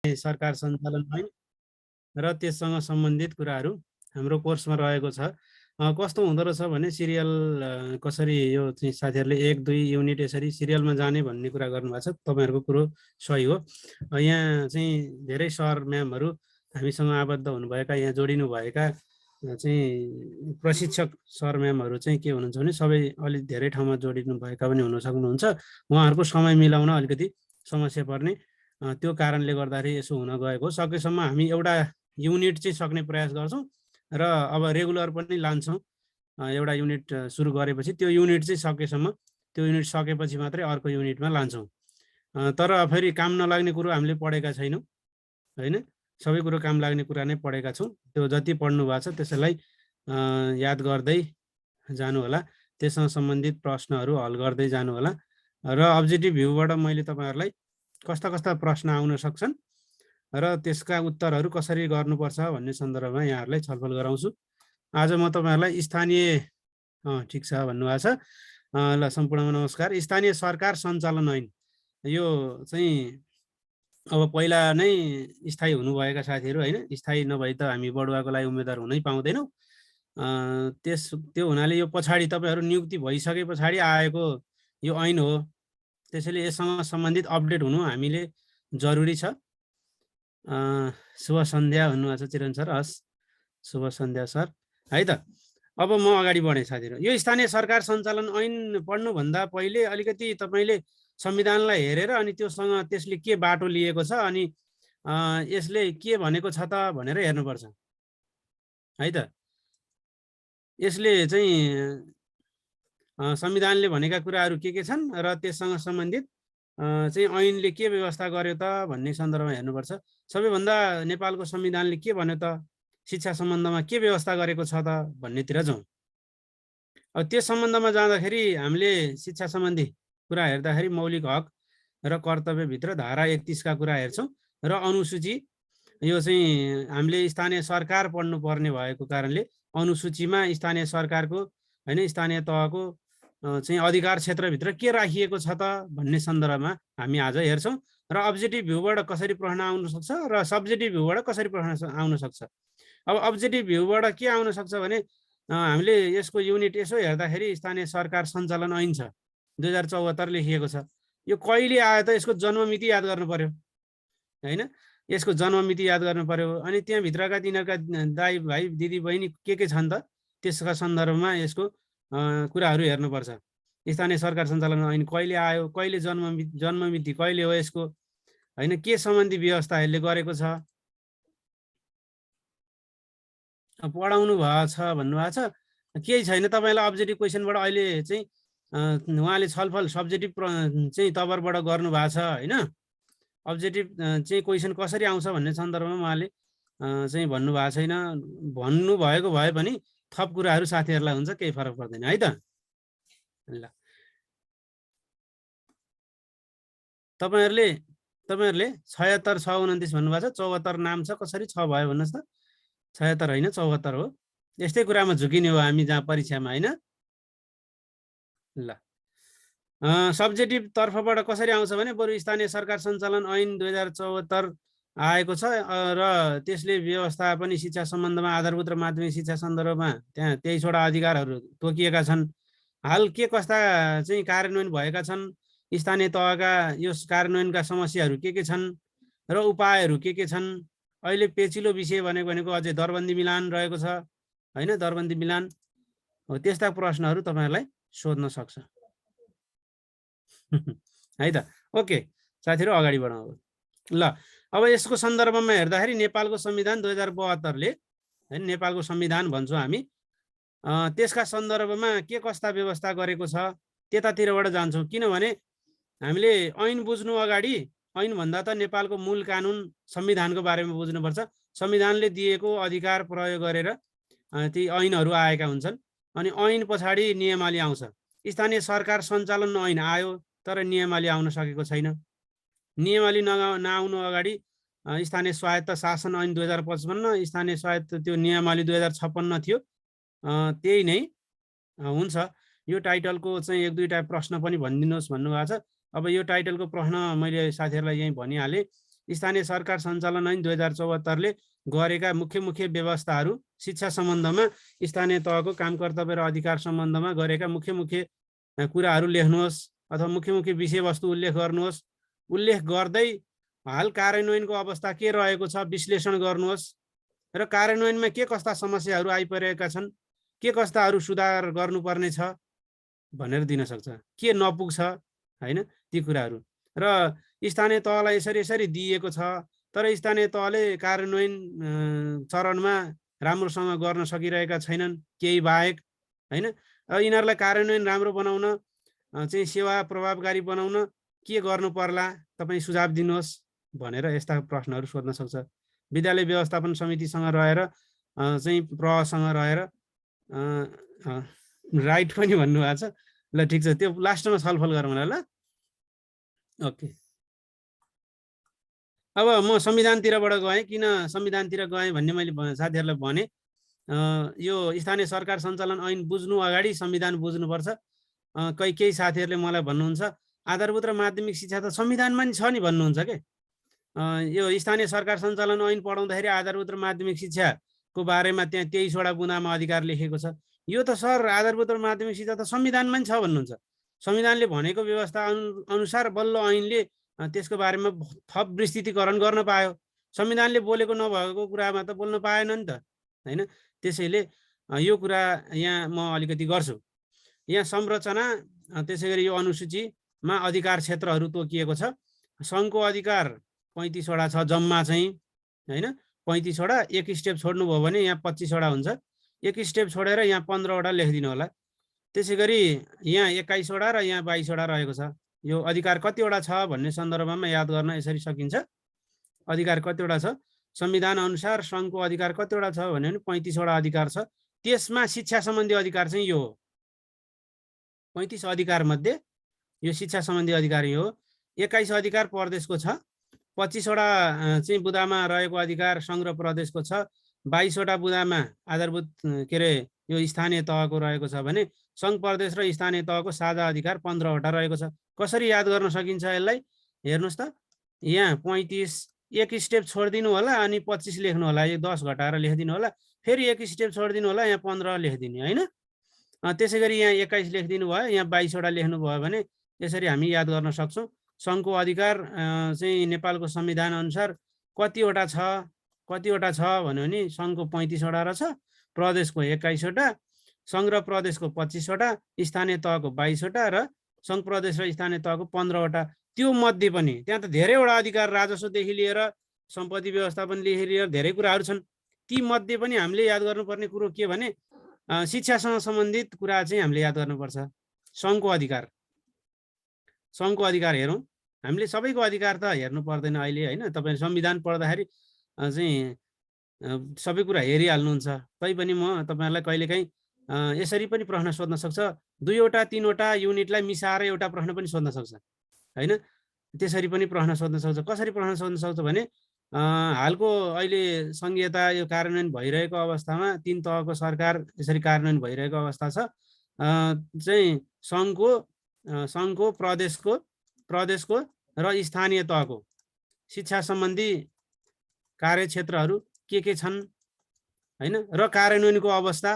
सरकार सञ्चालन ऐन र त्यससँग सम्बन्धित कुराहरू हाम्रो कोर्समा रहेको छ। कस्तो हुँदो रहेछ भने सिरियल कसरी यो चाहिँ साथीहरूले 1-2 युनिट यसरी सिरियलमा जाने भन्ने कुरा गर्नुभएको छ। तपाईँहरूको कुरो सही हो। यहाँ चाहिँ धेरै सर म्यामहरू हामीसँग आबद्ध हुनुभएका, यहाँ जोडिनुभएका चाहिँ प्रशिक्षक सर म्यामहरू चाहिँ के हुनुहुन्छ भने सबै अलिक धेरै ठाउँमा जोडिनुभएका पनि हुन सक्नुहुन्छ। उहाँहरूको समय मिलाउन अलिकति समस्या पर्ने, त्यो कारणले गर्दाखेरि यसो हुन गएको। सकेसम्म हामी एउटा युनिट चाहिँ सक्ने प्रयास गर्छौँ र अब रेगुलर पनि लान्छौँ। एउटा युनिट सुरु गरेपछि त्यो युनिट चाहिँ सकेसम्म, त्यो युनिट सकेपछि मात्रै अर्को युनिटमा लान्छौँ। तर फेरि काम नलाग्ने कुरो हामीले पढेका छैनौँ होइन, सबै कुरो काम लाग्ने कुरा नै पढेका छौँ। त्यो जति पढ्नु भएको छ त्यसैलाई याद गर्दै जानु होला, त्यससँग सम्बन्धित प्रश्नहरू हल गर्दै जानु होला। र अब्जेक्टिभ भ्यूबाट मैले तपाईँहरूलाई कस्ता कस्ता प्रश्न आउन सक्छन् र त्यसका उत्तरहरू कसरी गर्नुपर्छ भन्ने सन्दर्भमा यहाँहरूलाई छलफल गराउँछु। आज म तपाईँहरूलाई स्थानीय ठिक छ भन्नुभएको छ। ल सम्पूर्णमा नमस्कार। स्थानीय सरकार सञ्चालन ऐन यो चाहिँ अब पहिला नै स्थायी हुनुभएका साथीहरू होइन, स्थायी नभई त हामी बढुवाको लागि उम्मेदवार हुनै पाउँदैनौँ। त्यो हुनाले यो पछाडि तपाईँहरू नियुक्ति भइसके पछाडि आएको यो ऐन हो। त्यसैले यससँग सम्बन्धित अपडेट हुनु हामीले जरुरी छ। शुभ सन्ध्या भन्नुभएको छ चिरन सर। हस्, शुभ सन्ध्या सर है त। अब म अगाडि बढेँ साथीहरू। यो स्थानीय सरकार सञ्चालन ऐन पढ्नुभन्दा पहिले अलिकति तपाईँले संविधानलाई हेरेर अनि त्यसले के बाटो लिएको छ अनि यसले के भनेको छ त भनेर हेर्नुपर्छ है त। यसले चाहिँ संविधानले भनेका कुराहरू के छन् र त्यससँग सम्बन्धित चाहिँ ऐनले के व्यवस्था गर्यो त भन्ने सन्दर्भमा हेर्नुपर्छ। सबैभन्दा नेपालको संविधानले के भन्यो त, शिक्षा सम्बन्धमा के व्यवस्था गरेको छ त भन्नेतिर जाउँ। अब त्यस सम्बन्धमा जाँदाखेरि हामीले शिक्षा सम्बन्धी कुरा हेर्दाखेरि मौलिक हक र कर्तव्यभित्र धारा 31 का कुरा हेर्छौँ र अनुसूची, यो चाहिँ हामीले स्थानीय सरकार पढ्नुपर्ने भएको कारणले अनुसूचीमा स्थानीय सरकारको होइन, स्थानीय तहको चाहिँ अधिकार क्षेत्रभित्र के राखिएको छ त भन्ने सन्दर्भमा हामी आज हेर्छौँ र अब्जेक्टिभ भ्यूबाट कसरी प्रश्न आउन सक्छ र सब्जेक्टिभ भ्यूबाट कसरी प्रश्न आउन सक्छ। अब अब्जेक्टिभ भ्यूबाट के आउन सक्छ भने हामीले यसको युनिट यसो हेर्दाखेरि स्थानीय सरकार सञ्चालन ऐन छ 2074 लेखिएको छ। यो कहिले आयो त, यसको जन्ममिति याद गर्नु पर्यो होइन, यसको जन्ममिति याद गर्नु पर्यो। अनि त्यहाँभित्रका तिनीहरूका दाइ भाइ दिदी बहिनी के छन् त, त्यसका सन्दर्भमा यसको कुराहरू हेर्नुपर्छ। स्थानीय सरकार सञ्चालन ऐन कहिले आयो, कहिले जन्ममिति कहिले हो यसको होइन, के सम्बन्धी व्यवस्था यसले गरेको छ, पढाउनु भएको छ भन्नुभएको छ। केही छैन, तपाईँलाई अब्जेक्टिभ क्वेसनबाट अहिले चाहिँ उहाँले छलफल सब्जेक्टिभ चाहिँ तवरबाट गर्नुभएको छ होइन। अब्जेक्टिभ चाहिँ क्वेसन कसरी आउँछ भन्ने सन्दर्भमा उहाँले चाहिँ भन्नुभएको छैन। भन्नुभएको भए पनि थप कुराहरू साथीहरूलाई हुन्छ, केही फरक पर्दैन है त। ल तपाईँहरूले 76 6 29 भन्नुभएको छ, 74 नाम छ, कसरी 6 भयो भन्नुहोस् त। 76 होइन 74 हो। यस्तै कुरामा झुकिने हो हामी जहाँ परीक्षामा होइन। ल सब्जेक्टिभ तर्फबाट कसरी आउँछ भने बरु स्थानीय सरकार सञ्चालन ऐन 2074 आएको छ र त्यसले व्यवस्था पनि शिक्षा सम्बन्धमा आधारभूत र माध्यमिक शिक्षा सन्दर्भमा त्यहाँ 23वटा अधिकारहरू तोकिएका छन्। हाल के कस्ता चाहिँ कार्यान्वयन भएका छन्, स्थानीय तहका यो कार्यान्वयनका समस्याहरू के छन् र उपायहरू के छन्। अहिले पेचिलो विषय भनेको अझै दरबन्दी मिलान रहेको छ होइन, दरबन्दी मिलान हो। त्यस्ता प्रश्नहरू तपाईँहरूलाई सोध्न सक्छ है त। ओके साथीहरू अगाडि बढाउँ। ल अब यसको सन्दर्भमा हेर्दाखेरि नेपालको संविधान 2072ले होइन, नेपालको संविधान भन्छौँ हामी, त्यसका सन्दर्भमा के कस्ता व्यवस्था गरेको छ त्यतातिरबाट जान्छौँ। किनभने हामीले ऐन बुझ्नु अगाडि ऐनभन्दा त नेपालको मूल कानुन संविधानको बारेमा बुझ्नुपर्छ। संविधानले दिएको अधिकार प्रयोग गरेर ती ऐनहरू आएका हुन्छन् अनि ऐन पछाडि नियमावली आउँछ। स्थानीय सरकार सञ्चालन ऐन आयो तर नियमावली आउन सकेको छैन। नियमावली नआउनु अगाडि स्थानीय स्वायत्त शासन ऐन 2055, स्थानीय स्वायत्त त्यो नियमावली 2056 थियो। त्यही नै हुन्छ। यो टाइटलको चाहिँ 1-2टा प्रश्न पनि भनिदिनुहोस् भन्नुभएको छ। अब यो टाइटलको प्रश्न मैले साथीहरूलाई यहीँ भनिहालेँ। स्थानीय सरकार सञ्चालन ऐन 2074ले गरेका मुख्य व्यवस्थाहरू शिक्षा सम्बन्धमा स्थानीय तहको काम कर्तव्य र अधिकार सम्बन्धमा गरेका मुख्य कुराहरू लेख्नुहोस् अथवा मुख्य विषयवस्तु उल्लेख गर्नुहोस्। उल्लेख गर्दै हाल कार्यान्वयनको अवस्था के रहेको छ विश्लेषण गर्नुहोस् र कार्यान्वयनमा के कस्ता समस्याहरू आइपरेका छन्, के कस्ताहरू सुधार गर्नुपर्ने छ भनेर दिन सक्छ, के नपुग्छ हैन ती कुराहरू। र स्थानीय तहलाई यसरी दिएको छ तर स्थानीय तहले कार्यान्वयन चरणमा राम्रोसँग गर्न सकिरहेका छैनन् केही बाहेक हैन। यिनीहरूलाई कार्यान्वयन राम्रो बनाउन चाहिँ सेवा प्रभावकारी बनाउन के गर्नु पर्ला तपाईँ सुझाव दिनुहोस् भनेर यस्ता प्रश्नहरू सोध्न सक्छ। विद्यालय व्यवस्थापन समितिसँग रहेर चाहिँ प्रसँग रहेर राइट पनि भन्नुभएको छ। ल ठिक छ, त्यो लास्टमा छलफल गरौँ ल। ओके, अब म संविधानतिरबाट गएँ। किन संविधानतिर गएँ भन्ने मैले साथीहरूलाई भने, यो स्थानीय सरकार सञ्चालन ऐन बुझ्नु अगाडि संविधान बुझ्नुपर्छ। केही साथीहरूले मलाई भन्नुहुन्छ आधारभूत र माध्यमिक शिक्षा त संविधानमा नि छ नि भन्नुहुन्छ के। यो स्थानीय सरकार सञ्चालन ऐन पढाउँदाखेरि आधारभूत र माध्यमिक शिक्षाको बारेमा त्यहाँ 23वटा बुँदामा अधिकार लेखेको छ। यो त सर आधारभूत र माध्यमिक शिक्षा त संविधानमा नि छ भन्नुहुन्छ। संविधानले भनेको व्यवस्था अनुसार बल्ल ऐनले त्यसको बारेमा थप विस्तृतीकरण गर्न पायो। संविधानले बोलेको नभएको कुरामा त बोल्न पाएन नि त हैन। त्यसैले यो कुरा यहाँ म अलिकति गर्छु। यहाँ संरचना त्यसैगरी यो अनुसूचीमा अधिकार क्षेत्रहरू तोकिएको छ। सङ्घको अधिकार 35वटा छ जम्मा चाहिँ हैन। 35वटा, एक स्टेप छोड्नुभयो भने यहाँ 25वटा हुन्छ। एक स्टेप छोडेर यहाँ 15वटा लेखिदिनु होला। त्यसैगरी यहाँ 21वटा र यहाँ 22वटा रहेको छ। यो अधिकार कतिवटा छ भन्ने सन्दर्भमा याद गर्न यसरी सकिन्छ। अधिकार कतिवटा छ संविधान अनुसार सङ्घको अधिकार कतिवटा छ भन्यो भने 35वटा अधिकार छ। त्यसमा शिक्षा सम्बन्धी अधिकार चाहिँ यो हो। 35 अधिकार मध्ये यो शिक्षा सम्बन्धी अधिकार यो हो। 21 अधिकार प्रदेशको छ। 25वटा चाहिँ बुँदामा रहेको अधिकार सङ्घ र प्रदेशको छ। 22वटा बुँदामा आधारभूत के अरे यो स्थानीय तहको रहेको छ भने सङ्घ प्रदेश र स्थानीय तहको साझा अधिकार 15वटा रहेको छ। कसरी याद गर्न सकिन्छ यसलाई हेर्नुहोस् त। यहाँ 35 एक स्टेप छोडिदिनु होला अनि 25 लेख्नु होला। यो 10 घटाएर लेखिदिनु होला। फेरि एक स्टेप छोडिदिनु होला, यहाँ 15 लेखिदिने होइन। त्यसै गरी यहाँ 21 लेखिदिनु भयो, यहाँ 22वटा लेख्नु भयो भने यसरी हामी याद गर्न सक्छौँ। सङ्घको अधिकार चाहिँ नेपालको संविधान अनुसार कतिवटा छ भन्यो भने सङ्घको 35वटा रहेछ, प्रदेशको 21वटा, सङ्घ र प्रदेशको 25वटा, स्थानीय तहको 22वटा र सङ्घ प्रदेश र स्थानीय तहको 15वटा। त्यो मध्ये पनि त्यहाँ त धेरैवटा अधिकार राजस्वदेखि लिएर सम्पत्ति व्यवस्थापनदेखि लिएर धेरै कुराहरू छन्। ती मध्ये पनि हामीले याद गर्नुपर्ने कुरो के भने शिक्षासँग सम्बन्धित कुरा चाहिँ हामीले याद गर्नुपर्छ। सङ्घको अधिकार हेरौँ। हामीले सबैको अधिकार त हेर्नु पर्दैन अहिले होइन। तपाईँ संविधान पढ्दाखेरि चाहिँ सबै कुरा हेरिहाल्नुहुन्छ। तैपनि म तपाईँहरूलाई कहिलेकाहीँ यसरी पनि प्रश्न सोध्न सक्छ। 2वटा 3वटा युनिटलाई मिसाएर एउटा प्रश्न पनि सोध्न सक्छ हैन। त्यसरी पनि प्रश्न सोध्न सक्छ। कसरी प्रश्न सोध्न सक्छ भने हालको अहिले संघीयता यो कार्यान्वयन भइरहेको अवस्थामा 3 तहको सरकार यसरी कार्यान्वयन भइरहेको अवस्था छ। चाहिँ सङ्घको प्रदेशको र स्थानीय तहको शिक्षा सम्बन्धी कार्यक्षेत्रहरू के छन् हैन र कार्यान्वयनको अवस्था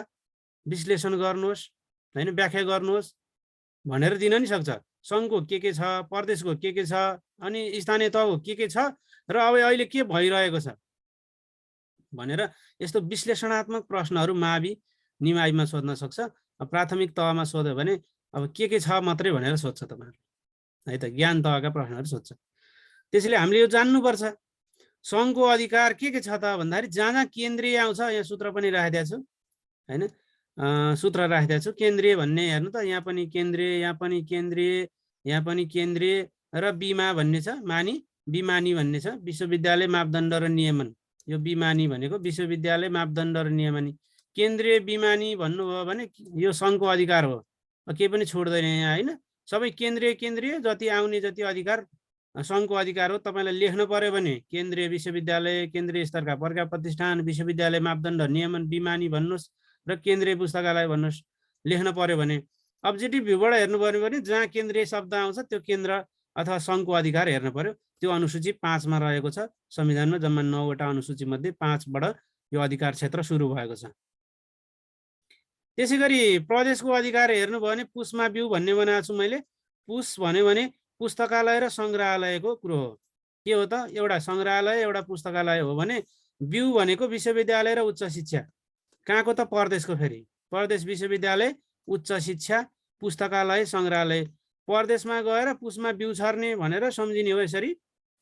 विश्लेषण गर्नुहोस् हैन, व्याख्या गर्नुहोस् भनेर दिन नि सक्छ। सङ्घको के छ, प्रदेशको के छ, अनि स्थानीय तहको के छ र अब अहिले के भइरहेको छ भनेर यस्तो विश्लेषणात्मक प्रश्नहरू मावि निमाविमा सोध्न सक्छ। प्राथमिक तहमा सोध्यो भने अब के छ मात्रै भनेर सोध्छ तपाईँहरू है त, ज्ञान तहका प्रश्नहरू सोध्छ। त्यसैले हामीले यो जान्नुपर्छ सङ्घको अधिकार के छ त भन्दाखेरि जहाँ केन्द्रीय आउँछ, यहाँ सूत्र पनि राखिदिएको छु हैन, सूत्र राखिदिएको छु। केन्द्रीय भन्ने हेर्नु त, यहाँ पनि केन्द्रीय, यहाँ पनि केन्द्रीय, यहाँ पनि केन्द्रीय र बिमा भन्ने छ, बिमानी भन्ने छ, विश्वविद्यालय मापदण्ड र नियमन। यो बिमानी भनेको विश्वविद्यालय मापदण्ड र नियमन। केन्द्रीय बिमानी भन्नुभयो भने यो सङ्घको अधिकार हो, केही पनि छोड्दैन यहाँ होइन। सबै केन्द्रीय जति आउने जति अधिकार सङ्घको अधिकार हो। तपाईँलाई लेख्नु पर्यो भने केन्द्रीय विश्वविद्यालय, केन्द्रीय स्तरका प्रज्ञा प्रतिष्ठान, विश्वविद्यालय मापदण्ड नियमन, बिमानी भन्नुहोस् र केन्द्रीय पुस्तकालय भन्नुहोस्। लेख्न पर्यो भने अब्जेक्टिभ भ्यूबाट हेर्नु पर्यो भने जहाँ केन्द्रीय शब्द आउँछ त्यो केन्द्र अथवा सङ्घको अधिकार हेर्नु पर्यो। त्यो अनुसूची 5 मा रहेको छ। संविधानमा जम्मा 9 वटा अनुसूची मध्ये 5 बाट यो अधिकार क्षेत्र सुरु भएको छ। त्यसैगरी प्रदेशको अधिकार हेर्नुभयो भने पुसमा बिउ भन्ने बनाएको छु मैले। पुस भन्यो भने पुस्तकालय र सङ्ग्रहालयको कुरो हो। के हो त? एउटा सङ्ग्रहालय एउटा पुस्तकालय हो भने बिउ भनेको विश्वविद्यालय र उच्च शिक्षा। कहाँको त? परदेशको। फेरि परदेश विश्वविद्यालय, उच्च शिक्षा, पुस्तकालय, सङ्ग्रहालय। परदेशमा गएर पुसमा बिउ छर्ने भनेर सम्झिने हो यसरी,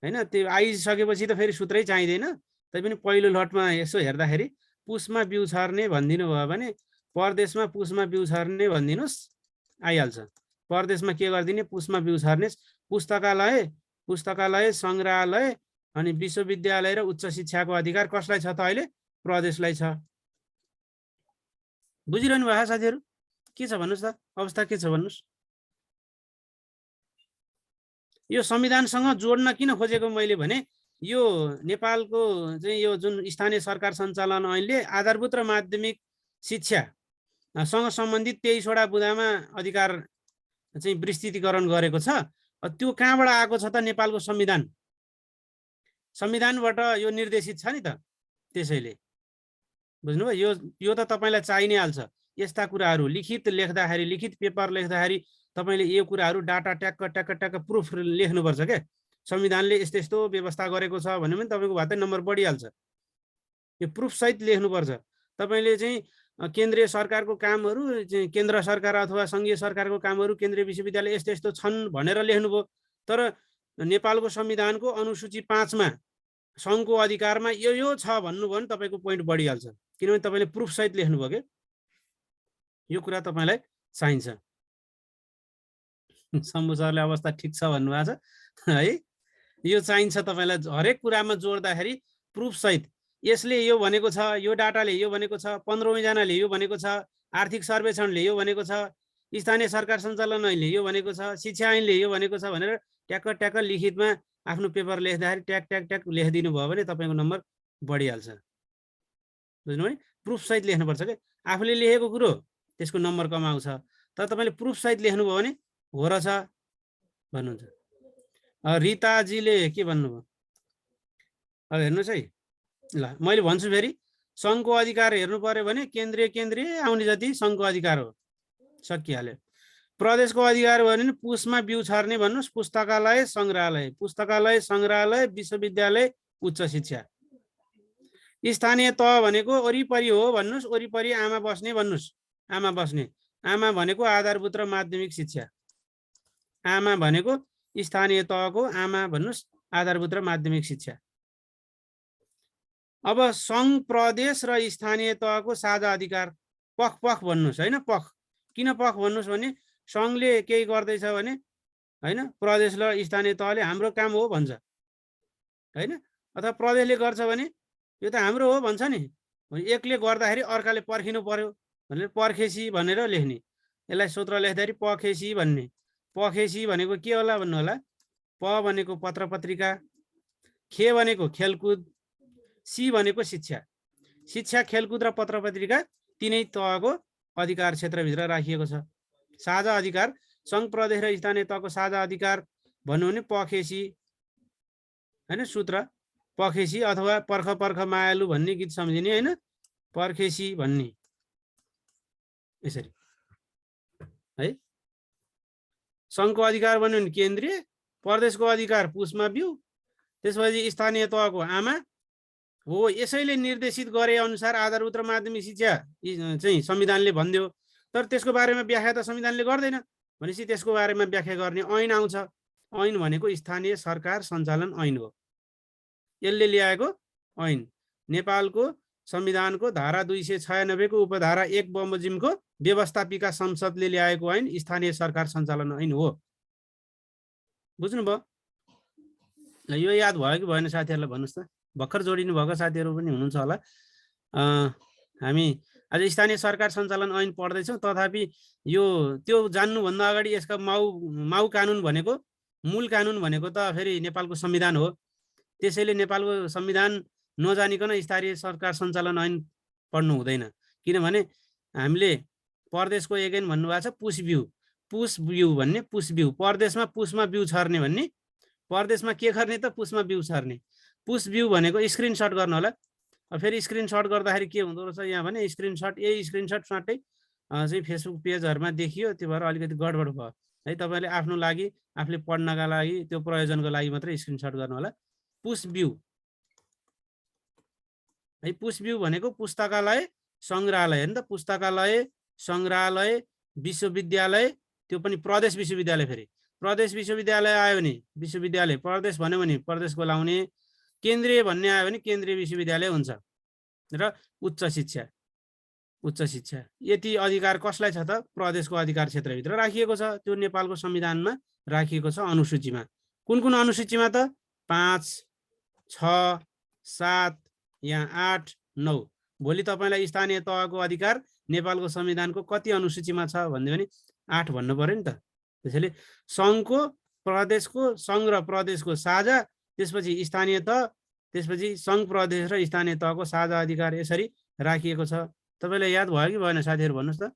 होइन? त्यो आइसकेपछि त फेरि सूत्रै चाहिँदैन। तैपनि पहिलो लटमा यसो हेर्दाखेरि पुसमा बिउ छर्ने भनिदिनु भयो भने परदेशमा पुसमा बिउ छर्ने भनिदिनुहोस्, आइहाल्छ। परदेशमा के गरिदिने? पुसमा बिउ छर्ने। पुस्तकालय, पुस्तकालय, सङ्ग्रहालय अनि विश्वविद्यालय र उच्च शिक्षाको अधिकार कसलाई छ त? अहिले प्रदेशलाई छ। बुझिरहनु भएको साथीहरू? के छ भन्नुहोस् त? अवस्था के छ भन्नुहोस्? यो संविधानसँग जोड्न किन खोजेको मैले भने यो नेपालको चाहिँ यो जुन स्थानीय सरकार सञ्चालन ऐनले आधारभूत र माध्यमिक शिक्षा सँग सम्बन्धित 23 वटा बुँदामा अधिकार चाहिँ विस्तृतीकरण गरेको छ। त्यो कहाँबाट आएको छ त? नेपालको संविधान। संविधानबाट यो निर्देशित छ नि त। त्यसैले बुझ्नुभयो? यो त तपाईँलाई चाहि नै हाल्छ। यस्ता कुराहरू लिखित लेख्दाखेरि, लिखित पेपर लेख्दाखेरि तपाईँले यो कुराहरू डाटा ट्याक्क ट्याक्क ट्याक्क प्रुफ लेख्नुपर्छ क्या। संविधानले यस्तो यस्तो व्यवस्था गरेको छ भने पनि तपाईँको भातै नम्बर बढिहाल्छ। यो प्रुफसहित लेख्नुपर्छ। तपाईँले चाहिँ केन्द्रीय सरकारको कामहरू, केन्द्र सरकार अथवा सङ्घीय सरकारको कामहरू केन्द्रीय विश्वविद्यालय यस्तो यस्तो छन् भनेर लेख्नुभयो। तर नेपालको संविधानको अनुसूची 5 मा सङ्घको अधिकारमा यो छ भन्नुभयो भने तपाईँको पोइन्ट बढिहाल्छ। किनभने तपाईँले प्रुफसहित लेख्नुभयो क्या। यो कुरा तपाईँलाई चाहिन्छ। शम्भु सरले अवस्था ठिक छ भन्नुभएको छ है। यो चाहिन्छ तपाईँलाई हरेक कुरामा जोड्दाखेरि प्रुफसहित। यसले यो भनेको छ, यो डाटाले यो भनेको छ, 15औं जनाले यो भनेको छ, आर्थिक सर्वेक्षणले यो भनेको छ, स्थानीय सरकार सञ्चालन ऐनले यो भनेको छ, शिक्षा ऐनले यो भनेको छ भनेर ट्याक्क ट्याक्क लिखितमा आफ्नो पेपर लेख्दाखेरि ट्याक ट्याक ट्याक लेखिदिनु भयो भने तपाईँको नम्बर बढिहाल्छ। बुझ्नु भयो? प्रुफसहित लेख्नुपर्छ क्या। आफूले लेखेको कुरो त्यसको नम्बर कम आउँछ। तर तपाईँले प्रुफसहित लेख्नुभयो भने हो रहेछ भन्नुहुन्छ। रिताजीले के भन्नुभयो? अब हेर्नुहोस् है, ल मैले भन्छु फेरि। सङ्घको अधिकार हेर्नु पर्यो भने केन्द्रीय आउने जति सङ्घको अधिकार हो, सकिहाल्यो। प्रदेशको अधिकार भयो भने पुसमा बिउ छर्ने भन्नुहोस्, पुस्तकालय, सङ्ग्रहालय, पुस्तकालय, सङ्ग्रहालय, विश्वविद्यालय, उच्च शिक्षा। स्थानीय तह भनेको वरिपरि हो भन्नुहोस्, वरिपरि आमा बस्ने भन्नुहोस्। आमा बस्ने, आमा भनेको आधारभूत र माध्यमिक शिक्षा। आमा भनेको स्थानीय तहको आमा भन्नुहोस्, आधारभूत र माध्यमिक शिक्षा। अब सङ्घ, प्रदेश र स्थानीय तहको साझा अधिकार पख पख भन्नुहोस्, होइन? पख किन पख भन्नुहोस् भने सङ्घले केही गर्दैछ भने होइन, प्रदेश र स्थानीय तहले हाम्रो काम हो भन्छ, होइन? अथवा प्रदेशले गर्छ भने यो त हाम्रो हो भन्छ नि। एकले गर्दाखेरि अर्काले पर्खिनु पर्यो भनेर पर्खेसी भनेर लेख्ने। यसलाई सूत्र लेख्दाखेरि पखेसी भन्ने। पखेसी भनेको के होला भन्नु होला? प भनेको पत्र पत्रिका, खे भनेको खेलकुद, सी भनेको शिक्षा। शिक्षा, खेलकुद र पत्र पत्रिका तिनै तहको अधिकार क्षेत्रभित्र राखिएको छ। साझा अधिकार, सङ्घ, प्रदेश र स्थानीय तहको साझा अधिकार भन्नु भने पखेसी, होइन? सूत्र पखेसी अथवा पर्ख पर्ख मायालु भन्ने गीत सम्झिने, होइन? पर्खेसी भन्ने यसरी है। सङ्घको अधिकार भन्यो भने केन्द्रीय, प्रदेशको अधिकार पुसमा बिउ, त्यसपछि स्थानीय तहको आमा हो। यसैले निर्देशित गरे अनुसार आधारभूत र माध्यमिक शिक्षा चाहिँ संविधानले भनिदियो। तर त्यसको बारेमा व्याख्या त संविधानले गर्दैन। भनेपछि त्यसको बारेमा व्याख्या गर्ने ऐन आउँछ। ऐन भनेको स्थानीय सरकार सञ्चालन ऐन हो। यसले ल्याएको ऐन नेपालको संविधानको धारा 296 को उपधारा 1 बमोजिमको व्यवस्थापिका संसदले ल्याएको ऐन स्थानीय सरकार सञ्चालन ऐन हो। बुझ्नुभयो? यो याद भयो कि भएन साथीहरूलाई भन्नुहोस् त। भर्खर जोडिनु भएको साथीहरू पनि हुनुहुन्छ होला। हामी आज स्थानीय सरकार सञ्चालन ऐन पढ्दैछौँ, तथापि यो त्यो जान्नुभन्दा अगाडि यसका माउ कानुन भनेको, मूल कानुन भनेको त फेरि नेपालको संविधान हो। त्यसैले नेपालको संविधान नजानिकन स्थानीय सरकार सञ्चालन ऐन पढ्नु हुँदैन। किनभने हामीले प्रदेशको एक ऐन भन्नुभएको छ पुस बिउ, पुस बिउ भन्ने, पुस बिउ। प्रदेशमा पुसमा बिउ छर्ने भन्ने, परदेशमा के गर्ने त पुसमा बिउ सर्ने। पुस बिउ भनेको स्क्रिनसट गर्नु होला। फेरि स्क्रिनसट गर्दाखेरि के हुँदो रहेछ यहाँ भने स्क्रिनसट यही स्क्रिनसट साटै चाहिँ फेसबुक पेजहरूमा देखियो, त्यो भएर अलिकति गडबड भयो है। तपाईँले आफ्नो लागि आफूले पढ्नका लागि त्यो प्रयोजनको लागि मात्रै स्क्रिनसट गर्नु होला। पुस बिउ है, पुस बिउ भनेको पुस्तकालय सङ्ग्रहालय हो नि त। पुस्तकालय सङ्ग्रहालय विश्वविद्यालय, त्यो पनि प्रदेश विश्वविद्यालय। फेरि प्रदेश विश्वविद्यालय आयो भने विश्वविद्यालय, प्रदेश भन्यो भने प्रदेश बोलाउने, केन्द्रीय भन्ने आयो भने केन्द्रीय विश्वविद्यालय हुन्छ। र उच्च शिक्षा, उच्च शिक्षा यति अधिकार कसलाई छ त? प्रदेशको अधिकार क्षेत्रभित्र राखिएको छ। त्यो नेपालको संविधानमा राखिएको छ अनुसूचीमा। कुन कुन अनुसूचीमा त? 5, 6, 7, यहाँ 8, 9। भोलि तपाईँलाई स्थानीय तहको अधिकार नेपालको संविधानको कति अनुसूचीमा छ भन्यो भने 8 भन्नु पर्यो नि त। त्यसैले सङ्घको, प्रदेशको, सङ्घ र प्रदेशको साझा, त्यसपछि स्थानीय तह, त्यसपछि सङ्घ, प्रदेश र स्थानीय तहको साझा अधिकार यसरी राखिएको छ। तपाईँलाई याद भयो कि भएन साथीहरू भन्नुहोस् त?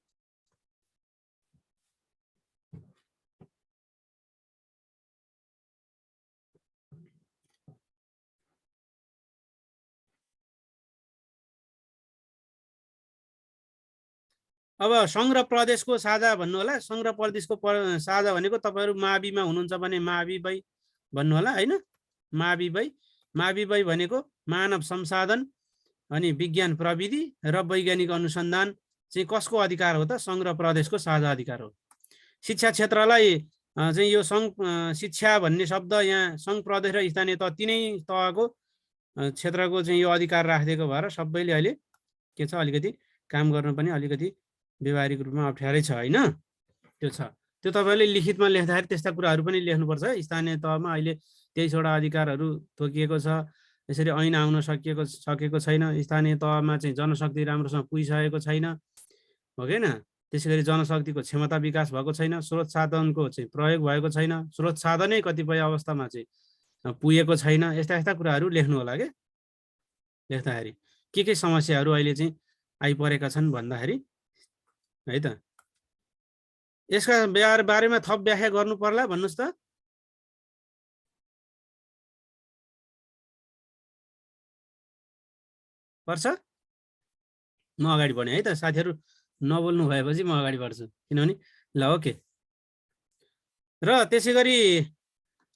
अब सङ्घ र प्रदेशको साझा भन्नु होला। सङ्घ र प्रदेशको साझा भनेको तपाईँहरू माविमा हुनुहुन्छ भने मावि बै भन्नु होला होइन। मावि बै, मावि बै भनेको मानव संसाधन अनि विज्ञान प्रविधि र वैज्ञानिक अनुसन्धान चाहिँ कसको अधिकार हो त? सङ्घ र प्रदेशको साझा अधिकार हो। शिक्षा क्षेत्रलाई चाहिँ यो सङ्घ शिक्षा भन्ने शब्द यहाँ सङ्घ, प्रदेश र स्थानीय तह तिनै तहको क्षेत्रको चाहिँ यो अधिकार राखिदिएको भएर सबैले अहिले के छ, अलिकति काम गर्नु पनि अलिकति व्यवहारिक रूपमा अप्ठ्यारै छ होइन। त्यो छ, त्यो तपाईँले लिखितमा लेख्दाखेरि त्यस्ता कुराहरू पनि लेख्नुपर्छ। स्थानीय तहमा अहिले 23वटा अधिकारहरू तोकिएको छ। यसरी ऐन आउन सकेको छैन। स्थानीय तहमा चाहिँ जनशक्ति राम्रोसँग पुगिसकेको छैन, हो कि होइन? त्यसै गरी जनशक्तिको क्षमता विकास भएको छैन, स्रोत साधनको चाहिँ प्रयोग भएको छैन, स्रोत साधनै कतिपय अवस्थामा चाहिँ पुगेको छैन। यस्ता कुराहरू लेख्नु होला क्या लेख्दाखेरि। के समस्याहरू अहिले चाहिँ आइपरेका छन् भन्दाखेरि है त। यसका बारेमा थप व्याख्या गर्नु पर्ला भन्नुहोस् त? पर्छ? म अगाडि बढेँ है त। साथीहरू नबोल्नु भएपछि म अगाडि बढ्छु, किनभने ल ओके। र त्यसै गरी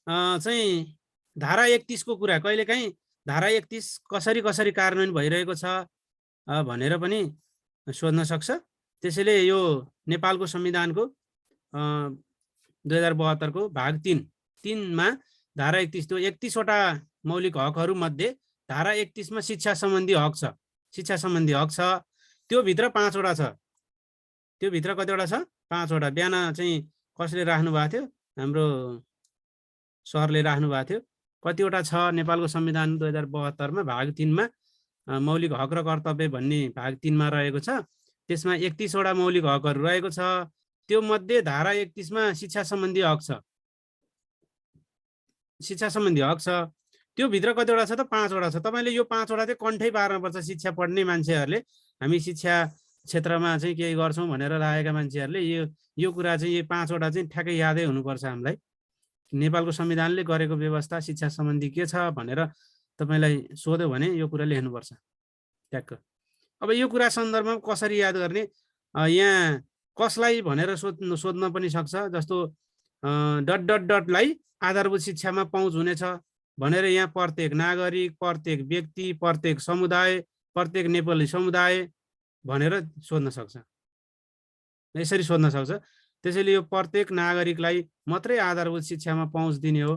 चाहिँ धारा 31 को कुरा कहिलेकाहीँ धारा 31 कसरी कार्यान्वयन भइरहेको छ भनेर पनि सोध्न सक्छ। त्यसैले यो नेपालको संविधानको 2072 को भाग 3 मा धारा 31, त्यो 31वटा मौलिक हकहरू मध्ये धारा 31 मा शिक्षा सम्बन्धी हक छ। शिक्षा सम्बन्धी हक छ, त्यो भित्र 5वटा छ। त्यो भित्र कतिवटा छ? 5वटा। बिहान चाहिँ कसले राख्नु भएको थियो? हाम्रो सरले राख्नु भएको थियो। कतिवटा छ नेपालको संविधान 2072 मा भाग 3 मा मौलिक हक र कर्तव्य भन्ने भाग 3 मा रहेको छ। त्यसमा 31वटा मौलिक हकहरू रहेको छ। त्यो मध्ये धारा 31 मा शिक्षा सम्बन्धी हक छ। शिक्षा सम्बन्धी हक छ, त्यो भित्र कतिवटा छ त? 5वटा छ। तपाईँले यो 5वटा चाहिँ कण्ठै पार्नुपर्छ। शिक्षा पढ्ने मान्छेहरूले, हामी शिक्षा क्षेत्रमा चाहिँ केही गर्छौँ भनेर लागेका मान्छेहरूले यो कुरा चाहिँ यो 5वटा चाहिँ ठ्याक्कै यादै हुनुपर्छ हामीलाई। नेपालको संविधानले गरेको व्यवस्था शिक्षा सम्बन्धी के छ भनेर तपाईँलाई सोध्यो भने यो कुरा लेख्नुपर्छ ट्याक्क। अब यो कुरा सन्दर्भमा कसरी याद गर्ने? यहाँ कसलाई भनेर सोध्न पनि सक्छ। जस्तो डट आधारभूत शिक्षामा पहुँच हुनेछ भनेर यहाँ प्रत्येक नागरिक, प्रत्येक व्यक्ति, प्रत्येक समुदाय, प्रत्येक नेपाली समुदाय भनेर सोध्न सक्छ, यसरी सोध्न सक्छ। त्यसैले यो प्रत्येक नागरिकलाई मात्रै आधारभूत शिक्षामा पहुँच दिने हो।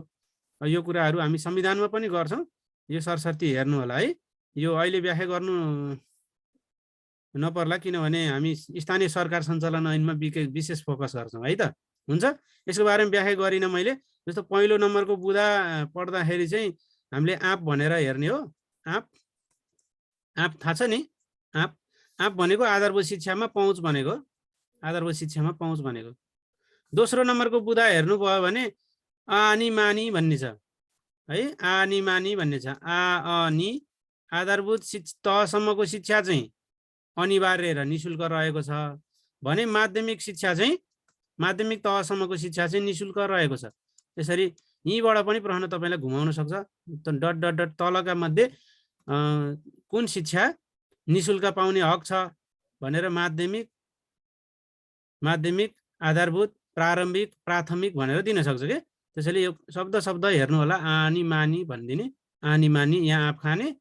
यो कुराहरू हामी संविधानमा पनि गर्छौँ। यो सरसर्ती हेर्नु होला है। यो अहिले व्याख्या गर्नु नपर्ला, किनभने हामी स्थानीय सरकार सञ्चालन ऐनमा विशेष फोकस गर्छौँ है त। हुन्छ, यसको बारेमा व्याख्या गरिनँ मैले। जस्तो पहिलो नम्बरको बुँदा पढ्दाखेरि चाहिँ हामीले आँप भनेर हेर्ने हो। आँप थाहा छ नि? आँप भनेको आधारभूत शिक्षामा पहुँच भनेको, आधारभूत शिक्षामा पहुँच भनेको। दोस्रो नम्बरको बुँदा हेर्नुभयो भने आनी मानी भन्ने छ है। आनी मानी भन्ने छ। अनि आधारभूत तहसम्मको शिक्षा चाहिँ अनिवार्य र निशुल्क रहेको छ भने माध्यमिक शिक्षा चाहिँ, माध्यमिक तहसम्मको शिक्षा चाहिँ निशुल्क रहेको छ। त्यसरी यहीँबाट पनि प्रश्न तपाईलाई घुमाउन सक्छ। डट डट डट तलका मध्ये कुन शिक्षा निशुल्क पाउने हक छ भनेर माध्यमिक आधारभूत प्रारम्भिक प्राथमिक भनेर दिन सक्छ के। त्यसैले यो शब्द शब्द हेर्नु होला। आनी मानी भनिदिने। आनी मानी यहाँ आँप खाने,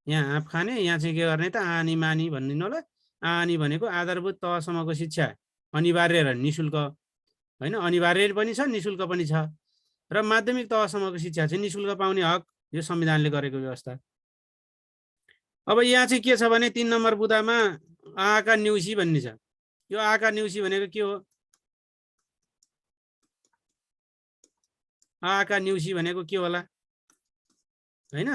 यहाँ आँप खाने, यहाँ चाहिँ के गर्ने त आनी मानी भनिदिनु होला। आनी भनेको आधारभूत तहसम्मको शिक्षा अनिवार्य र निशुल्क होइन, अनिवार्य पनि छ निशुल्क पनि छ। र माध्यमिक तहसम्मको शिक्षा चाहिँ निशुल्क पाउने हक यो संविधानले गरेको व्यवस्था। अब यहाँ चाहिँ के छ भने 3 नम्बर बुदामा आका न्युसी भन्ने छ। यो आका न्युसी भनेको के हो? आका न्युसी भनेको के होला हैन?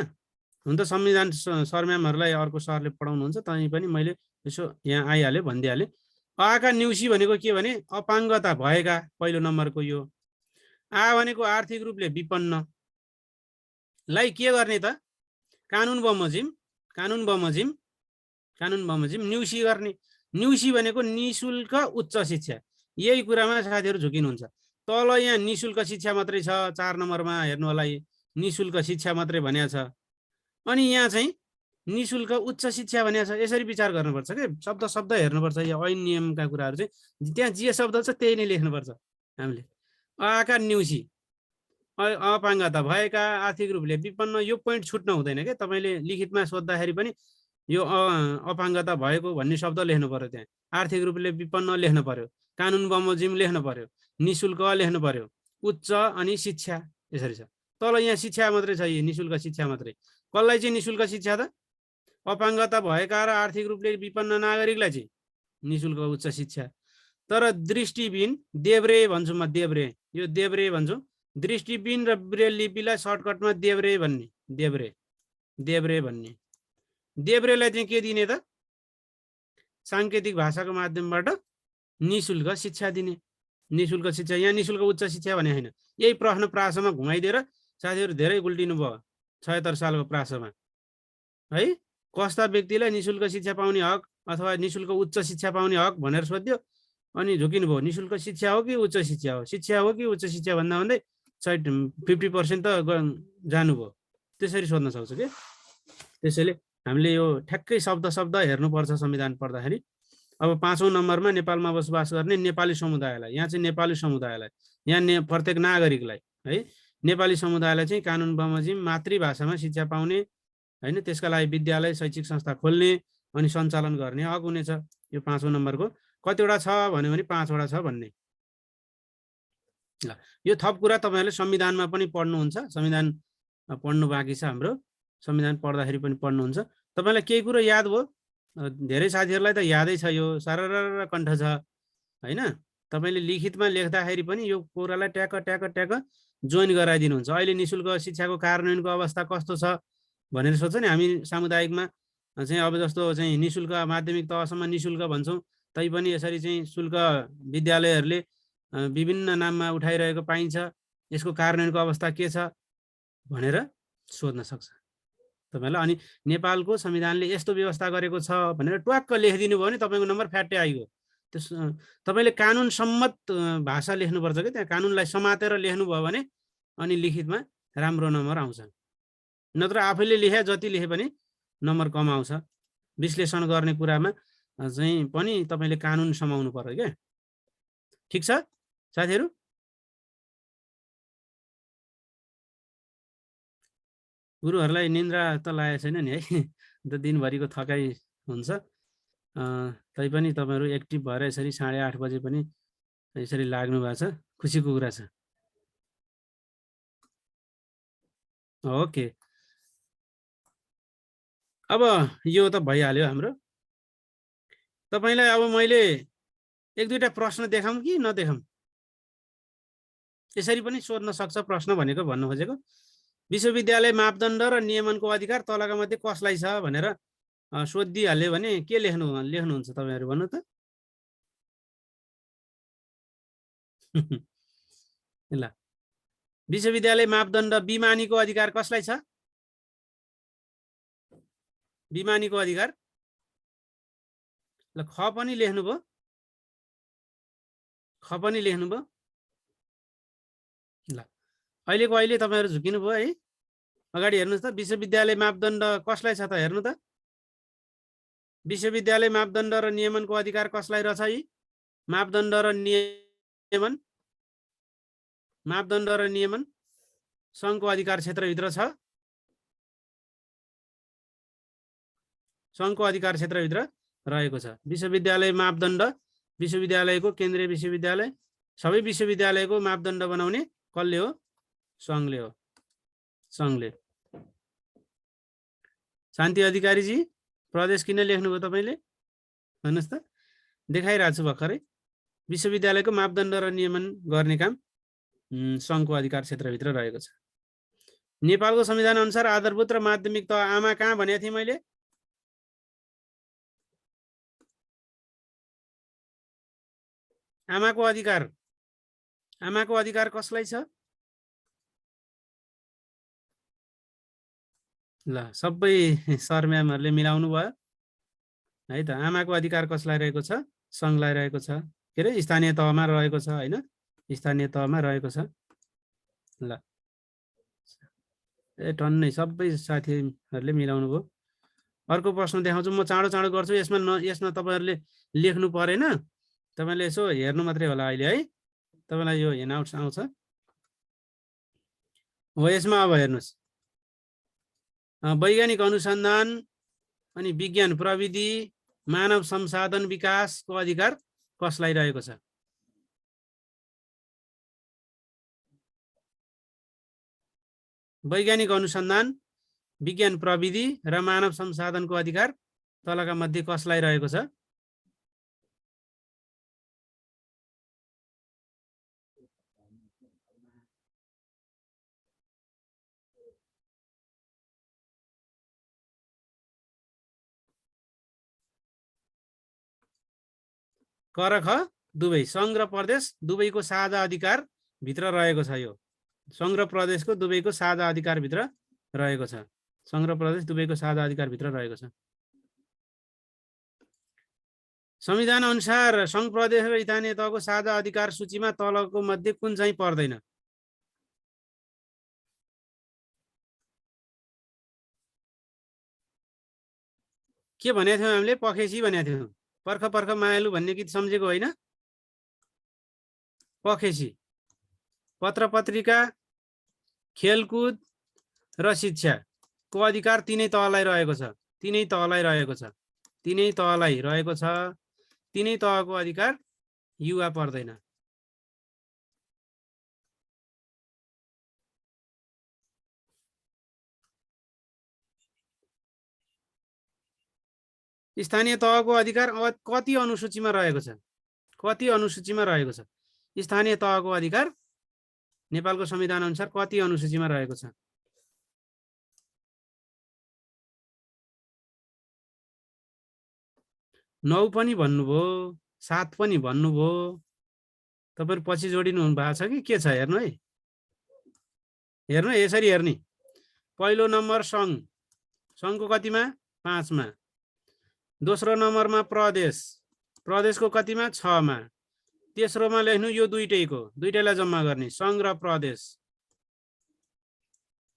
हुन त संविधान सरम्यामहरुलाई अर्को सरले पढाउनुहुन्छ, तै पनि मैले यसो यहाँ आइहाल्यो भनिदिहाले। आका न्युसी भनेको के भने अपाङ्गता भएका, पहिलो नम्बरको यो। आ भनेको आर्थिक रूपले विपन्नलाई के गर्ने त? कानुन बमोजिम न्युसी गर्ने। न्युसी भनेको निशुल्क उच्च शिक्षा। यही कुरामा साथीहरु झुकिनुहुन्छ। तल यहाँ निशुल्क शिक्षा मात्रै छ, 4 नम्बरमा हेर्नु होला, निशुल्क शिक्षा मात्रै भनिया छ। अनि यहाँ चाहिँ निशुल्क उच्च शिक्षा भनिया छ। यसरी विचार गर्नुपर्छ के, शब्द शब्द हेर्नुपर्छ। यो ऐन नियमका कुराहरु चाहिँ त्यहाँ जे शब्द छ त्यही नै लेख्नुपर्छ हामीले। आका न्युसी अपाङ्गता भएका, आर्थिक रूपले विपन्न, यो पोइन्ट छुट्न हुँदैन के। तपाईले लिखितमा सोध्दाखेरि पनि यो अपाङ्गता भएको भन्ने शब्द लेख्नु पर्यो। त्यहाँ आर्थिक रूपले विपन्न लेख्नु पर्यो, कानुन बमोजिम लेख्नु पर्यो, निशुल्क लेख्नु पर्यो, उच्च अनि शिक्षा यसरी छ। तल यहाँ शिक्षा मात्रै छ, यो निशुल्क शिक्षा मात्रै। कसलाई चाहिँ निशुल्क शिक्षा त? अपाङ्गता भएका र आर्थिक रूपले विपन्न नागरिकलाई चाहिँ निशुल्क उच्च शिक्षा। तर दृष्टिबिन, देब्रे भन्छु म, देब्रे, यो देब्रे भन्छु। दृष्टिबिन र ब्रेल लिपिलाई सर्टकटमा देब्रे भन्ने, देब्रे भन्ने। देब्रेलाई चाहिँ के दिने त? सांकेतिक भाषाको माध्यमबाट निशुल्क शिक्षा दिने। निशुल्क शिक्षा, यहाँ निशुल्क उच्च शिक्षा भने हैन। यही प्रश्न प्रासमा घुमाइदिएर साथीहरु धेरै उल्टिनु भयो 76 सालको प्रासमा है। कस्ता व्यक्तिलाई निशुल्क शिक्षा पाउने हक अथवा निशुल्क उच्च शिक्षा पाउने हक भनेर सोध्यो, अनि झुकिनु भयो। निशुल्क शिक्षा हो कि उच्च शिक्षा हो, शिक्षा हो कि उच्च शिक्षा भन्दा भन्दै 50% त जानुभयो। त्यसरी सोध्न सक्छ के। त्यसैले हामीले यो ठ्याक्कै शब्द शब्द हेर्नुपर्छ संविधान पढ्दाखेरि। अब 5औं नम्बरमा नेपालमा बसोबास गर्ने नेपाली समुदायलाई, यहाँ चाहिँ नेपाली समुदायलाई, यहाँ प्रत्येक नागरिकलाई है, नेपाली समुदायलाई चाहिँ कानुन बमोजिम मातृभाषामा शिक्षा पाउने हैन, त्यसका लागि विद्यालय शैक्षिक संस्था खोल्ने अनि सञ्चालन गर्ने हक हुनेछ। यो 5औं नम्बरको कतिवटा छ भन्यो भने 5 वटा छ भन्ने। ल यो थप कुरा तपाईहरुले संविधानमा पनि पढ्नुहुन्छ। संविधान पढ्नु बाँकी छ हाम्रो। संविधान पढ्दाखेरि पनि पढ्नुहुन्छ। तपाईलाई केही कुरो याद भयो? धेरै साथीहरुलाई त यादै छ, यो सरर कण्ठ छ हैन। तपाईले लिखितमा लेख्दाखेरि पनि यो कुरालाई ट्याक ट्याक ट्याक जोइन गराइदिनुहुन्छ। अहिले निशुल्क शिक्षाको कार्यान्वयनको अवस्था कस्तो छ भनेर सोध्छ नि। हामी सामुदायिकमा चाहिँ अब जस्तो चाहिँ निशुल्क माध्यमिक तहसम्म निशुल्क भन्छौँ, तैपनि यसरी चाहिँ शुल्क विद्यालयहरूले विभिन्न नाममा उठाइरहेको पाइन्छ। यसको कार्यान्वयनको अवस्था के छ भनेर सोध्न सक्छ तपाईलाई। अनि नेपालको संविधानले यस्तो व्यवस्था गरेको छ भनेर ट्वाक्क लेखिदिनु भयो भने तपाईको नम्बर फ्याट्टै आइगयो। त्यस तपाईले कानुन सम्मत भाषा लेख्नुपर्छ के। त्यहाँ कानुनलाई समातेर लेख्नुभयो भने अनि लिखितमा राम्रो नम्बर आउँछ। नत्र आफैले लेखे जति लेखे पनि नम्बर कम आउँछ। विश्लेषण गर्ने कुरामा चाहिँ पनि तपाईले कानुन समाउनु पर्यो के। ठीक छ साथीहरु? गुरुहरुलाई निन्द्रा त लागेको छैन नि है? त दिनभरिको थकाइ हुन्छ। तैपनि तपाईहरु एक्टिभ भएर यसरी 8:30 बजे पनि यसरी लाग्नु भएको छ, खुसीको कुरा छ। ओके, अब यो त भइहाल्यो हाम्रो। तपाईलाई अब मैले एक दुईटा प्रश्न देखाउँ कि नदेखाउँ? यसरी पनि सोध्न सक्छ प्रश्न भनेको भन्नु खोजेको। विश्वविद्यालय मापदण्ड र नियमनको अधिकार तलका मध्ये कसलाई छ भनेर सोधिहाल्यो भने के लेख्नुहुन्छ तपाईहरु भन्नु त? ल, विश्वविद्यालय मापदण्ड बिमानीको अधिकार कसलाई छ? बिमानीको अधिकार। ल, ख पनि लेख्नुभयो, ख पनि लेख्नुभयो। ल, अहिलेको अहिले तपाईहरु झुकिनु भयो है। अगाडि हेर्नुस् त विश्वविद्यालय मापदण्ड कसलाई छ त हेर्नु त। विश्वविद्यालय मापदण्ड र नियमनको अधिकार कसलाई रहेछ यी? मापदण्ड र नियमन सङ्घको अधिकार क्षेत्रभित्र छ। सङ्घको अधिकार क्षेत्रभित्र रहेको छ। विश्वविद्यालय मापदण्ड विश्वविद्यालयको केन्द्रीय विश्वविद्यालय सबै विश्वविद्यालयको मापदण्ड बनाउने कसले हो? सङ्घले हो। सङ्घले। शान्ति अधिकारीजी प्रदेश किन लेख्नुभयो तपाईले? भन्नुस् त। देखाइरहेको छु भर्खरै। विश्वविद्यालयको मापदण्ड र नियमन गर्ने काम सङ्घको अधिकार क्षेत्रभित्र रहेको छ। नेपालको संविधान अनुसार आधारभूत र माध्यमिक तह आमा कहाँ भनेको थिएँ मैले? आमाको अधिकार कसलाई छ? ल सबै सर म्यामहरुले मिलाउनु भयो है त। आमाको अधिकार कसलाई रहेको छ? सङ्घलाई रहेको छ। के अरे स्थानीय तहमा रहेको छ हैन? स्थानीय तहमा रहेको छ। ल टन्नै सबै साथीहरुले मिलाउनु भयो। अर्को प्रश्न देखाउँछु म, चाँडो चाँडो गर्छु। यसमा तपाईहरुले लेख्नु परेन, तपाईले यसो हेर्नु मात्रै होला अहिले है। तपाईलाई यो हेन्डआउट्स आउँछ हो। यसमा अब हेर्नुस्, वैज्ञानिक अनुसन्धान अनि विज्ञान प्रविधि मानव संसाधन विकासको अधिकार कसलाई रहेको छ? वैज्ञानिक अनुसन्धान विज्ञान प्रविधि र मानव संसाधनको अधिकार तलका मध्ये कसलाई रहेको छ? क र ख दुवै सङ्घ र प्रदेश दुवैको साझा अधिकार भित्र रहेको छ। यो सङ्घ र प्रदेशको दुवैको साझा अधिकार भित्र रहेको छ। सङ्घ र प्रदेश दुवैको साझा अधिकार भित्र रहेको छ। संविधान अनुसार सङ्घ प्रदेश र स्थानीय तहको साझा अधिकार सूचीमा तलको मध्ये कुन चाहिँ पर्दैन? के भनेको थियौँ हामीले? पखेसी भनेको थियौँ। पर्ख पर्ख मायालु भन्ने गीत सम्झेको होइन? पखेसी। पत्र पत्रिका, खेलकुद र शिक्षाको अधिकार तीनै तहलाई रहेको छ। तीनै तहलाई रहेको छ। तीनै तहलाई रहेको छ। तीनै तहको अधिकार युवा पर्दैन। स्थानीय तहको अधिकार कति अनुसूचीमा रहेको छ? कति अनुसूचीमा रहेको छ? स्थानीय तहको अधिकार नेपालको संविधान अनुसार कति अनुसूचीमा रहेको छ? 9 पनि भन्नुभयो, 7 पनि भन्नुभयो। तपाईहरु पछि जोडिनु भएको छ कि के छ? हेर्नु है। हेर्नु यसरी हेर्ने। पहिलो नम्बर सङ्घ। सङ्घको कतिमा? 5 मा। दोस्रो नम्बरमा प्रदेश। प्रदेशको कतिमा? 6 मा। तेस्रोमा लेख्नु यो दुईटैलाई जम्मा गर्ने सङ्घ र प्रदेश।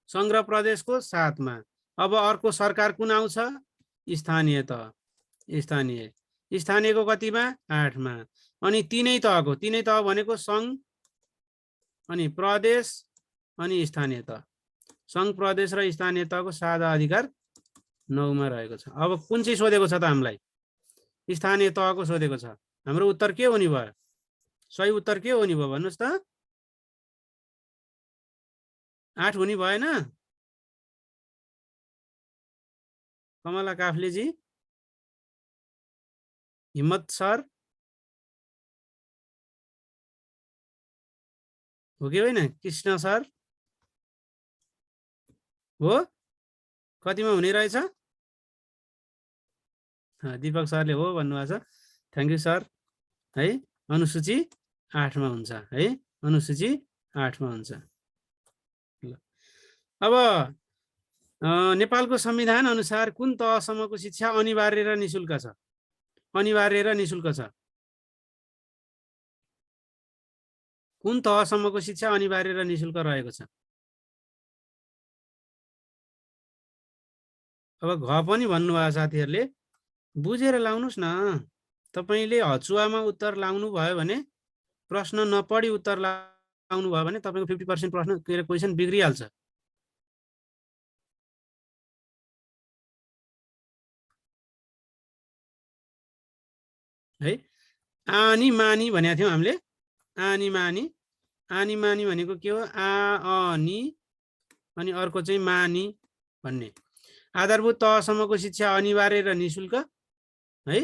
सङ्घ र प्रदेशको 7 मा। अब अर्को सरकार कुन आउँछ? स्थानीय तह। स्थानीयको कतिमा? 8 मा। अनि तीनै तह भनेको सङ्घ अनि प्रदेश अनि स्थानीय तह। सङ्घ प्रदेश र स्थानीय तहको साझा अधिकार 9 मा रहेको छ। अब कुन चाहिँ सोधेको छ त हामीलाई? स्थानीय तहको सोधेको छ। हाम्रो उत्तर के हुने भयो? सही उत्तर के हुने भयो भन्नुस् त? 8 हुने भएन? कमला काफ्लेजी, हिम्मत सर हो कि होइन? कृष्ण सर हो? कतिमा हुने रहेछ? दीपक सरले हो भन्नुभएको छ। Thank you sir. है अनुसूची 8 मा हुन्छ है। अनुसूची 8 मा हुन्छ। अब नेपालको संविधान अनुसार कुन तहसम्मको शिक्षा अनिवार्य र निशुल्क छ? अनिवार्य र निशुल्क छ। कुन तहसम्मको शिक्षा अनिवार्य र निशुल्क रहेको छ? अब घ पनि भन्नुभयो साथीहरूले, बुझेर लाउनुहोस् न। तपाईँले हचुवामा उत्तर लाउनु भयो भने, प्रश्न नपढी उत्तर लाउनु भयो भने तपाईँको 50% प्रश्न के अरे क्वेसन बिग्रिहाल्छ। है आनी मानी भनेको थियौँ हामीले। आनी मानी, आनी मानी भनेको के हो? आ अनि अनि अर्को चाहिँ मानी भन्ने। आधारभूत तहसम्मको शिक्षा अनिवार्य र निशुल्क है।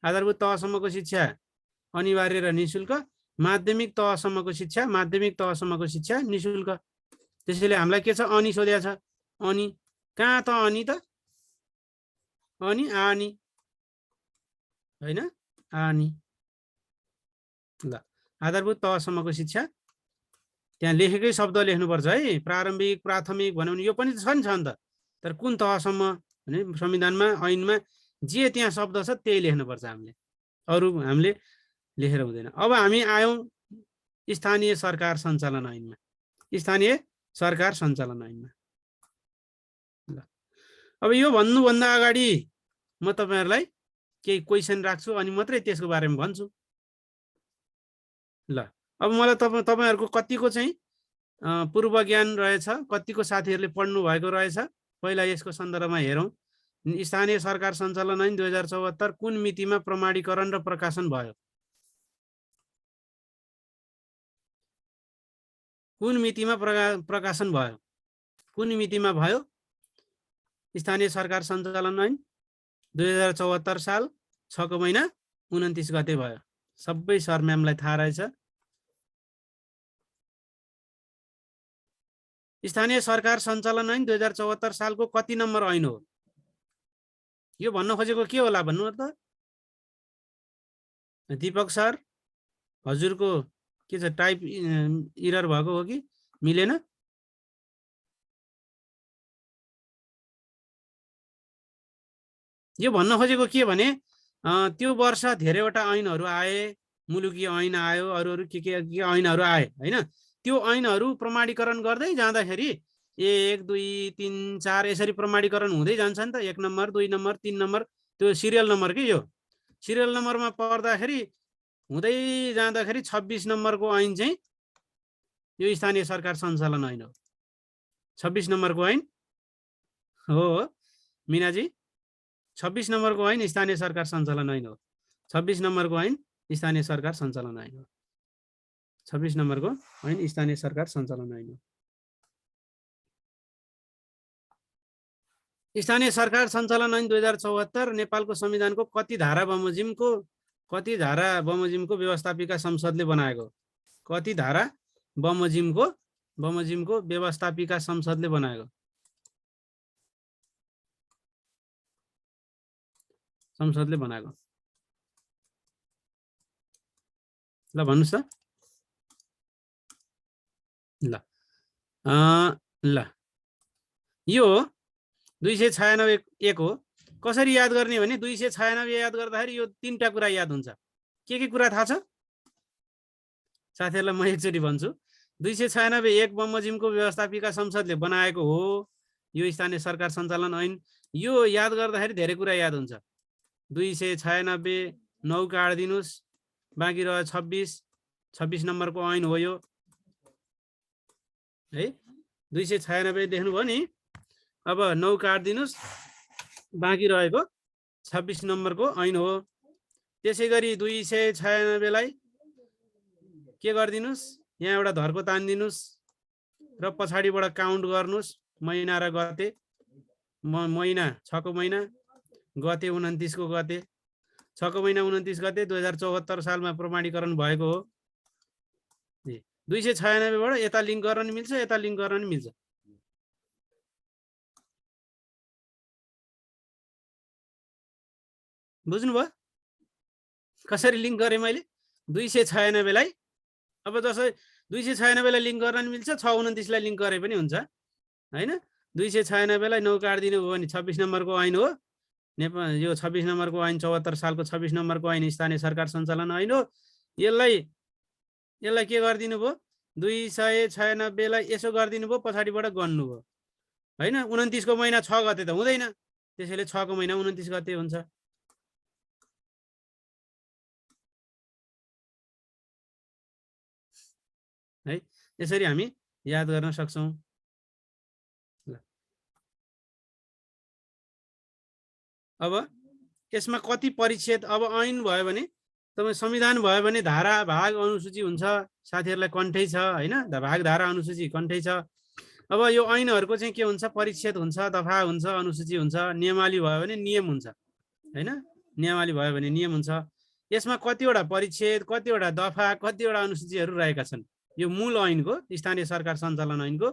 आधारभूत तहसम्मको शिक्षा अनिवार्य र निशुल्क। माध्यमिक तहसम्मको शिक्षा निशुल्क। त्यसैले हामीलाई के छ? अनि सोधेको छ। अनि कहाँ त? अनि त अनि आनी होइन, आनी। ल आधारभूत तहसम्मको शिक्षा, त्यहाँ लेखेकै शब्द लेख्नुपर्छ है। प्रारम्भिक, प्राथमिक भन्यो भने यो पनि छ नि, छ नि त। तर कुन तहसम्म भने संविधानमा, ऐनमा जे त्यहाँ शब्द छ त्यही लेख्नुपर्छ हामीले, अरू हामीले लेखेर हुँदैन। अब हामी आयौँ स्थानीय सरकार सञ्चालन ऐनमा। स्थानीय सरकार सञ्चालन ऐनमा ल अब यो भन्नुभन्दा अगाडि म तपाईहरुलाई केही क्वेशन राख्छु अनि मात्रै त्यसको बारेमा भन्छु। ल अब मलाई तपाईहरुको कतिको चाहिँ पूर्व ज्ञान रहेछ, कतिको साथीहरुले पढ्नु भएको रहेछ, पहिला यसको सन्दर्भमा हेरौं। स्थानीय सरकार सञ्चालन ऐन 2074 कुन मितिमा प्रमाणीकरण र प्रकाशन भयो? कुन मितिमा प्रकाशन भयो? कुन मितिमा भयो? स्थानीय सरकार सञ्चालन ऐन 2074 साल 6 को महिना 29 गते भयो। सबै सर म्यामलाई थाहा रहेछ। स्थानीय सरकार सञ्चालन ऐन 2074 सालको कति नम्बर ऐन हो? यो भन्न खोजेको के होला भन्नु त? दीपक सर, हजुरको के छ, टाइप इरर भएको हो कि मिलेन? यो भन्न खोजेको के भने त्यो वर्ष धेरैवटा ऐनहरू आए, मुलुकी ऐन आयो, अरू के ऐनहरू आए हैन। त्यो ऐनहरू प्रमाणीकरण गर्दै जाँदाखेरि 1 2 3 4 यसरी प्रमाणीकरण हुँदै जान्छ नि त। 1 नम्बर 2 नम्बर 3 नम्बर, त्यो सिरियल नम्बर के यो सिरियल नम्बरमा पर्दाखेरि हुँदै जाँदाखेरि 26 नम्बरको ऐन चाहिँ यो स्थानीय सरकार सञ्चालन ऐन हो। 26 नम्बरको ऐन हो मीनाजी, 26 नम्बरको ऐन स्थानीय सरकार सञ्चालन ऐन हो। 26 नम्बरको ऐन स्थानीय सरकार सञ्चालन ऐन हो। 26 नम्बरको ऐन स्थानीय सरकार सञ्चालन ऐन हो। स्थानीय सरकार सञ्चालन ऐन 2074 नेपालको संविधानको कति धारा बमोजिमको व्यवस्थापिका संसदले बनाएको? कति धारा बमोजिमको व्यवस्थापिका संसदले बनाएको? संसदले बनाएको ल भन्नुस् त। ल यो 296 हो। कसरी याद गर्ने भने 296 याद गर्दाखेरि यो 3टा कुरा याद हुन्छ। के कुरा थाहा छ साथीहरुलाई? म एकचोटी भन्छु। 296 एक बमोजिमको व्यवस्थापिका संसदले बनाएको हो यो स्थानीय सरकार सञ्चालन ऐन। यो याद गर्दाखेरि धेरै कुरा याद हुन्छ। 296 9 काट्दिनुस्, बाँकी रह्यो 26 नम्बरको ऐन हो यो है। 296 देख्नुभयो नि। अब 9 काट्दिनुस्, बाँकी रहेको 26 नम्बरको ऐन हो। त्यसैगरी 296 लाई के गर्दिनुस्, यहाँ एउटा धर्को तान्दिनुस् र पछाडिबाट काउन्ट गर्नुस्, महिना र गते। महिना 6 को महिना, गते 29 को गते। 6 को महिना 29 गते 2074 सालमा प्रमाणीकरण भएको हो। 296 बाट यता लिङ्क गर्न नि मिल्छ, यता लिङ्क गर्न नि मिल्छ। बुझ्नुभयो कसरी लिङ्क गरेँ मैले? 296 लाई अब जसै 296 लाई लिङ्क गर्न नि मिल्छ, 629 लाई लिङ्क गरे पनि हुन्छ हैन। 296 लाई 9 काट्दिनु भयो भने 26 नम्बरको ऐन हो नेपाल। यो 26 नम्बरको ऐन 74 सालको 26 नम्बरको ऐन स्थानीय सरकार सञ्चालन ऐन हो। यसलाई के गरिदिनु भयो? 296 लाई यसो गरिदिनु भयो, पछाडिबाट गर्नु भयो हैन। 29 को महिना 6 गते त हुँदैन, त्यसैले 6 को महिना 29 गते हुन्छ। है यसरी हामी याद गर्न सक्छौं। अब यसमा कति परिच्छेद, अब ऐन भयो भने तपाईँ संविधान भयो भने धारा भाग अनुसूची हुन्छ, साथीहरूलाई कन्ठै छ हैन, भाग धारा अनुसूची कन्ठै छ। अब यो ऐनहरूको चाहिँ के हुन्छ, परिच्छेद हुन्छ, दफा हुन्छ, अनुसूची हुन्छ, नियमावली भयो भने नियम हुन्छ हैन, नियमावली भयो भने नियम हुन्छ। यसमा कतिवटा परिच्छेद, कतिवटा दफा, कतिवटा अनुसूचीहरू रहेका छन्। यो मूल ऐनको, स्थानीय सरकार सञ्चालन ऐनको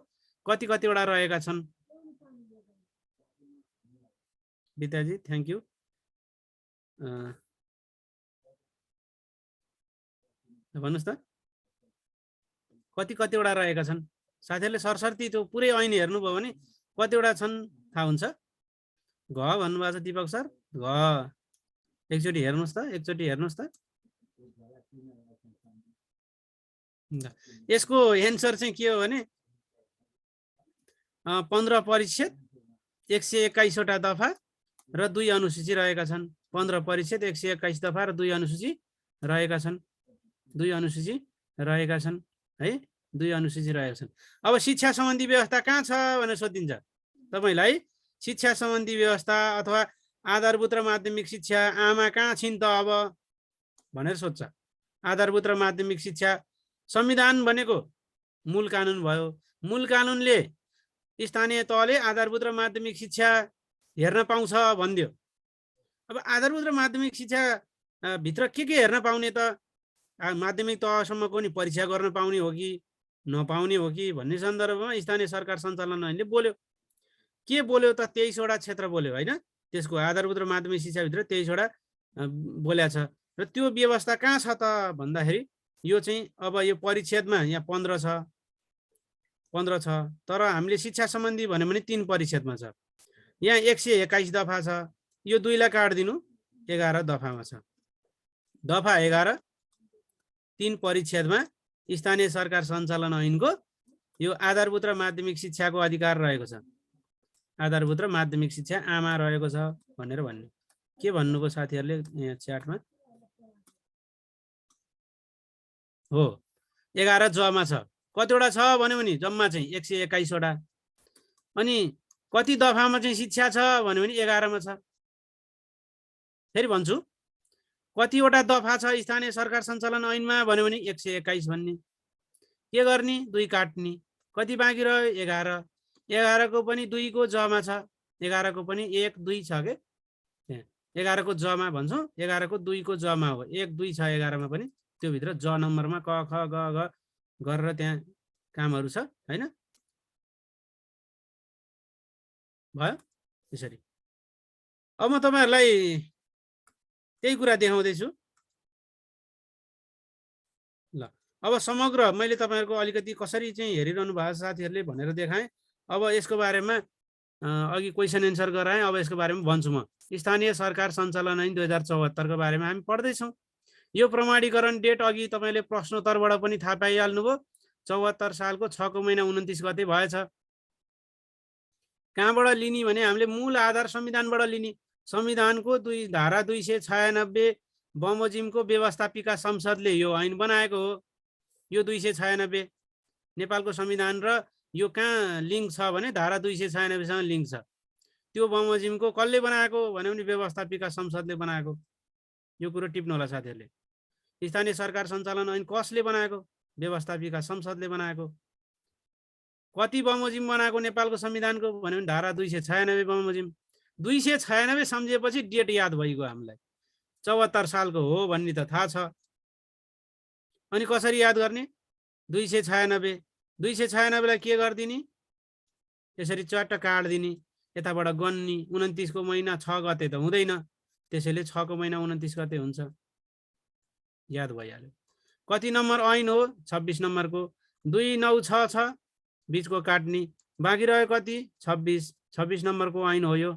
कतिवटा रहेका छन्। विद्याजी थ्याङ्क यू। भन्नुहोस् त कतिवटा रहेका छन् साथीहरूले सरसर्ती त्यो पुरै ऐन हेर्नुभयो भने कतिवटा छन् थाहा हुन्छ। घ भन्नुभएको छ दिपक सर, घ एकचोटि हेर्नुहोस् त, एकचोटि हेर्नुहोस् त। यसको एन्सर चाहिँ के हो भने 15 परिच्छेद, 121 वटा दफा र 2 अनुसूची रहेका छन्। 15 परिच्छेद, 121 दफा र 2 अनुसूची रहेका छन्। 2 अनुसूची रहेका छन् है, 2 अनुसूची रहेका छन्। अब शिक्षा सम्बन्धी व्यवस्था कहाँ छ भनेर सोधिन्छ तपाईलाई। शिक्षा सम्बन्धी व्यवस्था अथवा आधारभूत र माध्यमिक शिक्षा आमा कहाँ छिन् त अब भनेर सोध्छ। आधारभूत र माध्यमिक शिक्षा संविधान भनेको मूल कानुन भयो। मूल कानुनले स्थानीय तहले आधारभूत र माध्यमिक शिक्षा हेर्न पाउँछ भन्दियो। अब आधारभूत र माध्यमिक शिक्षा भित्र के हेर्न पाउने त, माध्यमिक तहसम्मको नि परीक्षा गर्न पाउने हो कि नपाउने हो कि भन्ने सन्दर्भमा स्थानीय सरकार सञ्चालन ऐनले बोल्यो। के बोल्यो त, 23 वटा क्षेत्र बोल्यो हैन। त्यसको आधारभूत र माध्यमिक शिक्षाभित्र 23 वटा बोल्या छ। र त्यो व्यवस्था कहाँ छ त भन्दाखेरि यो चाहिँ अब यो परिच्छेदमा यहाँ 15 छ, 15 छ। तर हामीले शिक्षा सम्बन्धी भन्यो भने 3 परिच्छेदमा छ। यहाँ 121 दफा छ, यो 2 लाई काट्दिनु 11 दफामा छ। दफा 11 3 परिच्छेदमा स्थानीय सरकार सञ्चालन ऐनको यो आधारभूत र माध्यमिक शिक्षाको अधिकार रहेको छ। आधारभूत र माध्यमिक शिक्षा आमा रहेको छ भनेर भन्ने। के भन्नुभयो साथीहरूले यहाँ च्याटमा? हो 11 जमा छ। कतिवटा छ भन्यो भने जम्मा चाहिँ 121 वटा। अनि कति दफामा चाहिँ शिक्षा छ भन्यो भने 11 मा छ। फेरि भन्छु, कतिवटा दफा छ स्थानीय सरकार सञ्चालन ऐनमा भन्यो भने 121 भन्ने। के गर्ने? 2 काट्ने। कति बाँकी रह्यो? 11। 11 को पनि 2 को जमा छ। 11 को पनि 1 2 छ के, 11 को जमा भन्छौँ। 11 को 2 को जमा हो। 1 2 छ 11 मा पनि। त्यो भित्र ज नम्बरमा क ख ग घ गरेर त्यहाँ कामहरू छ हैन। भयो त्यसरी। अब म तपाईहरुलाई त्यही कुरा देखाउँदैछु ल। अब समग्र मैले तपाईहरुको अलिकति कसरी चाहिँ हेरिरहनु भएको साथीहरूले भनेर देखाएँ। अब यसको बारेमा अघि क्वेशन एन्सर गराएँ। अब यसको बारेमा भन्छु म। स्थानीय सरकार सञ्चालन ऐन 2074 को बारेमा हामी पढ्दैछौँ। यो प्रमाणीकरण डेट अघि तपाईले प्रश्नोत्तरबाट पनि थाहा पाइहाल्नुभयो। 74 सालको 6 को महिना 29 गते भएछ। कहाँबाट लिने भने हामीले मूल आधार संविधानबाट लिने। संविधानको धारा 296 बमोजिमको व्यवस्थापिका संसदले यो ऐन बनाएको हो। यो 296 नेपालको संविधान र यो कहाँ लिङ्क छ भने धारा 296 सँग लिङ्क छ। त्यो बमोजिमको कसले बनाएको भन्यो भने व्यवस्थापिका संसदले बनाएको। यो कुरो टिप्नु होला साथीहरूले। स्थानीय सरकार सञ्चालन ऐन कसले बनाएको? व्यवस्थापिका संसदले बनाएको। कति बमोजिम बनाएको नेपालको संविधानको भन्यो भने धारा 296 बमोजिम। 296 सम्झेपछि डेट याद भइगयो हामीलाई। 74 सालको हो भन्ने त थाहा छ। अनि कसरी याद गर्ने? 296 296 लाई के गर्दिने? यसरी चट्ट काट्दिने, यताबाट गन्नी। 29 को महिना 6 गते त हुँदैन, त्यसैले 6 को महिना 29 गते हुन्छ। याद भइहाल्यो। कति नम्बर ऐन हो? 26 नम्बरको। 296 छ बीचको काट्ने। बाँकी रह्यो कति? 26। 26 नम्बरको ऐन हो यो।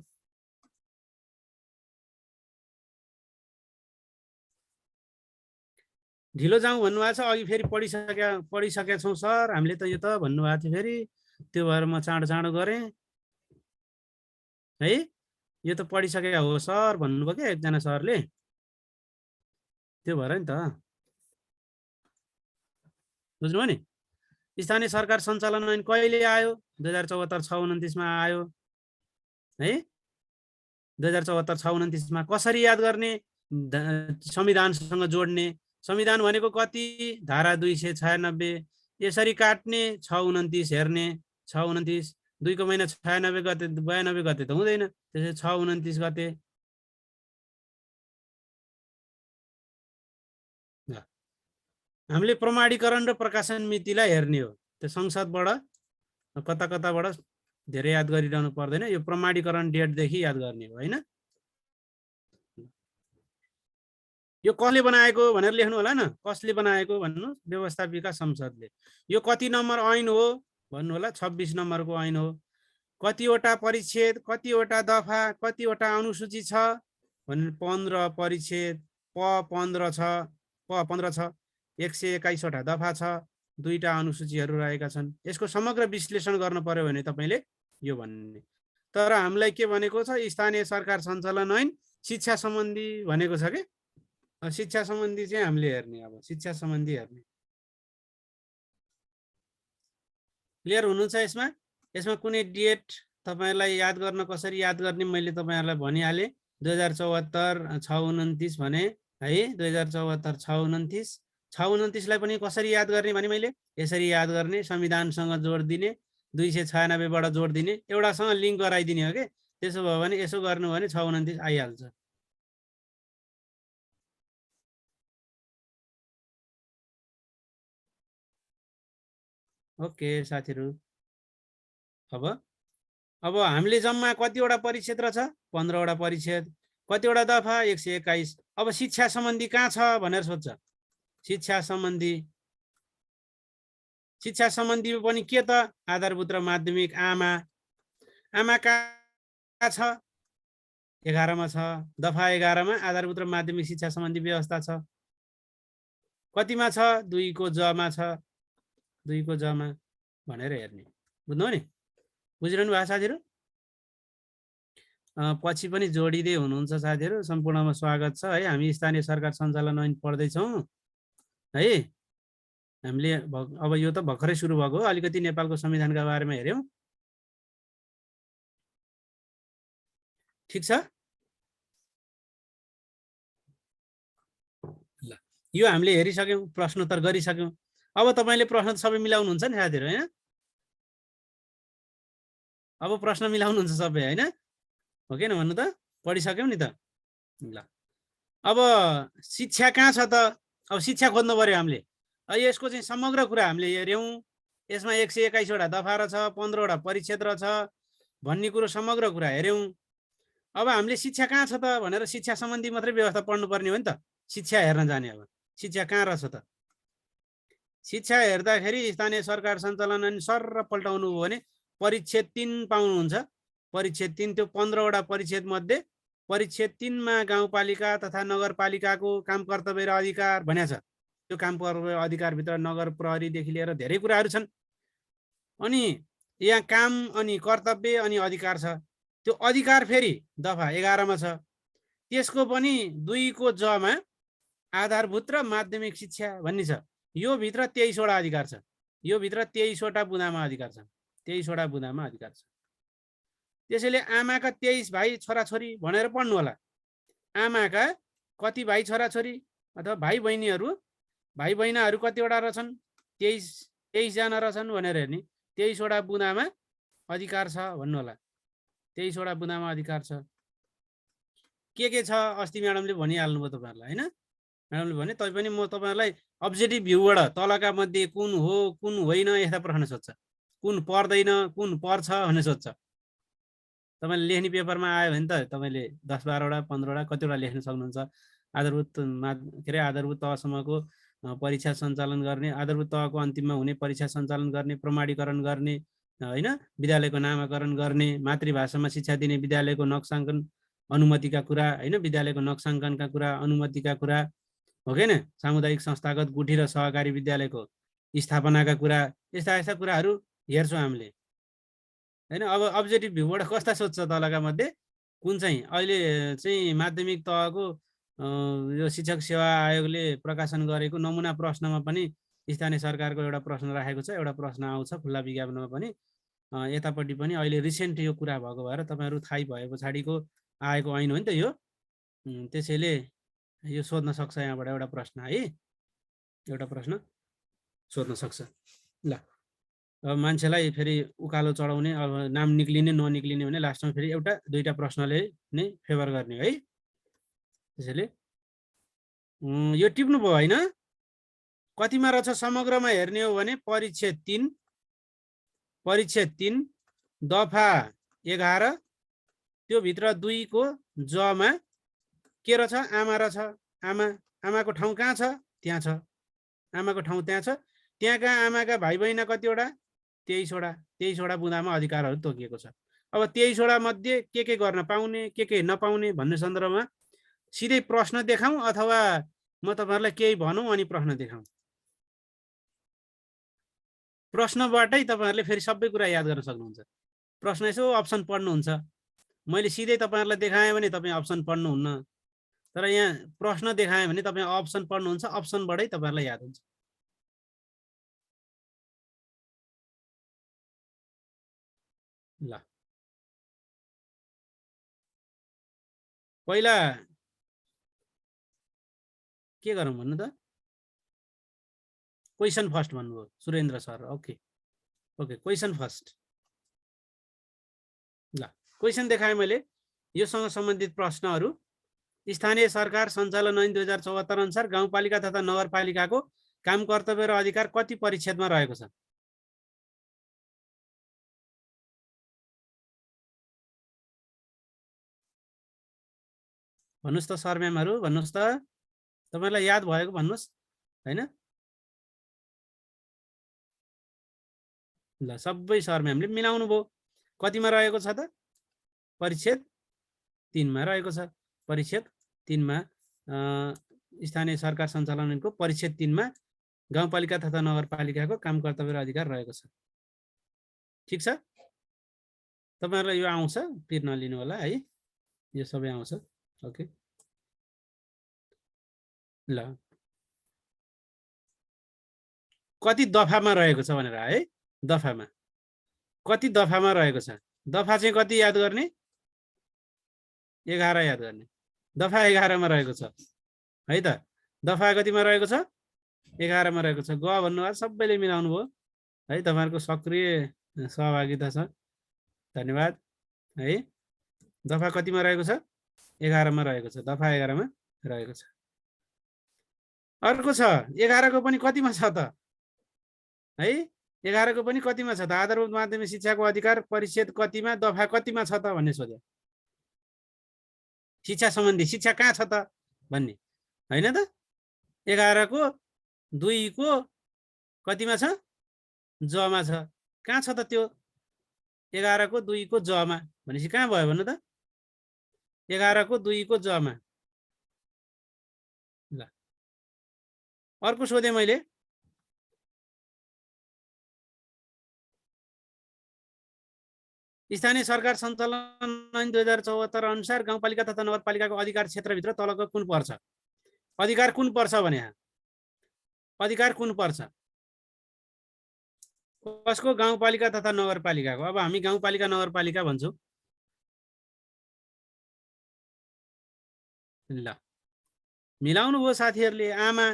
ढिलो जाउँ भन्नुभएको छ। अघि फेरि पढिसकेका छौँ सर हामीले त यो त भन्नुभएको थियो। फेरि त्यो भएर म चाँडो गरेँ है। यो त पढिसकेका हो सर भन्नुभयो क्या एकजना सरले, त्यो भएर नि त। बुझ्नुभयो नि। स्थानीय सरकार सञ्चालन ऐन कहिले आयो? 2074 629 मा आयो है। 2074 629 कसरी याद गर्ने? संविधानसँग जोड्ने। संविधान भनेको कति? धारा 296। यसरी काट्ने, 629 हेर्ने, 629 2 को महिना 96 गते 92 गते त हुँदैन, त्यसै 629 गते। हामीले प्रमाणीकरण र प्रकाशन मितिलाई हेर्ने हो। त्यो संसदबाट कता कताबाट धेरै याद गरिरहनु पर्दैन, यो प्रमाणीकरण डेटदेखि याद गर्ने हो हैन। यो कसले बनाएको भनेर लेख्नु होला न, कसले बनाएको भन्नु? व्यवस्थापिका संसदले। यो कति नम्बर ऐन हो भन्नु होला? 26 नम्बरको ऐन हो। कतिवटा परिच्छेद, कतिवटा दफा, कतिवटा अनुसूची छ भने 15 परिच्छेद, प 15 छ, प 15 छ, 121 वटा दफा छ, 2टा अनुसूचीहरू रहेका छन्। यसको समग्र विश्लेषण गर्नु पर्यो भने तपाईले यो भन्ने। तर हामीलाई के भनेको छ? स्थानीय सरकार सञ्चालन ऐन शिक्षा सम्बन्धी भनेको छ के? शिक्षा सम्बन्धी चाहिँ हामीले हेर्ने। अब शिक्षा सम्बन्धी हेर्ने। क्लियर हुनुहुन्छ यसमा? यसमा कुनै डेट तपाईहरुलाई याद गर्न कसरी याद गर्ने मैले तपाईहरुलाई भनिहालेँ। 2074 629 भने है, 2074 629। 629 लाई पनि कसरी याद गर्ने भने मैले यसरी याद गर्ने, संविधानसँग जोड दिने, 296 बाट जोड दिने, एउटासँग लिंक गराइदिने हो के। त्यसो भयो भने यसो गर्नु भने 629 आइहाल्छ। ओके साथीहरु, अब हामीले जम्मा कतिवटा परिच्छेद रहेछ? 15 वटा परिच्छेद। कतिवटा दफा? 121। अब शिक्षा सम्बन्धी कहाँ छ भनेर सोध्छ। शिक्षा सम्बन्धी पनि के त? आधारभूत र माध्यमिक। आमा कहाँ छ? 11 मा छ। दफा 11 मा आधारभूत र माध्यमिक शिक्षा सम्बन्धी व्यवस्था छ। कतिमा छ? 2 को ज मा छ। 2 को ज मा भनेर हेर्ने। बुझ्नु नि? बुझिरहनु भएको साथीहरु? पछि पनि जोडिदै हुनुहुन्छ साथीहरु, सम्पूर्णमा स्वागत छ है। हामी स्थानीय सरकार सञ्चालन ऐन पढ्दै छौं है। हामीले अब यो त भर्खरै सुरु भएको हो, अलिकति नेपालको संविधानका बारेमा हेर्यौं। ठीक छ? ल, यो हामीले हेरिसक्यौं, प्रश्नोत्तर गरिसक्यौं। अब तपाईले प्रश्न सबै मिलाउनुहुन्छ नि साथीहरु हैन? अब प्रश्न मिलाउनुहुन्छ सबै हैन? हो कि न भन्नु त? पढिसक्यौं नि त? ल, अब शिक्षा कहाँ छ त? अब शिक्षा खोज्नु पर्यो हामीले। यसको चाहिँ समग्र कुरा हामीले हेर्यौं। यसमा 121 वटा दफा रहेछ, 15 वटा परिच्छेद रहेछ भन्ने कुरो समग्र कुरा हेर्यौं। अब हामीले शिक्षा कहाँ छ त भनेर शिक्षा सम्बन्धी मात्रै व्यवस्था पढ्नु पर्ने हो नि त। शिक्षा हेर्न जाने। अब शिक्षा कहाँ रहेछ त? शिक्षा हेर्दाखेरि स्थानीय सरकार सञ्चालन ऐन सर पल्टाउनु हो भने परिच्छेद 3 पाउनुहुन्छ। परिच्छेद 3, त्यो 15 वटा परिच्छेद मध्ये परिच्छेद 3 मा गाउँपालिका तथा नगरपालिकाको काम कर्तव्य र अधिकार भनेको छ। त्यो काम कर्तव्य अधिकार भित्र नगर प्रहरीदेखि लिएर धेरै कुराहरू छन्। अनि यहाँ काम अनि कर्तव्य अनि अधिकार छ। त्यो अधिकार फेरि दफा 11 मा छ। त्यसको पनि 2 को ज मा आधारभूत र माध्यमिक शिक्षा भन्ने छ। यो भित्र 23 वटा अधिकार छ। यो भित्र 23 वटा बुँदामा अधिकार छ। 23 वटा बुँदामा अधिकार छ। त्यसैले आमाका 23 भाइ छोराछोरी भनेर पढ्नु होला। आमाका कति भाइ छोराछोरी अथवा भाइ बहिनीहरू कतिवटा रहेछन्? 23 जना रहेछन् भनेर हेर्ने। 23 वटा बुँदामा अधिकार छ भन्नु होला। 23 वटा बुँदामा अधिकार छ। के छ? अस्ति म्याडमले भनिहाल्नुभयो तपाईहरुलाई हैन? म्याडमले भने तैपनि म तपाईहरुलाई अब्जेक्टिभ भ्यूबाट तलका मध्ये कुन हो कुन होइन यस्ता प्रश्न सोध्छ। कुन पर्दैन कुन पर्छ भन्ने सोध्छ। तपाईले लेख्ने पेपरमा आयो भने त तपाईले 10 12 वटा 15 वटा कतिवटा लेख्न सक्नुहुन्छ। आधारभूत तहसम्मको परीक्षा सञ्चालन गर्ने, आधारभूत तहको अन्तिममा हुने परीक्षा सञ्चालन गर्ने, प्रमाणीकरण गर्ने हैन, विद्यालयको नामाकरण गर्ने, मातृभाषामा शिक्षा दिने विद्यालयको नक्साङ्कन अनुमतिका कुरा हैन, विद्यालयको नक्साङ्कनका कुरा, अनुमतिका कुरा हो कि न, सामुदायिक संस्थागत गुठी र सहकारी विद्यालयको स्थापनाका कुरा, यस्ता कुराहरू हेर्छौँ हामीले हैन। अब अब्जेक्टिभ भ्यूबाट कस्ता सोध्छ तलका मध्ये? कुन चाहिँ अहिले चाहिँ माध्यमिक तहको यो शिक्षक सेवा आयोगले प्रकाशन गरेको नमुना प्रश्नमा पनि स्थानीय सरकारको एउटा प्रश्न राखेको छ, एउटा प्रश्न आउँछ खुल्ला विज्ञापनमा पनि। यतापट्टि पनि अहिले रिसेन्ट यो कुरा भएको भएर तपाईँहरू थाहै भए पछाडिको आएको ऐन हो नि त यो। त्यसैले यो सोध्न सक्छ यहाँबाट एउटा प्रश्न है, एउटा प्रश्न सोध्न सक्छ। ल अब मान्छेलाई फेरि उकालो चढाउने, अब नाम निक्लिने ननिक्लिने भने लास्टमा फेरि एउटा दुईटा प्रश्नले नै फेभर गर्ने है। त्यसैले यो टिप्नुभयो होइन? कतिमा रहेछ समग्रमा हेर्ने हो भने परिच्छेद 3 दफा 11 त्यो भित्र 2 को जमा के रहेछ? आमा रहेछ। आमाको ठाउँ कहाँ छ? त्यहाँ छ। आमाको ठाउँ त्यहाँ छ। त्यहाँका आमाका भाइ बहिनी कतिवटा? 23 वटा बुँदामा अधिकारहरू तोकिएको छ। अब 23 वटा मध्ये के गर्न पाउने, के नपाउने भन्ने सन्दर्भमा सिधै प्रश्न देखाउँ अथवा म तपाईहरुलाई केही भनौँ अनि प्रश्न देखाउँ? प्रश्नबाटै तपाईहरुले फेरि सबै कुरा याद गर्न सक्नुहुन्छ। प्रश्न यसो अप्सन पढ्नुहुन्छ। मैले सिधै तपाईहरुलाई देखाएँ भने तपाई अप्सन पढ्नुहुन्न, तर यहाँ प्रश्न देखाएँ भने तपाई अप्सन पढ्नुहुन्छ, अप्सनबाटै तपाईहरुलाई याद हुन्छ। ल पहिला के गरौँ भन्नु त? क्वेशन फर्स्ट भन्नुभयो Surendra sir. Okay question first. ल क्वेशन देखाएँ मैले। योसँग सम्बन्धित प्रश्नहरू स्थानीय सरकार सञ्चालन ऐन 2074 अनुसार गाउँपालिका तथा नगरपालिकाको काम कर्तव्य र अधिकार कति परिच्छेदमा रहेको छ? भन्नुस् त सर म्यामहरु, भन्नुस् त। तपाईलाई याद भएको भन्नुस् हैन? ल सबै सर म्यामले मिलाउनु भयो। कतिमा रहेको छ त? परिच्छेद 3 मा रहेको छ। परिच्छेद 3 मा स्थानीय सरकार सञ्चालन ऐनको परिच्छेद 3 मा गाउँपालिका तथा नगरपालिकाको काम कर्तव्य र अधिकार रहेको छ। ठीक छ? तपाईहरुलाई यो आउँछ, पिर नलिनु होला है। यो सबै आउँछ। ओके ल कति दफामा रहेको छ भनेर है? दफामा कति दफामा रहेको छ? दफा चाहिँ कति याद गर्ने? 11 याद गर्ने। दफा 11 मा रहेको छ है त। दफा कतिमा रहेको छ? 11 मा रहेको छ। ग भन्नुभयो, सबैले मिलाउनु भयो है। तपाईहरुको सक्रिय सहभागिता छ, धन्यवाद है। दफा कतिमा रहेको छ? 11 मा रहेको छ। दफा 11 मा रहेको छ। अर्को छ 11 को पनि कतिमा छ त है? 11 को पनि कतिमा छ त? आधारभूत माध्यमिक शिक्षाको अधिकार परिच्छेद कतिमा, दफा कतिमा छ त भन्ने सोध्यो। शिक्षा सम्बन्धी शिक्षा कहाँ छ त भन्ने हैन त? 11 को 2 को कतिमा छ? जमा छ। कहाँ छ त त्यो? 11 को 2 को जमा भनेपछि कहाँ भयो भन्नु त? 11 को 2 को जमा। ल अर्को सोधे मैले। स्थानीय सरकार सञ्चालन ऐन 2074 अनुसार गाउँपालिका तथा नगरपालिकाको अधिकार क्षेत्रभित्र तलको कुन पर्छ? अधिकार कुन पर्छ भने यहाँ अधिकार कुन पर्छ? कसको? गाउँपालिका तथा नगरपालिकाको। अब हामी गाउँपालिका नगरपालिका भन्छौँ। ल मिलाउनु भयो साथीहरूले। आमा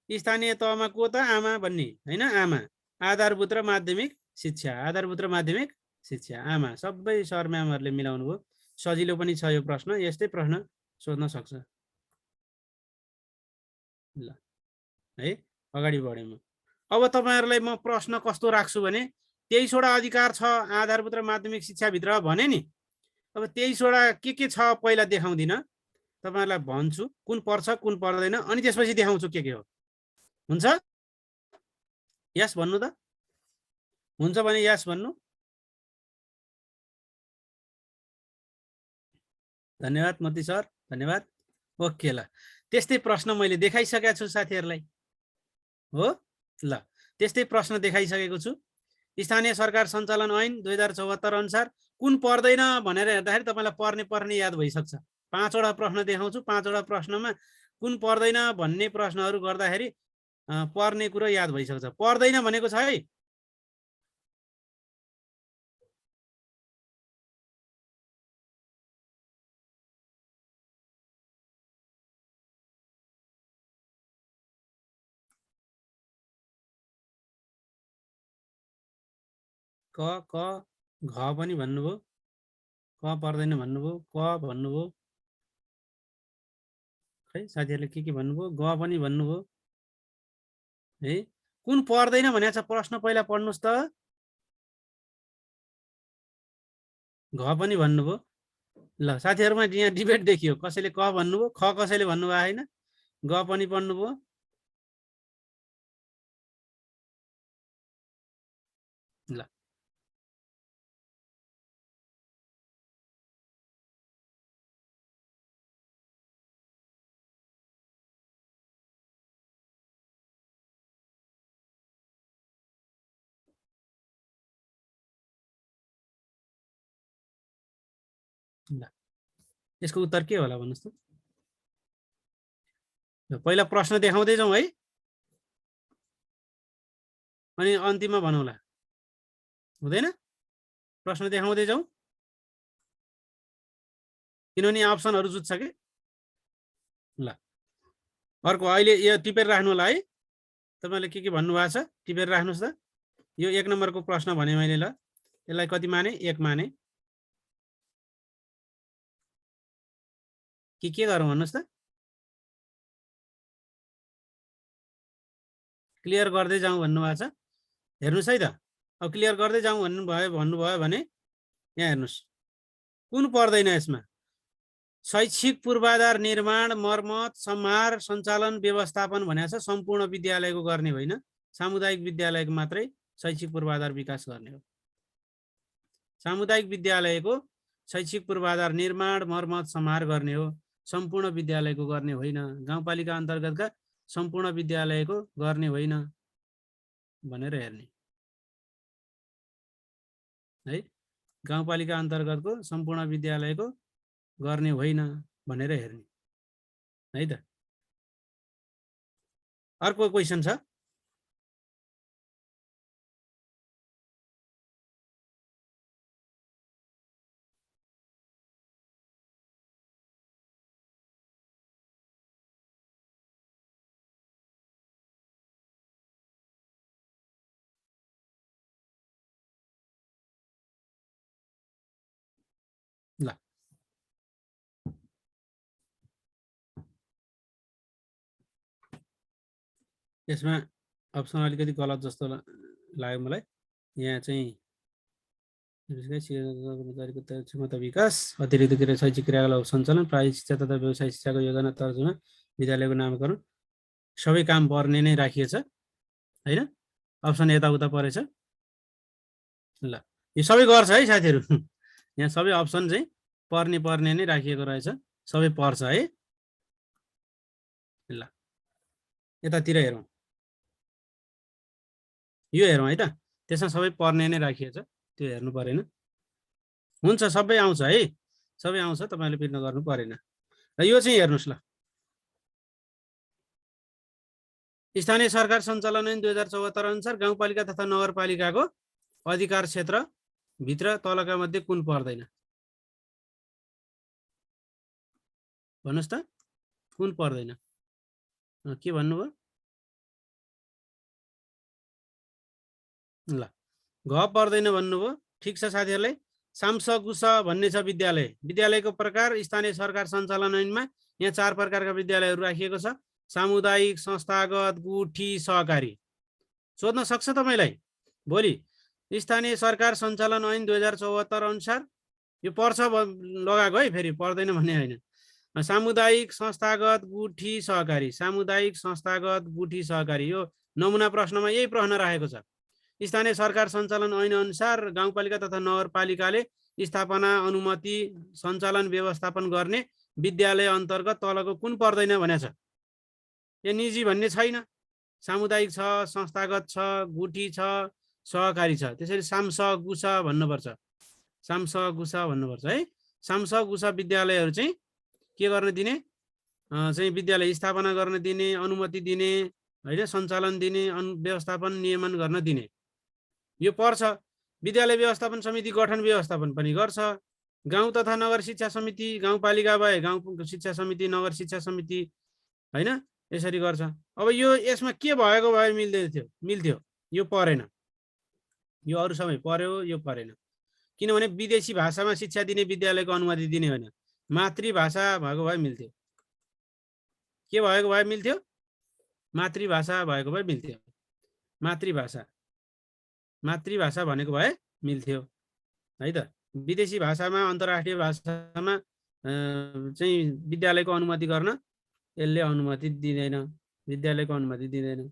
स्थानीय तहमा को त? आमा भन्ने हैन? आमा आधारभूत र माध्यमिक शिक्षा, आधारभूत र माध्यमिक शिक्षा आमा। सबै सर म्यामहरूले मिलाउनु भयो। सजिलो पनि छ यो प्रश्न, यस्तै प्रश्न सोध्न सक्छ। ल है अगाडि बढेँ म। अब तपाईहरुलाई म प्रश्न कस्तो राख्छु भने 23 वटा अधिकार छ आधारभूत र माध्यमिक शिक्षाभित्र भने नि। अब 23 वटा के छ पहिला देखाउँदिन, तपाईहरुलाई भन्छु कुन पर्छ कुन पर्दैन, अनि त्यसपछि देखाउँछु के हो। हुन्छ? यस भन्नु त? हुन्छ भने यस भन्नु। धन्यवाद मती सर, धन्यवाद। ओके ल त्यस्तै प्रश्न मैले देखाइसकेको छु साथीहरूलाई हो। ल त्यस्तै प्रश्न देखाइसकेको छु। स्थानीय सरकार सञ्चालन ऐन 2074 अनुसार कुन पर्दैन भनेर हेर्दाखेरि तपाईँलाई पर्ने याद भइसक्छ। 5 वटा प्रश्न देखाउँछु, 5 वटा प्रश्नमा कुन पर्दैन भन्ने प्रश्नहरू गर्दाखेरि पर्ने कुरो याद भइसक्छ। पर्दैन भनेको छ है। क घ पनि भन्नुभयो, क पर्दैन भन्नुभयो, क भन्नुभयो, खै साथीहरूले के भन्नुभयो, ग पनि भन्नुभयो है। कुन पर्दैन भनेको छ प्रश्न पहिला पढ्नुहोस् त। घ पनि भन्नुभयो। ल साथीहरूमा यहाँ डिबेट देखियो, कसैले क भन्नुभयो, ख कसैले भन्नुभयो होइन, ग पनि पढ्नुभयो। ल यसको उत्तर के होला भन्नुहोस् त। पहिला प्रश्न देखाउँदै जाउँ है, अनि अन्तिममा भनौँला, हुँदैन? प्रश्न देखाउँदै जाउँ, किनभने अप्सनहरू जुत्छ कि। ल अर्को अहिले यो टिपेर राख्नु होला है, तपाईँले के भन्नुभएको छ टिपेर राख्नुहोस् त। यो 1 नम्बरको प्रश्न भने मैले, ल यसलाई कति माने, 1 माने। के गरौँ भन्नुहोस् त। क्लियर गर्दै जाउँ भन्नुभएको छ, हेर्नुहोस् है त। अब क्लियर गर्दै जाउँ भन्नुभयो भने यहाँ हेर्नुहोस्, कुन पर्दैन यसमा। शैक्षिक पूर्वाधार निर्माण, मर्मत, सम्हार, सञ्चालन, व्यवस्थापन भनेको छ सम्पूर्ण विद्यालयको गर्ने होइन, सामुदायिक विद्यालयको मात्रै शैक्षिक पूर्वाधार विकास गर्ने हो। सामुदायिक विद्यालयको शैक्षिक पूर्वाधार निर्माण, मर्मत, सम्हार गर्ने हो, सम्पूर्ण विद्यालयको गर्ने होइन। गाउँपालिका अन्तर्गतका सम्पूर्ण विद्यालयको गर्ने होइन भनेर हेर्ने है। गाउँपालिका अन्तर्गतको सम्पूर्ण विद्यालयको गर्ने होइन भनेर हेर्ने है त। अर्को क्वेसन छ, ल यसमा अप्सन अलिकति गलत जस्तो लाग्यो मलाई। यहाँ चाहिँ क्षमता विकास, अतिरिक्त शैक्षिक क्रियाकलाप सञ्चालन, प्राविधिक शिक्षा तथा व्यवसाय शिक्षाको योजना तर्जुमा, विद्यालयको नामकरण सबै काम पर्ने नै राखिएछ होइन। अप्सन यताउता परेछ। ल यो सबै गर्छ है साथीहरू, यहाँ सबै अप्सन चाहिँ पर्ने नै राखिएको रहेछ, सबै पर्छ है। ल यतातिर हेरौँ, यो हेरौँ है त, त्यसमा सबै पर्ने नै राखिएछ, त्यो हेर्नु परेन। हुन्छ सबै आउँछ है, सबै आउँछ, तपाईँले पिर्न गर्नु परेन। र यो चाहिँ हेर्नुहोस्, ल स्थानीय सरकार सञ्चालन ऐन 2074 अनुसार गाउँपालिका तथा नगरपालिकाको अधिकार क्षेत्र भित्र तलका मध्ये कुन पर्दैन भन्नुहोस् त, कुन पर्दैन। के भन्नुभयो, ल घ पर्दैन भन्नुभयो, ठिक छ साथीहरूलाई। साम्स गुस भन्ने छ विद्यालय, विद्यालयको प्रकार स्थानीय सरकार सञ्चालन ऐनमा यहाँ 4 प्रकारका विद्यालयहरू राखिएको छ, सामुदायिक, संस्थागत, गुठी, सहकारी। सोध्न सक्छ तपाईँलाई भोलि, स्थानीय सरकार सञ्चालन ऐन 2074 अनुसार यो पर्छ लगाएको है, फेरि पर्दैन भन्ने होइन। सामुदायिक, संस्थागत, गुठी, सहकारी, सामुदायिक, संस्थागत, गुठी, सहकारी, यो नमुना प्रश्नमा यही प्रश्न राखेको छ। स्थानीय सरकार सञ्चालन ऐन अनुसार गाउँपालिका तथा नगरपालिकाले स्थापना, अनुमति, सञ्चालन, व्यवस्थापन गर्ने विद्यालय अन्तर्गत तलको कुन पर्दैन भनेको छ। यो निजी भन्ने छैन, सामुदायिक छ, संस्थागत छ, गुठी छ, सहकारी छ, त्यसरी साम्स गुस भन्नुपर्छ। सामसगुसा भन्नुपर्छ है। सामसगुसा विद्यालयहरू चाहिँ के गर्न दिने, चाहिँ विद्यालय स्थापना गर्न दिने, अनुमति दिने होइन, सञ्चालन दिने, व्यवस्थापन नियमन गर्न दिने, यो पर्छ। विद्यालय व्यवस्थापन समिति गठन व्यवस्थापन पनि गर्छ। गाउँ तथा नगर शिक्षा समिति, गाउँपालिका भए गाउँ शिक्षा समिति, नगर शिक्षा समिति होइन, यसरी गर्छ। अब यो यसमा के भएको भए मिल्थ्यो, यो परेन। यो अरू सबै पर्यो, यो परेन। किनभने विदेशी भाषामा शिक्षा दिने विद्यालयको अनुमति दिने होइन, मातृभाषा भएको भए मिल्थ्यो। के भएको भए मिल्थ्यो, मातृभाषा भएको भए मिल्थ्यो। मातृभाषा भनेको भए मिल्थ्यो है त। विदेशी भाषामा, अन्तर्राष्ट्रिय भाषामा चाहिँ विद्यालयको अनुमति गर्न यसले अनुमति दिँदैन, विद्यालयको अनुमति दिँदैन।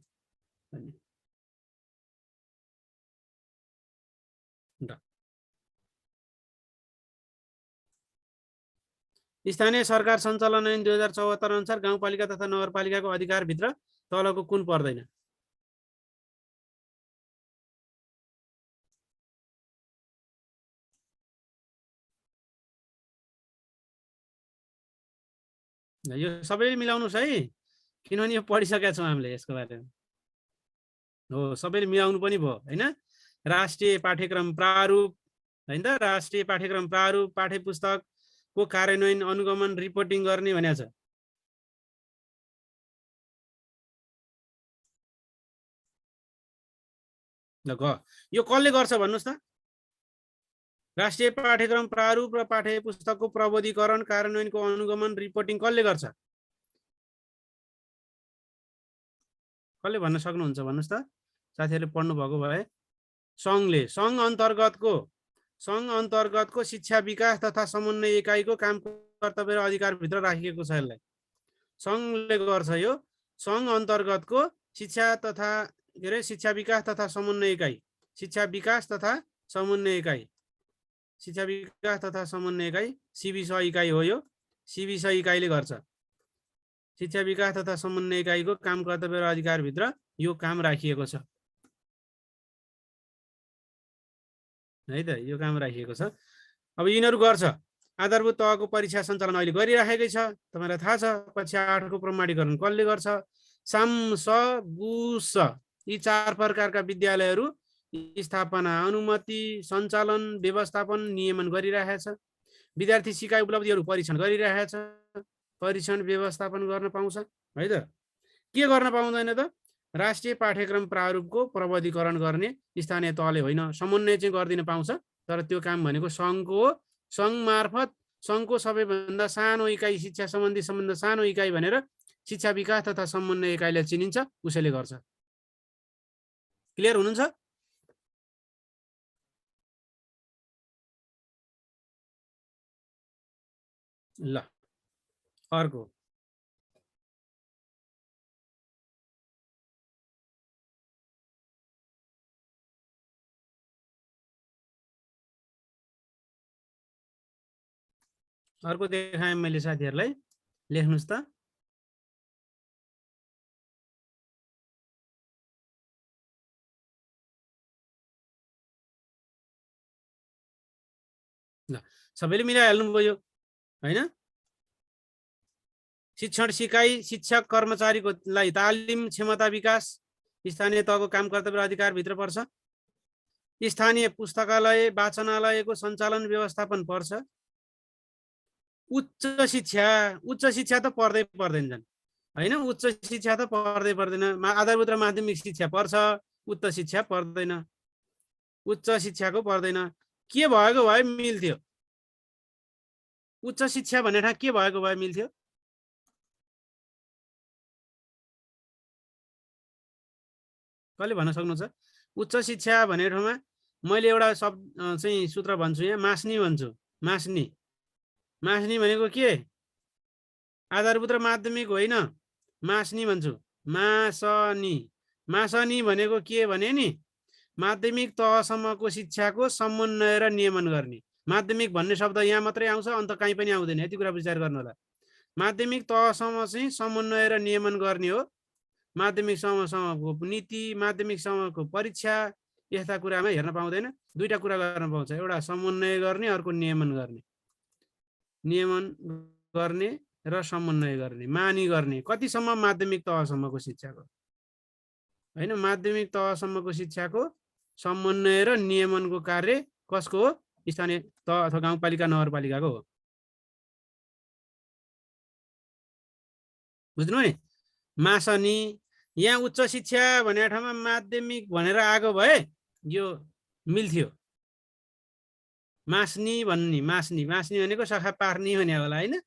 स्थानीय सरकार सञ्चालन ऐन 2074 अनुसार गाउँपालिका तथा नगरपालिकाको अधिकारभित्र तलको कुन पर्दैन? यो सबैले मिलाउनुस् है, किनभने यो पढिसकेका छौँ हामीले यसको बारेमा। हो, सबैले मिलाउनु पनि भयो होइन। राष्ट्रिय पाठ्यक्रम प्रारूप होइन त, राष्ट्रिय पाठ्यक्रम प्रारूप पाठ्यपुस्तकको कार्यान्वयन, अनुगमन, रिपोर्टिङ गर्ने भनेको छ। यो कसले गर्छ भन्नुहोस् त? राष्ट्रिय पाठ्यक्रम प्रारूप र पाठ्यपुस्तकको प्रबोधीकरण, कार्यान्वयनको अनुगमन, रिपोर्टिङ कसले गर्छ? कसले भन्न सक्नुहुन्छ भन्नुहोस् त? साथीहरूले पढ्नु भएको भए। सङ्घले, सङ्घ अन्तर्गतको शिक्षा विकास तथा समन्वय इकाइको काम, कर्तव्य र अधिकारभित्र राखिएको छ। यसलाई सङ्घले गर्छ। यो सङ्घ अन्तर्गतको शिक्षा तथा के अरे शिक्षा विकास तथा समन्वय इकाइ, शिक्षा विकास तथा समन्वय इकाइ, शिक्षा विकास तथा समन्वय इकाइ सिबिस इकाइ हो। यो सिबिस इकाइले गर्छ। शिक्षा विकास तथा समन्वय इकाइको काम, कर्तव्य र अधिकारभित्र यो काम राखिएको छ है त, यो काम राखिएको छ। अब यिनीहरू गर्छ। आधारभूत तहको परीक्षा सञ्चालन अहिले गरिराखेकै छ, तपाईँलाई थाहा छ। कक्षा 8 को प्रमाणीकरण कसले गर्छ? सामसगुस, यी 4 प्रकारका विद्यालयहरू स्थापना, अनुमति, सञ्चालन, व्यवस्थापन, नियमन गरिरहेछ। विद्यार्थी सिकाइ उपलब्धिहरू परीक्षण गरिरहेछ। परीक्षण व्यवस्थापन गर्न पाउँछ है त। के गर्न पाउँदैन त? राष्ट्रिय पाठ्यक्रम प्रारूपको प्रबोधीकरण गर्ने स्थानीय तहले होइन, समन्वय चाहिँ गरिदिन पाउँछ। तर त्यो काम भनेको सङ्घको हो। सङ्घ मार्फत, सङ्घको सबैभन्दा सानो इकाइ, शिक्षा सम्बन्धी सानो इकाइ भनेर शिक्षा विकास तथा समन्वय इकाइलाई चिनिन्छ, उसैले गर्छ। क्लियर हुनुहुन्छ? ल, अर्को देखाएँ मैले साथीहरूलाई, लेख्नुस् त। ल, सबैले मिलाइहाल्नुभयो होइन। शिक्षण सिकाइ, शिक्षक कर्मचारीको लागि तालिम, क्षमता विकास स्थानीय तहको काम, कर्तव्य अधिकारभित्र पर्छ। स्थानीय पुस्तकालय, वाचनालयको सञ्चालन व्यवस्थापन पर्छ। उच्च शिक्षा त पर्दैन होइन। उच्च शिक्षा त पर्दैन। आधारभूत र माध्यमिक शिक्षा पर्छ, उच्च शिक्षा पर्दैन। उच्च शिक्षाको पर्दैन। के भएको भए मिल्थ्यो? उच्च शिक्षा भन्ने ठाउँ के भएको भए मिल्थ्यो? कसले भन्न सक्नुहुन्छ? उच्च शिक्षा भन्ने ठाउँमा मैले एउटा शब्द चाहिँ सूत्र भन्छु, यहाँ मास्नी भन्छु। मास्नी भनेको के? आधारभूत र माध्यमिक होइन, मास्नी भन्छु। मासनी भनेको के भने नि, माध्यमिक तहसम्मको शिक्षाको समन्वय र नियमन गर्ने। माध्यमिक भन्ने शब्द यहाँ मात्रै आउँछ, अन्त कहीँ पनि आउँदैन, यति कुरा विचार गर्नु होला। माध्यमिक तहसम्म चाहिँ समन्वय र नियमन गर्ने हो। माध्यमिक समूहसम्मको नीति, माध्यमिक समूहको परीक्षा, माध्यमिक समूहको समन्वय र नियमन गर्ने हो। यस्ता कुरामा हेर्न पाउँदैन। दुईटा कुरा गर्न पाउँछ, एउटा समन्वय गर्ने, अर्को नियमन गर्ने। नियमन गर्ने र समन्वय गर्ने, मानी गर्ने। कतिसम्म? माध्यमिक तहसम्मको शिक्षाको, हैन? माध्यमिक तहसम्मको शिक्षाको समन्वय र नियमनको कार्य कसको हो? स्थानीय तह अथवा गाउँपालिका नगरपालिकाको हो। बुझ्नु है? मासनी यहाँ उच्च शिक्षा भन्ने ठाउँमा माध्यमिक भनेर आएको भए यो मिल्थ्यो। मास्नी भन्ने, मास्नी भनेको सखा पार्नी भने होला, हैन?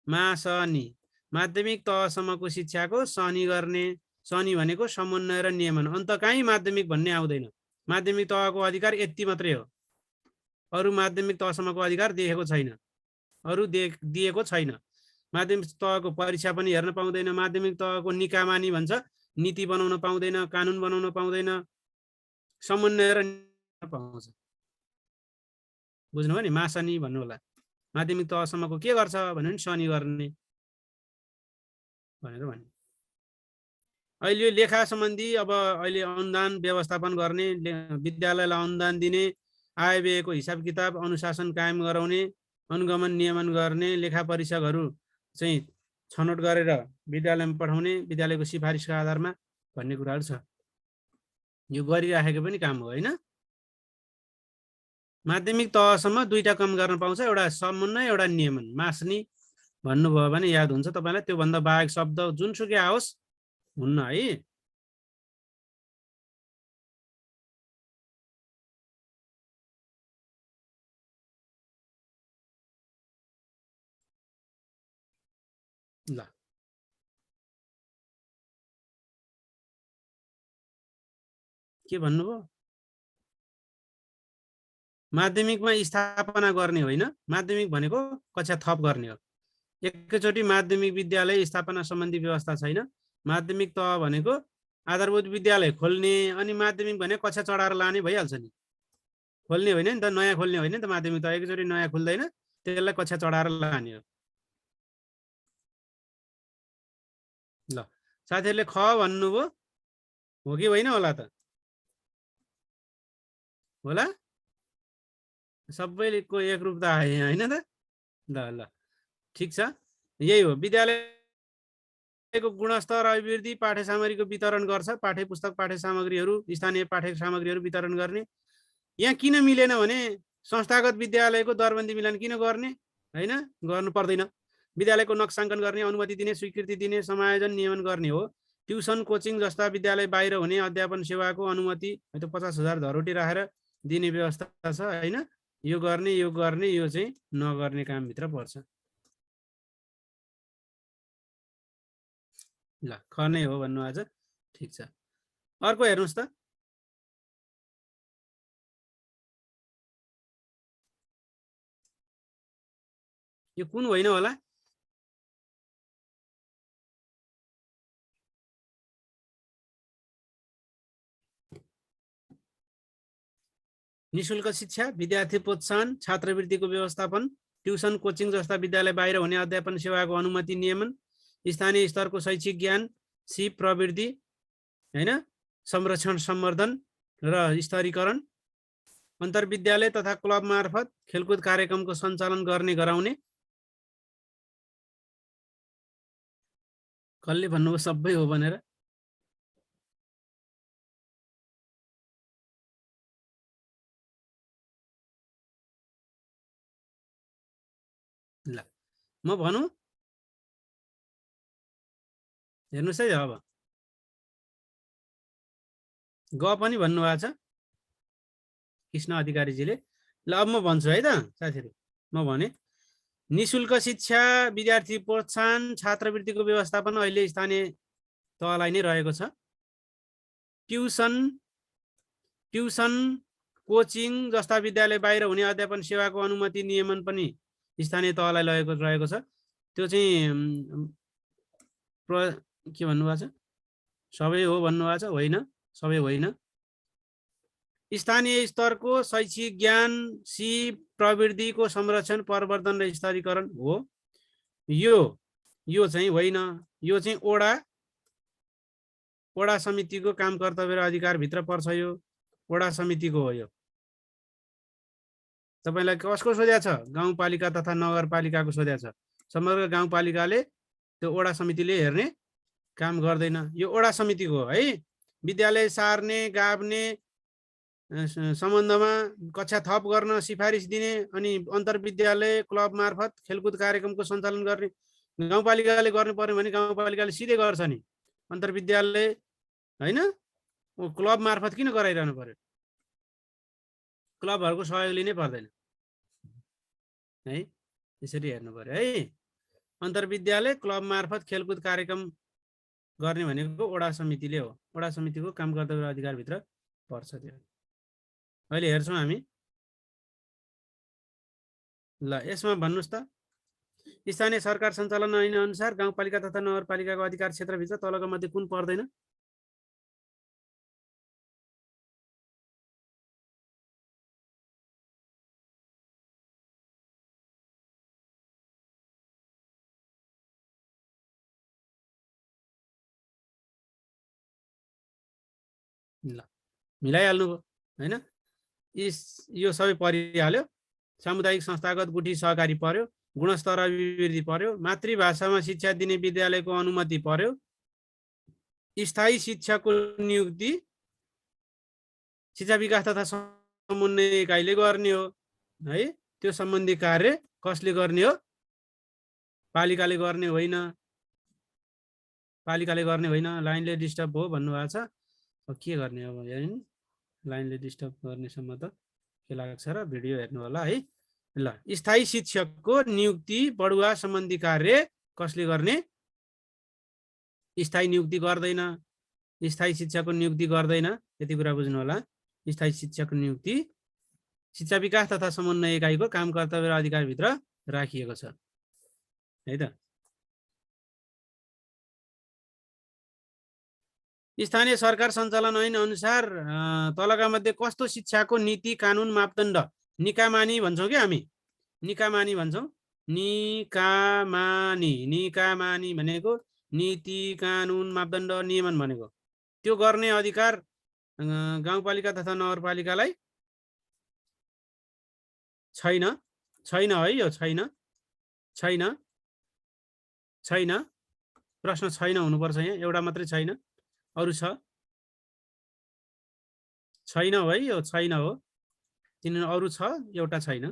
मासनी माध्यमिक तहसम्मको शिक्षाको सनी गर्ने। सनी भनेको समन्वय र नियमन। अन्त कहीँ माध्यमिक भन्ने आउँदैन। माध्यमिक तहको अधिकार यति मात्रै हो। अरू माध्यमिक तहसम्मको अधिकार दिएको छैन, अरू दिएको छैन। माध्यमिक तहको परीक्षा पनि हेर्न पाउँदैन। माध्यमिक तहको निकामानी भन्छ, नीति बनाउन पाउँदैन, कानुन बनाउन पाउँदैन, समन्वय र पाउँछ। बुझ्नुभयो नि? मासनी भन्नु होला। माध्यमिक तहसम्मको के गर्छ भने सनी गर्ने भनेर भन्ने। अहिले यो लेखा सम्बन्धी अब अहिले अनुदान व्यवस्थापन गर्ने, विद्यालयलाई अनुदान दिने, आय व्ययको हिसाब किताब अनुशासन कायम गराउने, अनुगमन नियमन गर्ने, लेखा परीक्षकहरू चाहिँ छनौट गरेर विद्यालयमा पठाउने विद्यालयको सिफारिसका आधारमा भन्ने कुराहरू छ। यो गरिराखेको पनि काम हो, हैन? माध्यमिक तहसम्म दुईटा काम गर्न पाउँछ, एउटा समन्वय, एउटा नियमन। मास्नी भन्नुभयो भने याद हुन्छ तपाईँलाई। त्योभन्दा बाहेक शब्द जुनसुकै आओस् हुन्न है। ल के भन्नुभयो? माध्यमिकमा स्थापना गर्ने होइन। माध्यमिक भनेको कक्षा थप गर्ने हो। एकैचोटि माध्यमिक विद्यालय स्थापना सम्बन्धी व्यवस्था छैन। माध्यमिक तह भनेको आधारभूत विद्यालय खोल्ने, अनि माध्यमिक भने कक्षा चढाएर लाने भइहाल्छ नि। खोल्ने होइन नि त, नयाँ खोल्ने होइन नि त। माध्यमिक त एकैचोटि नयाँ खुल्दैन, त्यसलाई कक्षा चढाएर लाने हो। ल साथीहरूले ख भन्नुभयो हो कि होइन होला त? होला? सबैको एकरूपता आयो होइन त? ल ल ठिक छ। यही हो, विद्यालयको गुणस्तर अभिवृद्धि पाठ्य सामग्रीको वितरण गर्छ। पाठ्य पुस्तक, पाठ्य सामग्रीहरू, स्थानीय पाठ्य सामग्रीहरू वितरण गर्ने। यहाँ किन मिलेन भने संस्थागत विद्यालयको दरबन्दी मिलान किन गर्ने? हैन, गर्नु पर्दैन। विद्यालयको नक्साङ्कन गर्ने, अनुमति दिने, स्वीकृति दिने, समायोजन नियमन गर्ने हो। ट्युसन कोचिङ जस्ता विद्यालय बाहिर हुने अध्यापन सेवाको अनुमति 50,000 धरोटी राखेर दिने व्यवस्था छ, हैन? यो गर्ने, यो गर्ने, यो चाहिँ नगर्ने कामभित्र पर्छ। ल ख नै हो भन्नु आज। ठिक छ। अर्को हेर्नुहोस् त। यो कुन होइन होला? निःशुल्क शिक्षा, विद्यार्थी प्रोत्साहन, छात्रवृत्तिको व्यवस्थापन, ट्युसन कोचिङ जस्ता विद्यालय बाहिर हुने अध्यापन सेवाको अनुमति नियमन, स्थानीय स्तरको शैक्षिक ज्ञान, सिप प्रवृत्ति, हैन, संरक्षण सम्वर्धन र स्तरीकरण, अन्तर्विद्यालय तथा क्लब मार्फत खेलकुद कार्यक्रमको सञ्चालन गर्ने गराउने। कसले भन्नुभयो सबै हो भनेर? ल म भनौँ, हेर्नुहोस् है। अब ग पनि भन्नुभएको छ कृष्ण अधिकारीजीले। ल अब म भन्छु है त साथीहरू। म भने निःशुल्क शिक्षा, विद्यार्थी प्रोत्साहन, छात्रवृत्तिको व्यवस्थापन अहिले स्थानीय तहलाई नै रहेको छ। ट्युसन कोचिङ जस्ता विद्यालय बाहिर हुने अध्यापन सेवाको अनुमति नियमन पनि स्थानीय तहलाई रहेको छ। त्यो चाहिँ के भन्नुभएको छ? सबै हो भन्नुभएको छ? होइन, सबै होइन। स्थानीय स्तरको शैक्षिक ज्ञान, सिप प्रवृत्तिको संरक्षण, प्रवर्धन र स्तरीकरण हो। यो चाहिँ होइन। यो चाहिँ ओडा समितिको काम कर्तव्य र अधिकारभित्र पर्छ। यो वडा समितिको हो यो। तपाईलाई कसको सोधेको छ? गाउँपालिका तथा नगरपालिकाको सोधेको छ। समग्र गाउँपालिकाले त्यो वडा समितिले हेर्ने काम गर्दैन। यो वडा समितिको हो है। विद्यालय सार्ने गाभ्ने सम्बन्धमा कक्षा थप गर्न सिफारिस दिने अनि अन्तर्विद्यालय क्लब मार्फत खेलकुद कार्यक्रमको सञ्चालन गर्ने गाउँपालिकाले गर्नु पर्यो भने गाउँपालिकाले सिधै गर्छ नि। अन्तर्विद्यालय हैन क्लब मार्फत किन गराइरहनु पर्यो? क्लबहरूको सहयोग लिनै पर्दैन है। यसरी हेर्नु पर्यो है। अन्तर्विद्यालय क्लब मार्फत खेलकुद कार्यक्रम गर्ने भनेको वडा समितिले हो। वडा समितिको काम कर्तव्य अधिकारभित्र पर्छ त्यो। अहिले हेर्छौँ हामी। ल यसमा भन्नुस् त, स्थानीय सरकार सञ्चालन ऐन अनुसार गाउँपालिका तथा नगरपालिकाको अधिकार क्षेत्रभित्र तलका मध्ये कुन पर्दैन? ल मिलाइहाल्नु भयो हैन। यो सबै परिहाल्यो। सामुदायिक संस्थागत गुठी सहकारी पर्यो। गुणस्तर अभिवृद्धि पर्यो। मातृभाषामा शिक्षा दिने विद्यालयको अनुमति पर्यो। स्थायी शिक्षाको नियुक्ति शिक्षा विकास तथा समन्वय इकाइले गर्ने हो है। त्यो सम्बन्धी कार्य कसले गर्ने हो? पालिकाले गर्ने होइन। पालिकाले गर्ने होइन। लाइनले डिस्टर्ब हो भन्नुभएको छ। अब के गर्ने अब हेर्नु, लाइनले डिस्टर्ब गर्नेसम्म त के लाग्छ र भिडियो हेर्नु होला है। ल स्थायी शिक्षकको नियुक्ति बढुवा सम्बन्धी कार्य कसले गर्ने? स्थायी नियुक्ति गर्दैन। स्थायी शिक्षकको नियुक्ति गर्दैन। यति कुरा बुझ्नु होला। स्थायी शिक्षकको नियुक्ति शिक्षा विकास तथा समन्वय इकाइको काम कर्तव्य र अधिकारभित्र राखिएको छ है त। स्थानीय सरकार सञ्चालन ऐन अनुसार तलका मध्ये कस्तो शिक्षाको नीति कानुन मापदण्ड निकामानी भन्छौँ कि हामी? निकामानी भन्छौँ। निकामानी भनेको नीति कानुन मापदण्ड नियमन भनेको। त्यो गर्ने अधिकार गाउँपालिका तथा नगरपालिकालाई छैन। छैन है यो छैन। छैन छैन प्रश्न छैन हुनुपर्छ यहाँ। एउटा मात्रै छैन, अरु छ? छैन है यो छैन हो। किन अरु छ, एउटा छैन।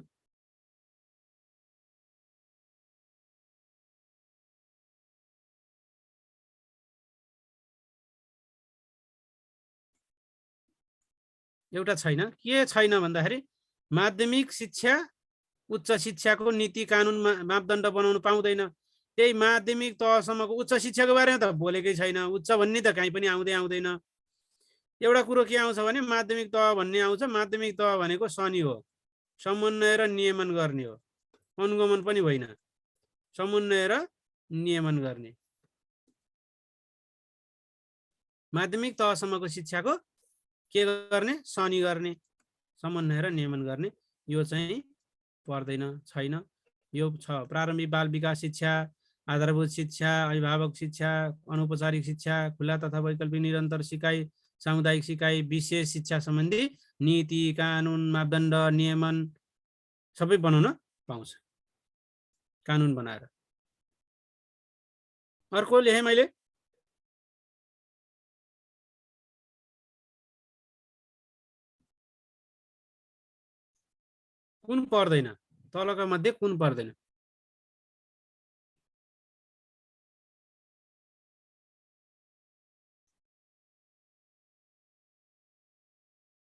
एउटा छैन। के छैन भन्दाखेरि माध्यमिक शिक्षा उच्च शिक्षाको नीति कानुन मापदण्ड बनाउनु पाउँदैन। त्यही माध्यमिक तहसम्मको उच्च शिक्षाको बारेमा त बोलेकै छैन। उच्च भन्ने त कहीँ पनि आउँदैन। एउटा कुरो के आउँछ भने माध्यमिक तह भन्ने आउँछ। माध्यमिक तह भनेको शनि हो, समन्वय र नियमन गर्ने हो। अनुगमन पनि होइन, समन्वय र नियमन गर्ने। माध्यमिक तहसम्मको शिक्षाको के गर्ने? शनि गर्ने, समन्वय र नियमन गर्ने। यो चाहिँ पर्दैन, छैन। यो छ प्रारम्भिक बाल विकास शिक्षा, आधारभूत शिक्षा, अभिभावक शिक्षा, अनौपचारिक शिक्षा, खुला तथा वैकल्पिक निरन्तर सिकाइ, सामुदायिक सिकाइ, विशेष शिक्षा सम्बन्धी नीति कानुन मापदण्ड नियमन सबै बनाउन पाउँछ कानुन बनाएर। अर्को लेखेँ मैले, कुन पर्दैन? तलका मध्ये कुन पर्दैन?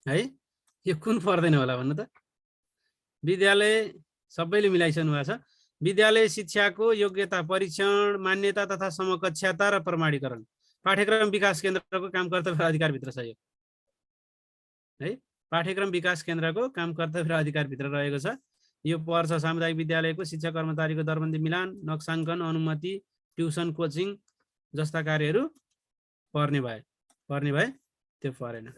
है यो कुन पर्दैन होला भन्नु त? विद्यालय सबैले मिलाइसक्नु भएको छ। विद्यालय शिक्षाको योग्यता परीक्षण, मान्यता तथा समकक्षता र प्रमाणीकरण पाठ्यक्रम विकास केन्द्रको काम कर्तव्य अधिकारभित्र छ यो है। पाठ्यक्रम विकास केन्द्रको काम कर्तव्य अधिकारभित्र रहेको छ। यो पर्छ सामुदायिक विद्यालयको शिक्षा कर्मचारीको दरबन्दी मिलान, नक्साङ्कन, अनुमति, ट्युसन कोचिङ जस्ता कार्यहरू पर्ने भए त्यो परेन।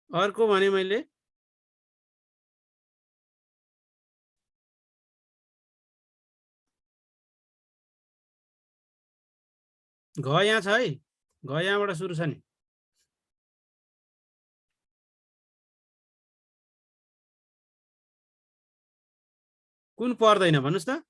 अर्को भने मैले घ यहाँ छ है। घ यहाँबाट सुरु छ नि। कुन पर्दैन भन्नुस् त?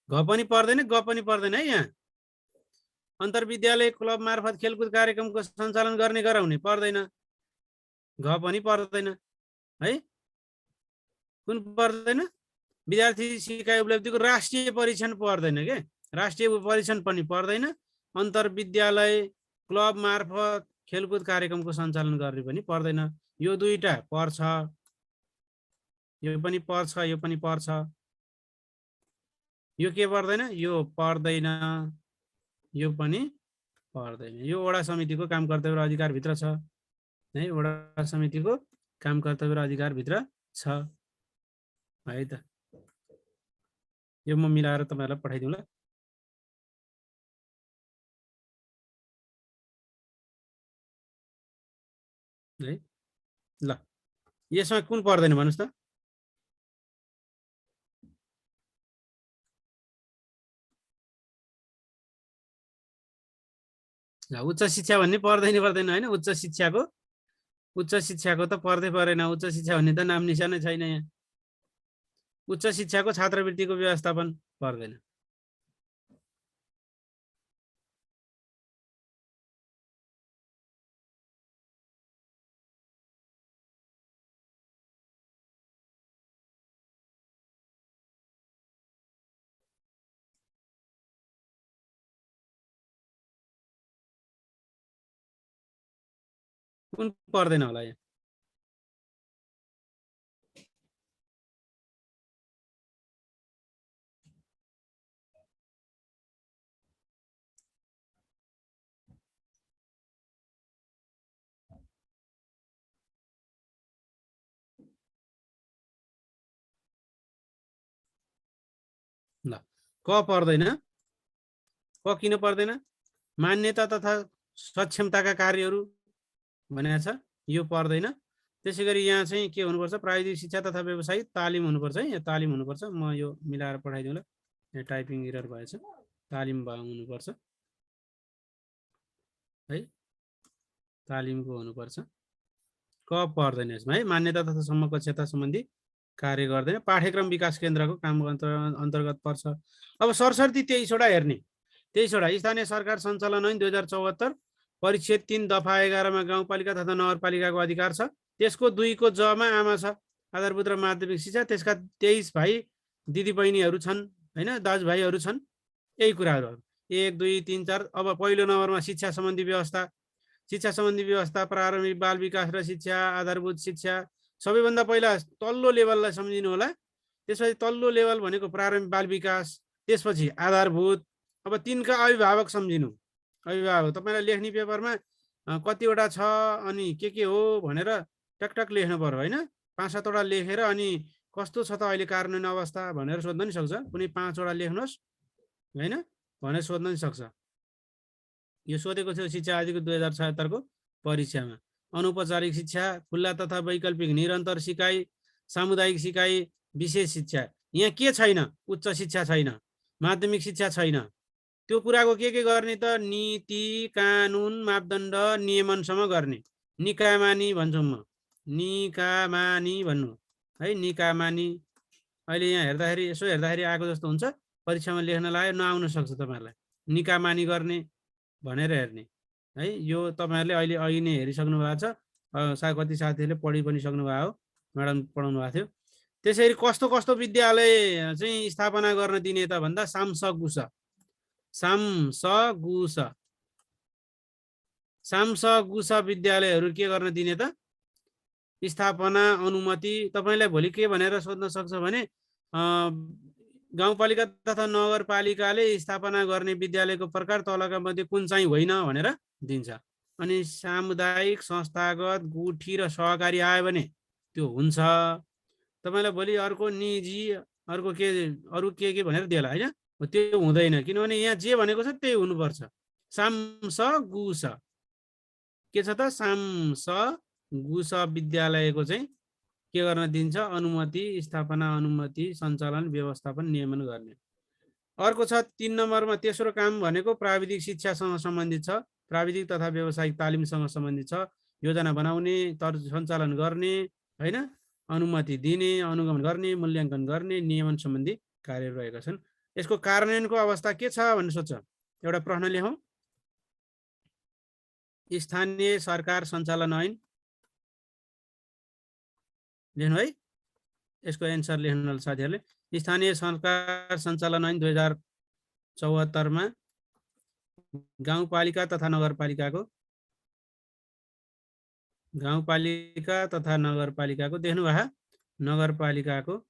घ पनि पर्दैन, ग पनि पर्दैन है। यहाँ अन्तर्विद्यालय क्लब मार्फत खेलकुद कार्यक्रमको सञ्चालन गर्ने गराउने पर्दैन, घ पनि पर्दैन है। कुन पर्दैन? विद्यार्थी सिकाइ उपलब्धिको राष्ट्रिय परीक्षण पर्दैन के, राष्ट्रिय परीक्षण पनि पर्दैन। अन्तर्विद्यालय क्लब मार्फत खेलकुद कार्यक्रमको सञ्चालन गर्ने पनि पर्दैन। यो दुईटा पर्छ, यो पनि पर्छ, यो पनि पर्छ। यो के पर्दैन? यो पर्दैन, यो पनि पर्दैन। यो वडा समितिको काम कर्तव्य र अधिकारभित्र छ है, वडा समितिको काम कर्तव्य र अधिकारभित्र छ है त। यो म मिलाएर तपाईहरुलाई पठाइदिउँला। है ल, यसमा कुन पर्दैन भन्नुस् त? उच्च शिक्षा भन्ने पर्दैन हैन। उच्च शिक्षाको त पर्दै परेन। उच्च शिक्षा भन्ने त नाम निशानै छैन यहाँ। उच्च शिक्षाको छात्रवृत्तिको व्यवस्थापन पर्दैन। कुन पर्दैन होला यहाँ? ल, क पर्दैन। क किन पर्दैन? मान्यता तथा सक्षमताका कार्यहरू भनेको छ, यो पर्दैन। त्यसैगरी यहाँ चाहिँ के हुनुपर्छ? प्राविधिक शिक्षा तथा व्यवसायिक तालिम हुनुपर्छ है। यहाँ तालिम हुनुपर्छ। म यो मिलाएर पठाइदिउँला। यहाँ टाइपिङ एरर भएछ, तालिम हुनुपर्छ है, तालिमको हुनुपर्छ। क पर्दैन यसमा है। मान्यता तथा समकक्षता सम्बन्धी कार्य गर्दैन। पाठ्यक्रम विकास केन्द्रको काम अन्तर्गत पर्छ। अब सरसर्ती 23वटा हेर्ने। 23वटा स्थानीय सरकार सञ्चालन ऐन 2074 परिच्छेद 3 दफा 11 मा गाउँपालिका तथा नगरपालिकाको अधिकार छ। त्यसको 2 को ज मा आमा छ, आधारभूत र माध्यमिक शिक्षा। त्यसका 23 भाइ दिदी बहिनीहरू छन् हैन, दाजुभाइहरू छन्। यही कुराहरू 1 2 3 4। अब पहिलो नम्बरमा शिक्षा सम्बन्धी व्यवस्था। शिक्षा सम्बन्धी व्यवस्था प्रारम्भिक बाल विकास र शिक्षा, आधारभूत शिक्षा। सबैभन्दा पहिला तल्लो लेभललाई सम्झिनु होला। त्यसपछि तल्लो लेभल भनेको प्रारम्भिक बाल विकास, त्यसपछि आधारभूत। अब 3 का अभिभावक सम्झिनु। अभिभावक तपाईलाई लेख्ने पेपरमा कतिवटा छ अनि के हो भनेर टकटक लेख्नु पर्यो हैन। 5-7 वटा लेखेर अनि कस्तो छ त अहिले कार्यान्वयन अवस्था भनेर सोध्न नि सक्छ। कुनै 5 वटा लेख्नुहोस् हैन भनेर सोध्न नि सक्छ। यो सोधेको थियो शिक्षा आदिको 2076 को परीक्षामा। अनौपचारिक शिक्षा, खुल्ला तथा वैकल्पिक, निरन्तर सिकाइ, सामुदायिक सिकाइ, विशेष शिक्षा। यहाँ के छैन? उच्च शिक्षा छैन, माध्यमिक शिक्षा छैन। त्यो कुराको के गर्ने त? नीति, कानुन, मापदण्ड, नियमनसम्म गर्ने। निकामानी भन्छौँ म, निकामानी भन्नु है, निकामानी। अहिले यहाँ हेर्दाखेरि यसो हेर्दाखेरि आएको जस्तो हुन्छ, परीक्षामा लेख्न लाग्यो नआउन सक्छ तपाईहरुलाई। निकामानी गर्ने भनेर हेर्ने है। यो तपाईहरुले अहिले अघि नै हेरिसक्नु भएको छ। सायद कति साथीहरूले पढि पनि सक्नु भएको हो, म्याडम पढाउनु भएको थियो। त्यसैगरी कस्तो कस्तो विद्यालय चाहिँ स्थापना गर्न दिने त भन्दा सामसगुस, सामसगुस, सामसगुस विद्यालयहरू के गर्न दिने त? स्थापना अनुमति। तपाईलाई भोलि के भनेर सोध्न सक्छ भने गाउँपालिका तथा नगरपालिकाले स्थापना गर्ने विद्यालयको प्रकार तलका मध्ये कुन चाहिँ होइन भनेर दिन्छ। अनि सामुदायिक, संस्थागत, गुठी र सहकारी आयो भने त्यो हुन्छ। तपाईलाई भोलि अर्को निजी, अर्को के अरु के भनेर दिएला हैन, त्यो हुँदैन। किनभने यहाँ जे भनेको छ त्यही हुनुपर्छ। सामसगुस के छ त? सामसगुस विद्यालयको चाहिँ के गर्न दिन्छ? अनुमति, स्थापना, अनुमति, सञ्चालन, व्यवस्थापन, नियमन गर्ने। अर्को छ 3 नम्बरमा तेस्रो काम भनेको प्राविधिक शिक्षासँग सम्बन्धित छ। प्राविधिक तथा व्यावसायिक तालिमसँग सम्बन्धित छ। योजना बनाउने, सञ्चालन गर्ने, हैन, अनुमति दिने, अनुगमन गर्ने, मूल्याङ्कन गर्ने, नियमन सम्बन्धी कार्यहरू रहेका छन्। यसको कार्यान्वयनको अवस्था के छ भन्ने सोध्छ। एउटा प्रश्न लेखौँ। स्थानीय सरकार सञ्चालन ऐन लेख्नु है। यसको एन्सर लेख्नु साथीहरूले। स्थानीय सरकार सञ्चालन ऐन 2074 मा गाउँपालिका तथा नगरपालिकाको देख्नुभयो, नगरपालिकाको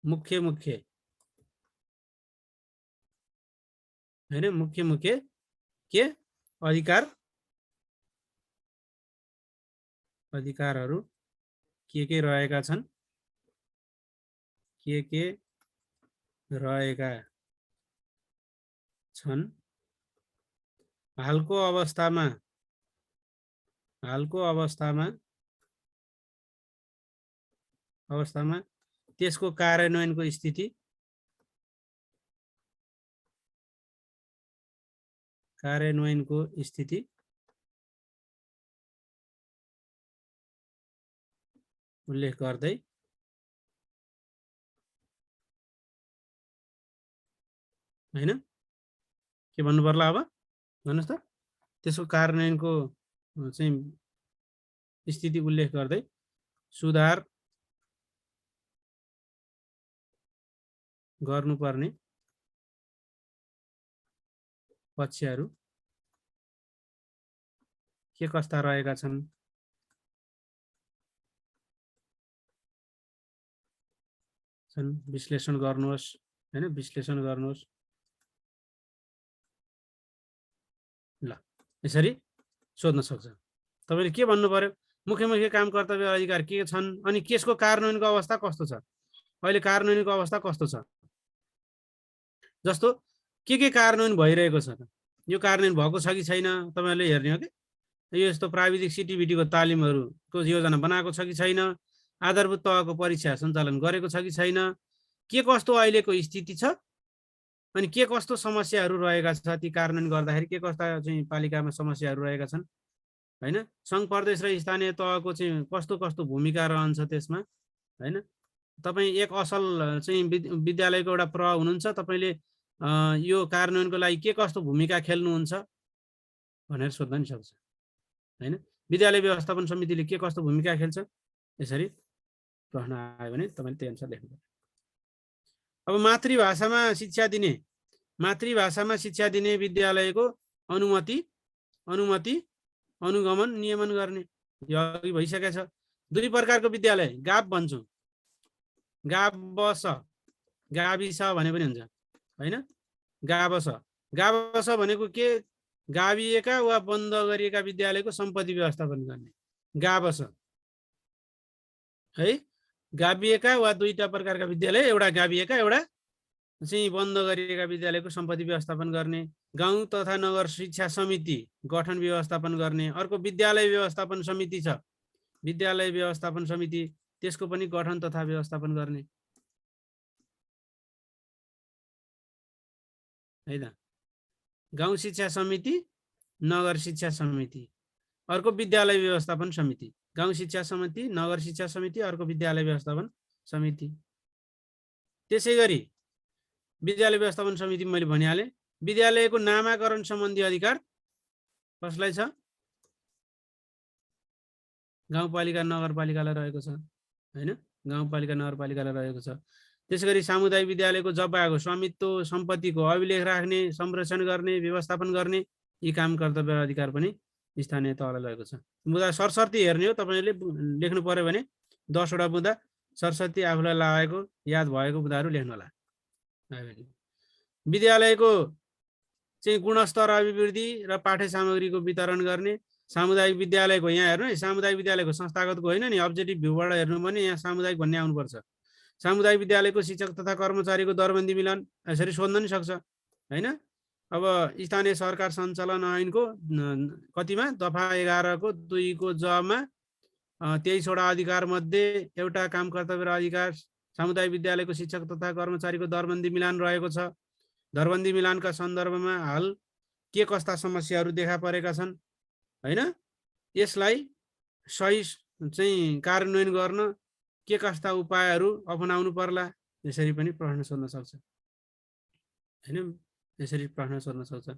मुख्य हैन, मुख्य के अधिकारहरू के रहेका छन्, के रहेका छन्। हालको अवस्थामा त्यसको कार्यान्वयनको स्थिति उल्लेख गर्दै हैन, के भन्नु पर्ला अब भन्नुस् त? त्यसको कार्यान्वयनको चाहिँ स्थिति उल्लेख गर्दै सुधार गर्नुपर्ने पक्षहरू के कस्ता रहेका छन्, विश्लेषण गर्नुहोस् हैन, विश्लेषण गर्नुहोस्। ल, यसरी सोध्न सक्छ। तपाईले के भन्नु पर्यो? मुख्य काम कर्तव्य अधिकार के छन्, अनि केसको कार्यान्वयनको अवस्था कस्तो छ, अहिले कार्यान्वयनको अवस्था कस्तो छ, जस्तो के कार्यान्वयन भइरहेको छ, यो कार्यान्वयन भएको छ कि छैन तपाईहरुले हेर्ने हो के। यो यस्तो प्राविधिक सिटिभिटीको तालिमहरुको योजना बनाएको छ कि छैन, आधारभूत तहको परीक्षा सञ्चालन गरेको छ कि छैन, के कस्तो अहिलेको स्थिति छ, अनि के कस्तो समस्याहरू रहेका छ, ती कार्यान्वयन गर्दाखेरि के कस्ता चाहिँ पालिकामा समस्याहरू रहेका छन् हैन, सङ्घ प्रदेश र स्थानीय तहको चाहिँ कस्तो भूमिका रहन्छ त्यसमा हैन। तपाई एक असल चाहिँ विद्यालयको एउटा प्रभाव हुनुहुन्छ, तपाईले यो कार्यान्वयनको लागि के कस्तो भूमिका खेल्नुहुन्छ भनेर सोध्न नि सक्छ हैन। विद्यालय व्यवस्थापन समितिले के कस्तो भूमिका खेल्छ, यसरी प्रश्न आयो भने तपाईले त्यही अनुसार लेख्नु पर्यो। अब मातृभाषामा शिक्षा दिने विद्यालयको अनुमति, अनुगमन, नियमन गर्ने यो अघि भइसकेको छ। दुई प्रकारको विद्यालय गाप भन्छौँ, गाविस भने पनि हुन्छ हैन। गाविस भनेको के, गाविएका वा बन्द गरिएका विद्यालयको सम्पत्ति व्यवस्थापन गर्ने गाविस है। गाविएका वा दुईटा प्रकारका विद्यालय, एउटा गाविएका एउटा चाहिँ बन्द गरिएका विद्यालयको सम्पत्ति व्यवस्थापन गर्ने। गाउँ तथा नगर शिक्षा समिति गठन व्यवस्थापन गर्ने। अर्को विद्यालय व्यवस्थापन समिति छ, विद्यालय व्यवस्थापन समिति, त्यसको पनि गठन तथा व्यवस्थापन गर्ने है त। गाउँ शिक्षा समिति, नगर शिक्षा समिति, अर्को विद्यालय व्यवस्थापन समिति। गाउँ शिक्षा समिति, नगर शिक्षा समिति, अर्को विद्यालय व्यवस्थापन समिति। त्यसै गरी विद्यालय व्यवस्थापन समिति मैले भनिहालेँ। विद्यालयको नामाकरण सम्बन्धी अधिकार कसलाई छ? गाउँपालिका नगरपालिकालाई रहेको छ हैन, गाउँपालिका नगरपालिकालाई रहेको छ। त्यसैगरी सामुदायिक विद्यालयको जग्गाको स्वामित्व सम्पत्तिको अभिलेख राख्ने, संरक्षण गर्ने, व्यवस्थापन गर्ने यी काम कर्तव्य अधिकार पनि स्थानीय तहलाई रहेको छ। मुद्दा सरसर्ती हेर्ने हो, तपाईले लेख्नु पर्यो भने 10 वटा मुद्दा सरसर्ती आफूलाई लागेको याद भएको मुद्दाहरू लेख्नु होला। विद्यालयको चाहिँ गुणस्तर अभिवृद्धि र पाठ्य सामग्रीको वितरण गर्ने। सामुदायिक विद्यालयको यहाँ हेर्नु है, सामुदायिक विद्यालयको संस्थागतको होइन नि, अब्जेक्टिभ भ्यूबाट हेर्नु भने यहाँ सामुदायिक भन्ने आउनुपर्छ। सामुदायिक विद्यालयको शिक्षक तथा कर्मचारीको दरबन्दी मिलन यसरी सोध्न नि सक्छ हैन। अब स्थानीय सरकार सञ्चालन ऐनको कतिमा दफा 11 को 2 को जमा 23 वटा अधिकार मध्ये एउटा काम कर्तव्य र अधिकार सामुदायिक विद्यालयको शिक्षक तथा कर्मचारीको दरबन्दी मिलान रहेको छ। दरबन्दी मिलानका सन्दर्भमा हाल के कस्ता समस्याहरू देखा परेका छन् हैन, यसलाई सही चाहिँ कार्यान्वयन गर्न के कस्ता उपायहरू अपनाउनु पर्ला, यसरी पनि प्रश्न सोध्न सक्छ हैन, यसरी प्रश्न सोध्न सक्छ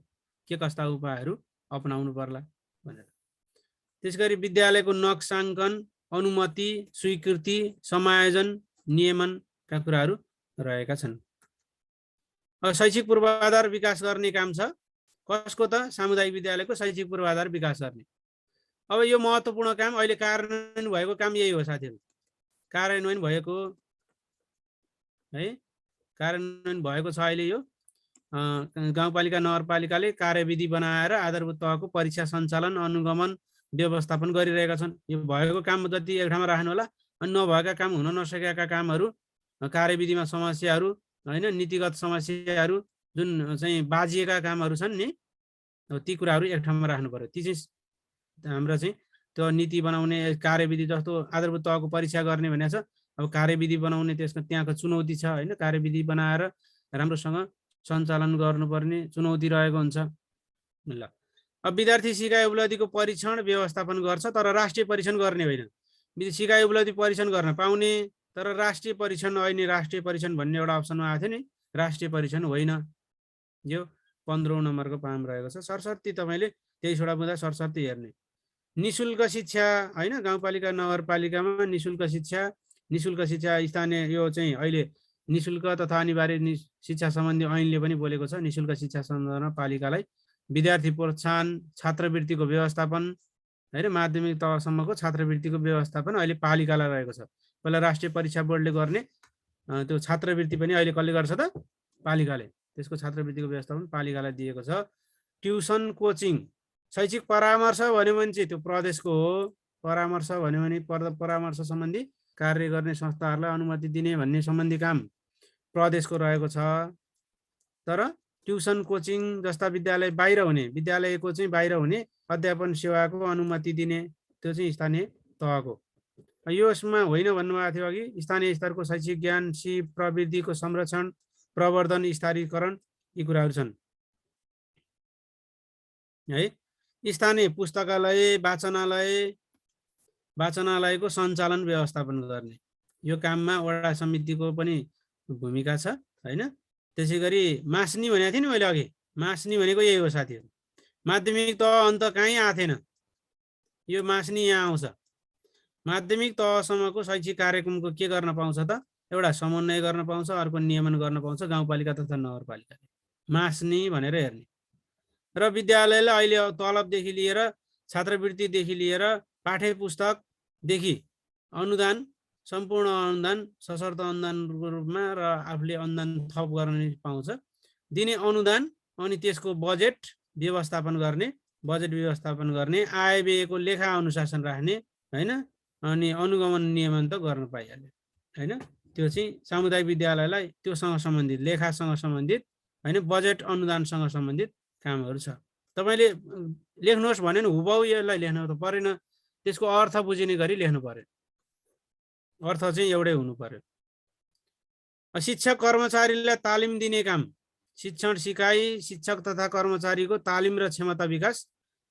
के कस्ता उपायहरू अपनाउनु पर्ला भनेर। त्यसगरी विद्यालयको नक्साङ्कन, अनुमति, स्वीकृति, समायोजन, नियमनका कुराहरू रहेका छन्। शैक्षिक पूर्वाधार विकास गर्ने काम छ कसको त? सामुदायिक विद्यालयको शैक्षिक पूर्वाधार विकास गर्ने। अब यो महत्त्वपूर्ण काम अहिले कार्यान्वयन भएको काम यही हो साथीहरू, कार्यान्वयन भएको है, कार्यान्वयन भएको छ अहिले। यो गाउँपालिका नगरपालिकाले कार्यविधि बनाएर आधारभूत तहको परीक्षा सञ्चालन अनुगमन व्यवस्थापन गरिरहेका छन्। यो भएको काम जति एक ठाउँमा राख्नु होला, अनि नभएका काम, हुन नसकेका कामहरू, कार्यविधिमा समस्याहरू हैन, नीतिगत समस्याहरू, जुन चाहिँ बाजिएका कामहरू छन् नि, ती कुराहरू एक ठाउँमा राख्नु पर्यो। ती चाहिँ हाम्रो चाहिँ त्यो नीति बनाउने, कार्यविधि जस्तो आधारभूत तहको परीक्षा गर्ने भनेको छ। अब कार्यविधि बनाउने त्यसको त्यहाँको चुनौती छ हैन, कार्यविधि बनाएर राम्रोसँग सञ्चालन गर्नुपर्ने चुनौती रहेको हुन्छ। ल, अब विद्यार्थी सिकाइ उपलब्धिको परीक्षण व्यवस्थापन गर्छ, तर राष्ट्रिय परीक्षण गर्ने होइन। सिकाइ उपलब्धि परीक्षण गर्न पाउने, तर राष्ट्रिय परीक्षण, अहिले राष्ट्रिय परीक्षण भन्ने एउटा अप्सनमा आएको थियो नि, राष्ट्रिय परीक्षण होइन। यो 15औं नम्बरको पाम रहेको छ। सरसर्ती तपाईँले 23 वटा बुँदा सरसर्ती हेर्ने। निशुल्क शिक्षा हैन, गाउँपालिका नगरपालिकामा निशुल्क शिक्षा स्थानीय, यो चाहिँ अहिले निशुल्क तथा अनिवार्य शिक्षा सम्बन्धी ऐनले पनि बोलेको छ। निशुल्क शिक्षा सन्दर्भमा पालिकालाई विद्यार्थी प्रोत्साहन, छात्रवृत्तिको व्यवस्थापन हैन, माध्यमिक तहसम्मको छात्रवृत्तिको व्यवस्थापन अहिले पालिकालाई रहेको छ। पहिला राष्ट्रिय परीक्षा बोर्डले गर्ने त्यो छात्रवृत्ति पनि अहिले कसले गर्छ त? पालिकाले। त्यसको छात्रवृत्तिको व्यवस्थापन पालिकालाई दिएको छ। ट्युसन, कोचिङ, शैक्षिक परामर्श भन्यो भने चाहिँ त्यो प्रदेशको हो। परामर्श भन्यो भने परामर्श सम्बन्धी कार्य गर्ने संस्थाहरूलाई अनुमति दिने भन्ने सम्बन्धी काम प्रदेशको रहेको छ। तर ट्युसन, कोचिङ जस्ता विद्यालय बाहिर हुने, विद्यालयको चाहिँ बाहिर हुने अध्यापन सेवाको अनुमति दिने त्यो चाहिँ स्थानीय तहको। यसमा होइन भन्नुभएको थियो अघि, स्थानीय स्तरको शैक्षिक ज्ञान, सिप प्रवृत्तिको संरक्षण, प्रवर्धन, स्तरीकरण, यी कुराहरू छन् है। स्थानीय पुस्तकालय, वाचनालयको सञ्चालन व्यवस्थापन गर्ने, यो काममा वडा समितिको पनि भूमिका छ हैन। त्यसै गरी मास्नी भनेको थिएँ नि मैले अघि, मास्नी भनेको यही हो साथीहरू। माध्यमिक तह अन्त कहीँ आएको थिएन, यो मास्नी यहाँ आउँछ। माध्यमिक तहसम्मको शैक्षिक कार्यक्रमको के गर्न पाउँछ त? एउटा समन्वय गर्न पाउँछ, अर्को नियमन गर्न पाउँछ गाउँपालिका तथा नगरपालिकाले। मास्नी भनेर हेर्ने। र विद्यालयले अहिले तलबदेखि लिएर, छात्रवृत्तिदेखि लिएर, पाठ्य पुस्तकदेखि अनुदान, सम्पूर्ण अनुदान, सशर्त अनुदानको रूपमा र आफूले अनुदान थप गर्न पाउँछ। दिने अनुदान अनि त्यसको बजेट व्यवस्थापन गर्ने, आय व्ययको लेखा अनुशासन राख्ने हैन, अनि अनुगमन नियमन त गर्न पाइहाल्यो हैन। त्यो चाहिँ सामुदायिक विद्यालयलाई त्योसँग सम्बन्धित, लेखासँग सम्बन्धित हैन, बजेट अनुदानसँग सम्बन्धित कामहरू छ। तपाईँले लेख्नुहोस् भने नि हुबाउ यसलाई लेख्नु त परेन, त्यसको अर्थ बुझिने गरी लेख्नु पर्यो। अर्थ चाहिँ एउटै हुनु पर्यो। शिक्षक कर्मचारीलाई तालिम दिने काम, शिक्षण सिकाइ, शिक्षक तथा कर्मचारीको तालिम र क्षमता विकास,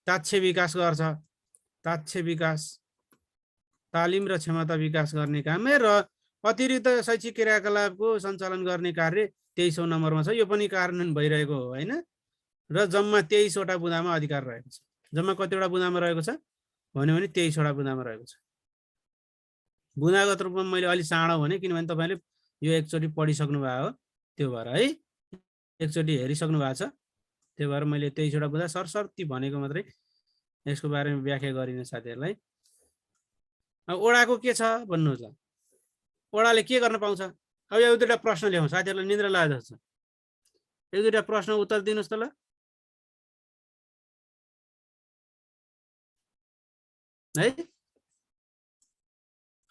ताक्षे विकास गर्छ। तालिम र क्षमता विकास गर्ने काम र अतिरिक्त शैक्षिक क्रियाकलापको सञ्चालन गर्ने कार्य 23औं नम्बरमा छ। यो पनि कार्यान्वयन भइरहेको हो हैन। र जम्मा 23 वटा बुँदामा अधिकार रहेको छ। जम्मा कतिवटा बुँदामा रहेको छ भन्यो भने 23 वटा बुँदामा रहेको छ। बुँदागत रूपमा मैले अलि चाँडो भने, किनभने तपाईँले यो एकचोटि पढिसक्नु भएको हो, त्यो भएर है, एकचोटि हेरिसक्नु भएको छ, त्यो भएर मैले 23 वटा बुँदा सरसर्ती भनेको मात्रै, यसको बारेमा व्याख्या गरिने साथीहरूलाई। अब ओडाको के छ भन्नुहोस् ल, ओडाले के गर्न पाउँछ? अब यो दुईवटा प्रश्न लेखौँ, साथीहरूलाई निद्रा लागेको छ। एक दुईवटा प्रश्न उत्तर दिनुहोस् त ल। है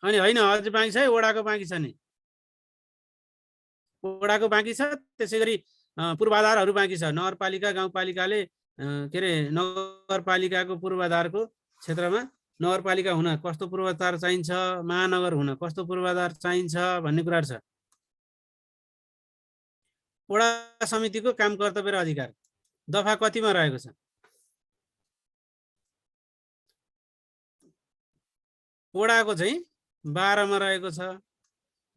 अनि होइन, अझै बाँकी छ है, ओडाको बाँकी छ नि, ओडाको बाँकी छ। त्यसै गरी पूर्वाधारहरू बाँकी छ। नगरपालिका गाउँपालिकाले के अरे नगरपालिकाको पूर्वाधारको क्षेत्रमा नगरपालिका हुन कस्तो पूर्वाधार चाहिन्छ, महानगर हुन कस्तो पूर्वाधार चाहिन्छ भन्ने कुराहरू छ। वडा समितिको काम कर्तव्य र अधिकार दफा कतिमा रहेको छ? वडाको चाहिँ 12 मा रहेको छ।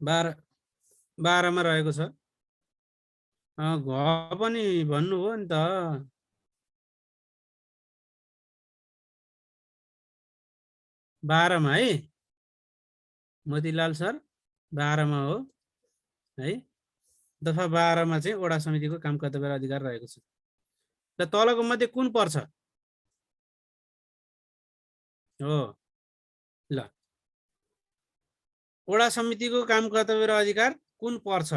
12 मा रहेको छ। घ पनि भन्नुभयो नि त। 12 मा है मोतीलाल सर, 12 मा हो है। दफा 12 मा चाहिँ वडा समितिको काम कर्तव्य र अधिकार रहेको छ। र तलको मध्ये कुन पर्छ? हो ल, वडा समितिको काम कर्तव्य र अधिकार कुन पर्छ?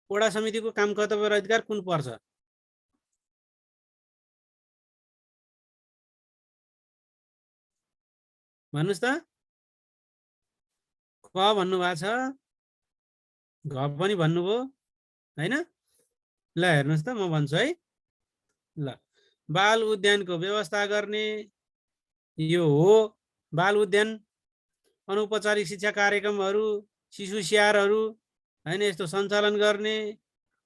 वडा समितिको काम कर्तव्य र अधिकार कुन पर्छ? भन्नुस् त। क भन्नु भएको छ, घ पनि भन्नुभयो हैन। ल हेर्नुस् त, म भन्छु है। ल, बाल उद्यानको व्यवस्था गर्ने यो हो। बाल उद्यान, अनौपचारिक शिक्षा कार्यक्रमहरू, शिशु स्याहारहरू हैन यस्तो सञ्चालन गर्ने,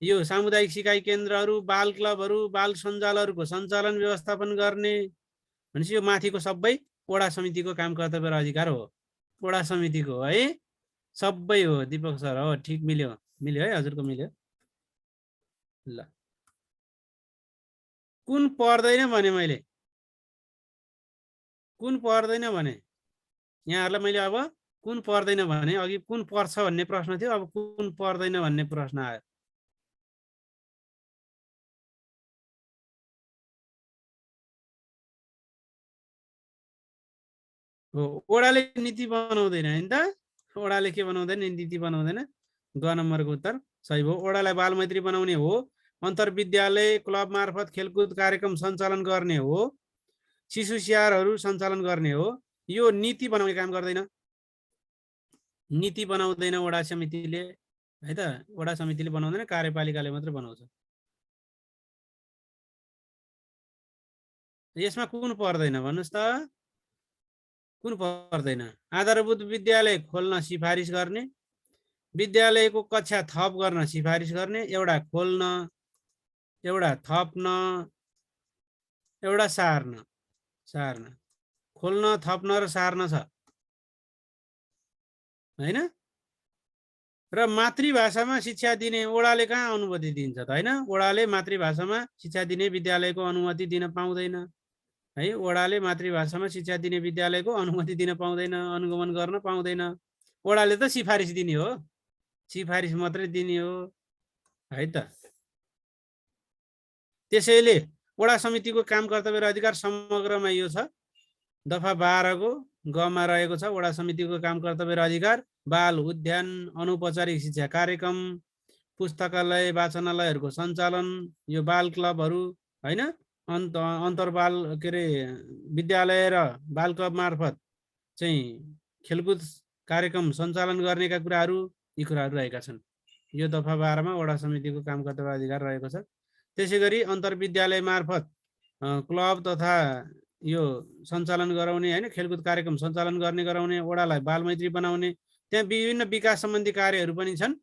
यो सामुदायिक सिकाइ केन्द्रहरू, बाल क्लबहरू, बाल सञ्जालहरूको सञ्चालन व्यवस्थापन गर्ने भनेपछि यो माथिको सबै वडा समितिको काम कर्तव्य र अधिकार हो। वडा समितिको है सबै हो। दीपक सर हो, ठिक मिल्यो, मिल्यो है, हजुरको मिल्यो। ल, कुन पर्दैन भने मैले, कुन पर्दैन भने यहाँहरूलाई मैले अब कुन पर्दैन भने, अघि कुन पर्छ भन्ने प्रश्न थियो, अब कुन पर्दैन भन्ने प्रश्न आयो। हो, वडाले नीति बनाउँदैन हैन त। वडाले के बनाउँदैन? नीति बनाउँदैन। ग नम्बरको उत्तर सही हो। वडालाई बाल मैत्री बनाउने हो, अन्तर्विद्यालय क्लब मार्फत खेलकुद कार्यक्रम सञ्चालन गर्ने हो, शिशु स्याहारहरू सञ्चालन गर्ने हो। यो नीति बनाउने काम गर्दैन। नीति बनाउँदैन वडा समितिले है त। वडा समितिले बनाउँदैन, कार्यपालिकाले मात्र बनाउँछ। यसमा कुन पर्दैन भन्नुस् त? कुन पर्दैन? आधारभूत विद्यालय खोल्न सिफारिस गर्ने, विद्यालयको कक्षा थप गर्न सिफारिस गर्ने, एउटा खोल्न, एउटा थप्न, एउटा सार्न। सार्न, खोल्न, थप्न र सार्न छ हैन। र मातृभाषामा शिक्षा दिने वडाले कहाँ अनुमति दिन्छ त? हैन, वडाले मातृभाषामा शिक्षा दिने विद्यालयको अनुमति दिन पाउँदैन है। वडाले मातृभाषामा शिक्षा दिने विद्यालयको अनुमति दिन पाउँदैन, अनुगमन गर्न पाउँदैन। वडाले त सिफारिस दिने हो, सिफारिस मात्रै दिने हो है त। त्यसैले वडा समितिको काम कर्तव्य र अधिकार समग्रमा यो छ। दफा 12 को गमा रहेको छ। वडा समितिको काम कर्तव्य र अधिकार बाल उद्यान, अनौपचारिक शिक्षा कार्यक्रम, पुस्तकालय वाचनालयहरूको सञ्चालन, यो बाल क्लबहरू हैन, अन्तर्बाल के अरे विद्यालय र बाल क्लब मार्फत चाहिँ खेलकुद कार्यक्रम सञ्चालन गर्नेका कुराहरू, यी कुराहरू रहेका छन्। यो दफा 12 मा वडा समितिको काम कर्तव्य अधिकार रहेको छ। त्यसै गरी अन्तर्विद्यालय मार्फत क्लब तथा यो सञ्चालन गराउने हैन, खेलकुद कार्यक्रम सञ्चालन गर्ने गराउने, वडालाई बालमैत्री बनाउने, त्यहाँ विभिन्न विकास सम्बन्धी कार्यहरू पनि छन्।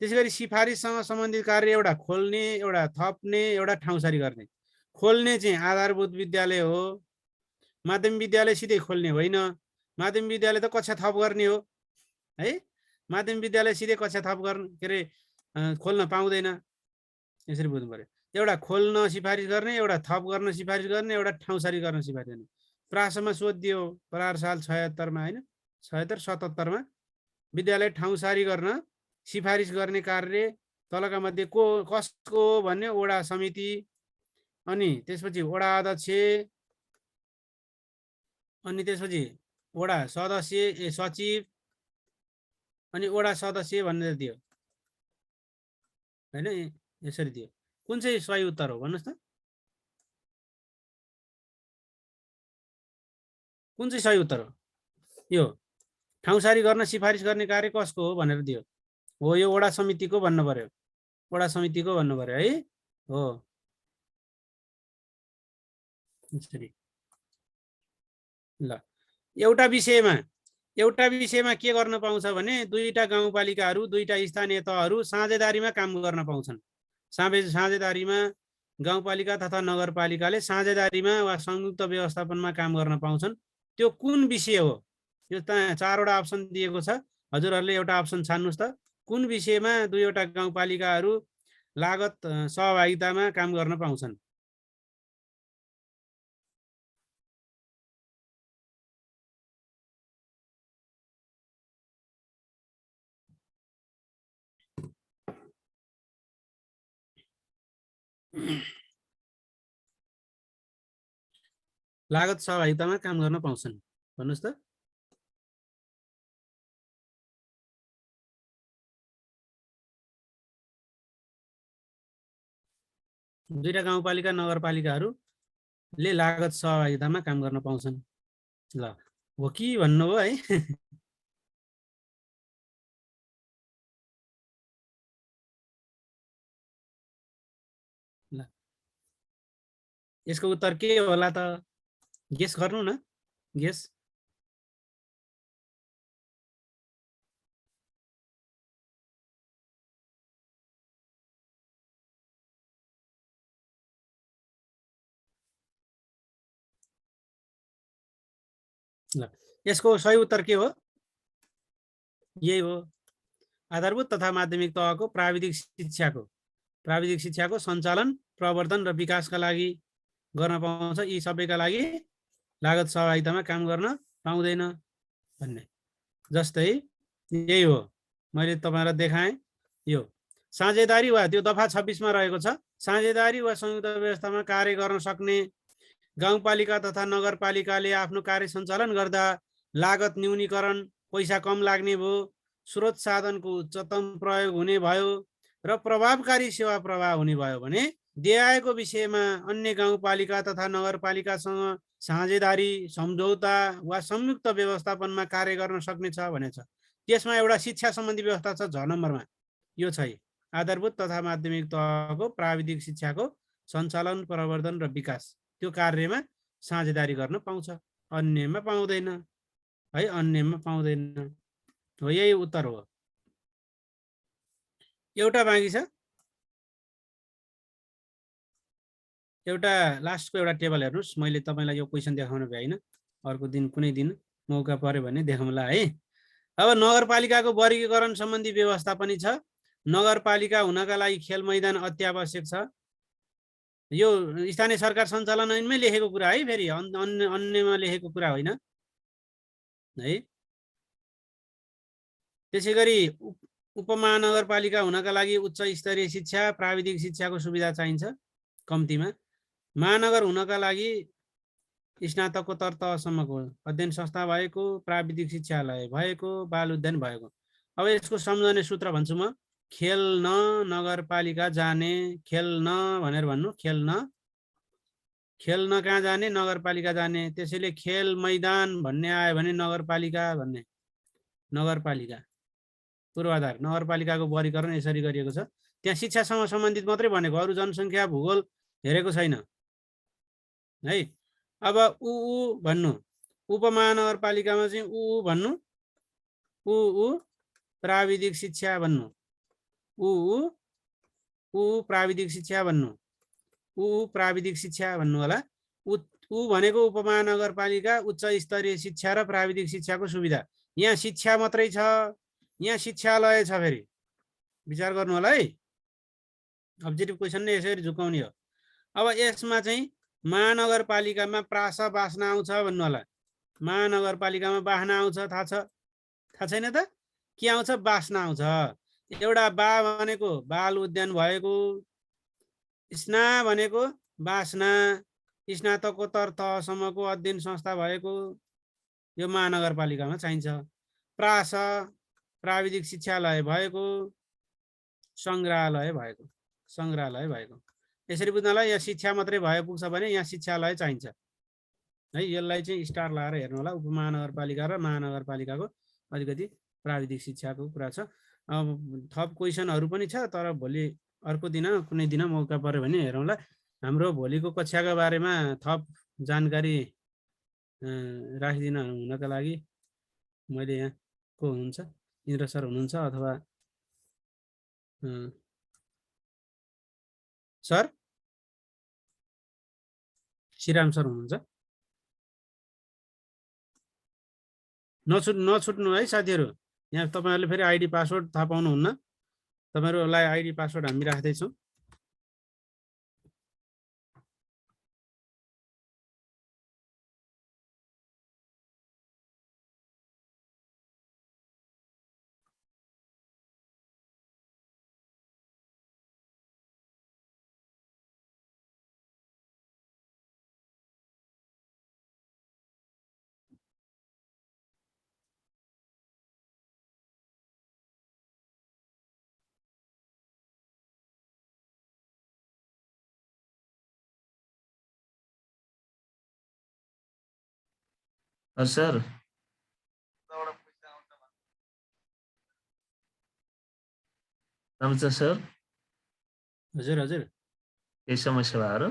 त्यसै गरी सिफारिससँग सम्बन्धित कार्य एउटा खोल्ने, एउटा थप्ने, एउटा ठाउँसारी गर्ने। खोल्ने चाहिँ आधारभूत विद्यालय हो, माध्यमिक विद्यालय सिधै खोल्ने होइन। माध्यमिक विद्यालय त कक्षा थप गर्ने हो है। माध्यमिक विद्यालय सिधै कक्षा थप गर्ने के अरे खोल्न पाउँदैन, यसरी बुझ्नु पर्यो। एउटा खोल्न सिफारिस गर्ने, एउटा थप गर्न सिफारिस गर्ने, एउटा ठाउँसारी गर्न सिफारिस गर्ने। प्रासमा सोधियो प्रहार साल 76 मा हैन, 76 77 मा विद्यालय ठाउँसारी गर्न सिफारिस गर्ने कार्य तलका मध्ये को कसको भन्ने? वडा समिति, अनि त्यसपछि वडा अध्यक्ष, अनि त्यसपछि वडा सदस्य सचिव, अनि वडा सदस्य भनेर दियो हैन, यसरी दियो। कुन चाहिँ सही उत्तर हो भन्नुस् त? कुन चाहिँ सही उत्तर हो? यो ठाउँसारी गर्न सिफारिस गर्ने कार्य कसको हो भनेर दियो। हो यो वडा समितिको भन्नु पर्यो, वडा समितिको भन्नु पर्यो है। हो यसरी ल। एउटा विषयमा के गर्न पाउँछ भने दुईटा गाउँपालिकाहरू दुईटा स्थानीय तहहरू साझेदारीमा काम गर्न पाउँछन्। साझेदारीमा गाउँपालिका तथा नगरपालिकाले साझेदारीमा वा संयुक्त व्यवस्थापनमा काम गर्न पाउँछन्। त्यो कुन विषय हो? यो त 4वटा अप्सन दिएको छ, हजुरहरूले एउटा अप्सन छान्नुस् त। कुन विषयमा दुईवटा गाउँपालिकाहरू लागत सहभागितामा काम गर्न पाउँछन्? लागत सहभागितामा काम गर्न पाउँछन् भन्नुस् त। दुईटा गाउँपालिका नगरपालिकाहरूले लागत सहभागितामा काम गर्न पाउँछन्। ल हो कि भन्नु हो है। ल यसको उत्तर के होला त? गेस गर्नु न, गेस। ल यसको सही उत्तर के हो? यही हो, आधारभूत तथा माध्यमिक तहको प्राविधिक शिक्षाको सञ्चालन, प्रवर्धन र विकासका लागि गर्न पाउँछ। यी सबैका लागि लागत सहभागितामा काम गर्न पाउँदैन भन्ने। जस्तै यही हो, मैले तपाईहरुलाई देखाएँ। यो साझेदारी वा त्यो दफा 26 मा रहेको छ। साझेदारी वा संयुक्त व्यवस्थामा कार्य गर्न सक्ने गाउँपालिका तथा नगरपालिकाले आफ्नो कार्य सञ्चालन गर्दा लागत न्यूनीकरण, पैसा कम लाग्ने भयो, स्रोत साधनको उच्चतम प्रयोग हुने भयो र प्रभावकारी सेवा प्रवाह हुने भयो भने दिएको विषयमा अन्य गाउँपालिका तथा नगरपालिकासँग साझेदारी, सम्झौता वा संयुक्त व्यवस्थापनमा कार्य गर्न सक्नेछ भनेछ। त्यसमा एउटा शिक्षा सम्बन्धी व्यवस्था छ 6 नम्बरमा। यो छ आधारभूत तथा माध्यमिक तहको प्राविधिक शिक्षाको सञ्चालन, प्रवर्धन र विकास। त्यो कार्यमा साझेदारी गर्न पाउँछ, अन्यमा पाउँदैन है, अन्यमा पाउँदैन। हो यही उत्तर हो। एउटा बाँकी छ, एउटा लास्टको एउटा टेबल हेर्नुस्। मैले तपाईलाई यो क्वेशन देखाउन भ्याइन, अर्को दिन कुनै दिन मौका पर्यो भने देखाउँला है। अब नगरपालिकाको वर्गीकरण सम्बन्धी व्यवस्था पनि छ। नगरपालिका हुनका लागि खेल मैदान अत्यावश्यक छ। यो स्थानीय सरकार सञ्चालन ऐनमै लेखेको कुरा है, फेरि अन्यमा लेखेको कुरा होइन है। त्यसैगरी उपमहानगरपालिका हुनका लागि उच्च स्तरीय शिक्षा, प्राविधिक शिक्षाको सुविधा चाहिन्छ कम्तीमा। महानगर हुनका लागि स्नातकोत्तर तहसम्मको अध्ययन संस्था भएको, प्राविधिक शिक्षालय भएको, बाल उद्यान भएको। अब यसको सम्झने सूत्र भन्छु म। खेल्न नगरपालिका जाने, खेल्न भनेर भन्नु, खेल्न कहाँ जाने? नगरपालिका जाने। त्यसैले खेल मैदान भन्ने आयो भने नगरपालिका भन्ने, नगरपालिका पूर्वाधार। नगरपालिकाको वर्गीकरण यसरी गरिएको छ। त्यहाँ शिक्षासँग सम्बन्धित मात्रै भनेको, अरू जनसङ्ख्या भूगोल हेरेको छैन है। अब उ भन्नु, उपमहानगरपालिकामा चाहिँ उ भन्नु, उ प्राविधिक शिक्षा भन्नु, उ प्राविधिक शिक्षा भन्नु, उ प्राविधिक शिक्षा भन्नु होला। उ भनेको उपमहानगरपालिका उच्च स्तरीय शिक्षा र प्राविधिक शिक्षाको सुविधा। यहाँ शिक्षा मात्रै छ, यहाँ शिक्षालय छ। फेरि विचार गर्नु होला है, अब्जेक्टिभ क्वेसन नै यसरी झुकाउने हो। अब यसमा चाहिँ महानगरपालिकामा प्रास बास्ना आउँछ भन्नु होला। महानगरपालिकामा बास्ना आउँछ, थाहा छैन त? के आउँछ? बास्ना आउँछ। एउटा बा भनेको बाल उद्यान भएको, स्ना भनेको बास्ना, स्नातकोत्तर तहसम्मको अध्ययन संस्था भएको, यो महानगरपालिकामा चाहिन्छ। प्रास प्राविधिक शिक्षालय भएको, सङ्ग्रहालय भएको। यसरी बुझ्नलाई यहाँ शिक्षा मात्रै भए पुग्छ भने यहाँ शिक्षालय चाहिन्छ है। यसलाई चाहिँ स्टार लगाएर हेर्नु होला। उपमहानगरपालिका र महानगरपालिकाको अलिकति प्राविधिक शिक्षाको कुरा छ। थप क्वेसनहरू पनि छ, तर भोलि अर्को दिन कुनै दिन मौका पर्यो भने हेरौँला। हाम्रो भोलिको कक्षाका बारेमा थप जानकारी राखिदिन हुनका लागि मैले यहाँ को हुनुहुन्छ, इन्द्र सर हुनुहुन्छ अथवा सर श्रीराम सर हुनुहुन्छ। नछुट्नु है साथीहरू। यहाँ तपाईँहरूले फेरि आइडी पासवर्ड थाहा पाउनुहुन्न। तपाईँहरूलाई आइडी पासवर्ड हामी राख्दैछौँ। सर नमस्ते सर। हजुर हजुर, केही समस्या भयो?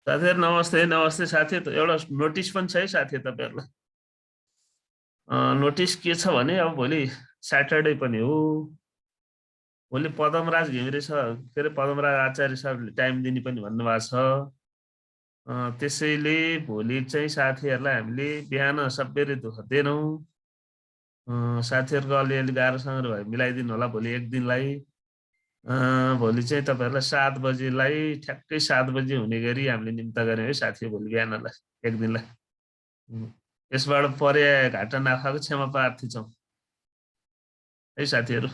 साथीहरू नमस्ते। नमस्ते साथी। एउटा नोटिस पनि छ है साथी तपाईँहरूलाई। नोटिस के छ भने अब भोलि स्याटरडे पनि हो। भोलि पदमराज घिमिरे सर के अरे पदमराज आचार्य सरले टाइम दिने पनि भन्नुभएको छ। त्यसैले भोलि चाहिँ साथीहरूलाई हामीले बिहान सबेरै दुःख दिएनौँ। साथीहरूको अलिअलि गाह्रोसँग भए मिलाइदिनु होला भोलि एक दिनलाई। भोलि चाहिँ तपाईँहरूलाई 7 बजेलाई ठ्याक्कै 7 बजे हुने गरी हामीले निम्ता गऱ्यौँ है साथी भोलि बिहानलाई एक दिनलाई। यसबाट परे घाटा नाफाको क्षमा प्रार्थी छौँ है साथीहरू।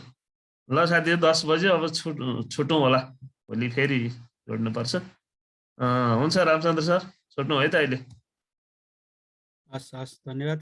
ल साथीहरू 10 बजे अब छुटौँ होला, भोलि फेरि जोड्नुपर्छ। हुन्छ रामचन्द्र सर, छुट्नु है त अहिले। हस् हस्, धन्यवाद।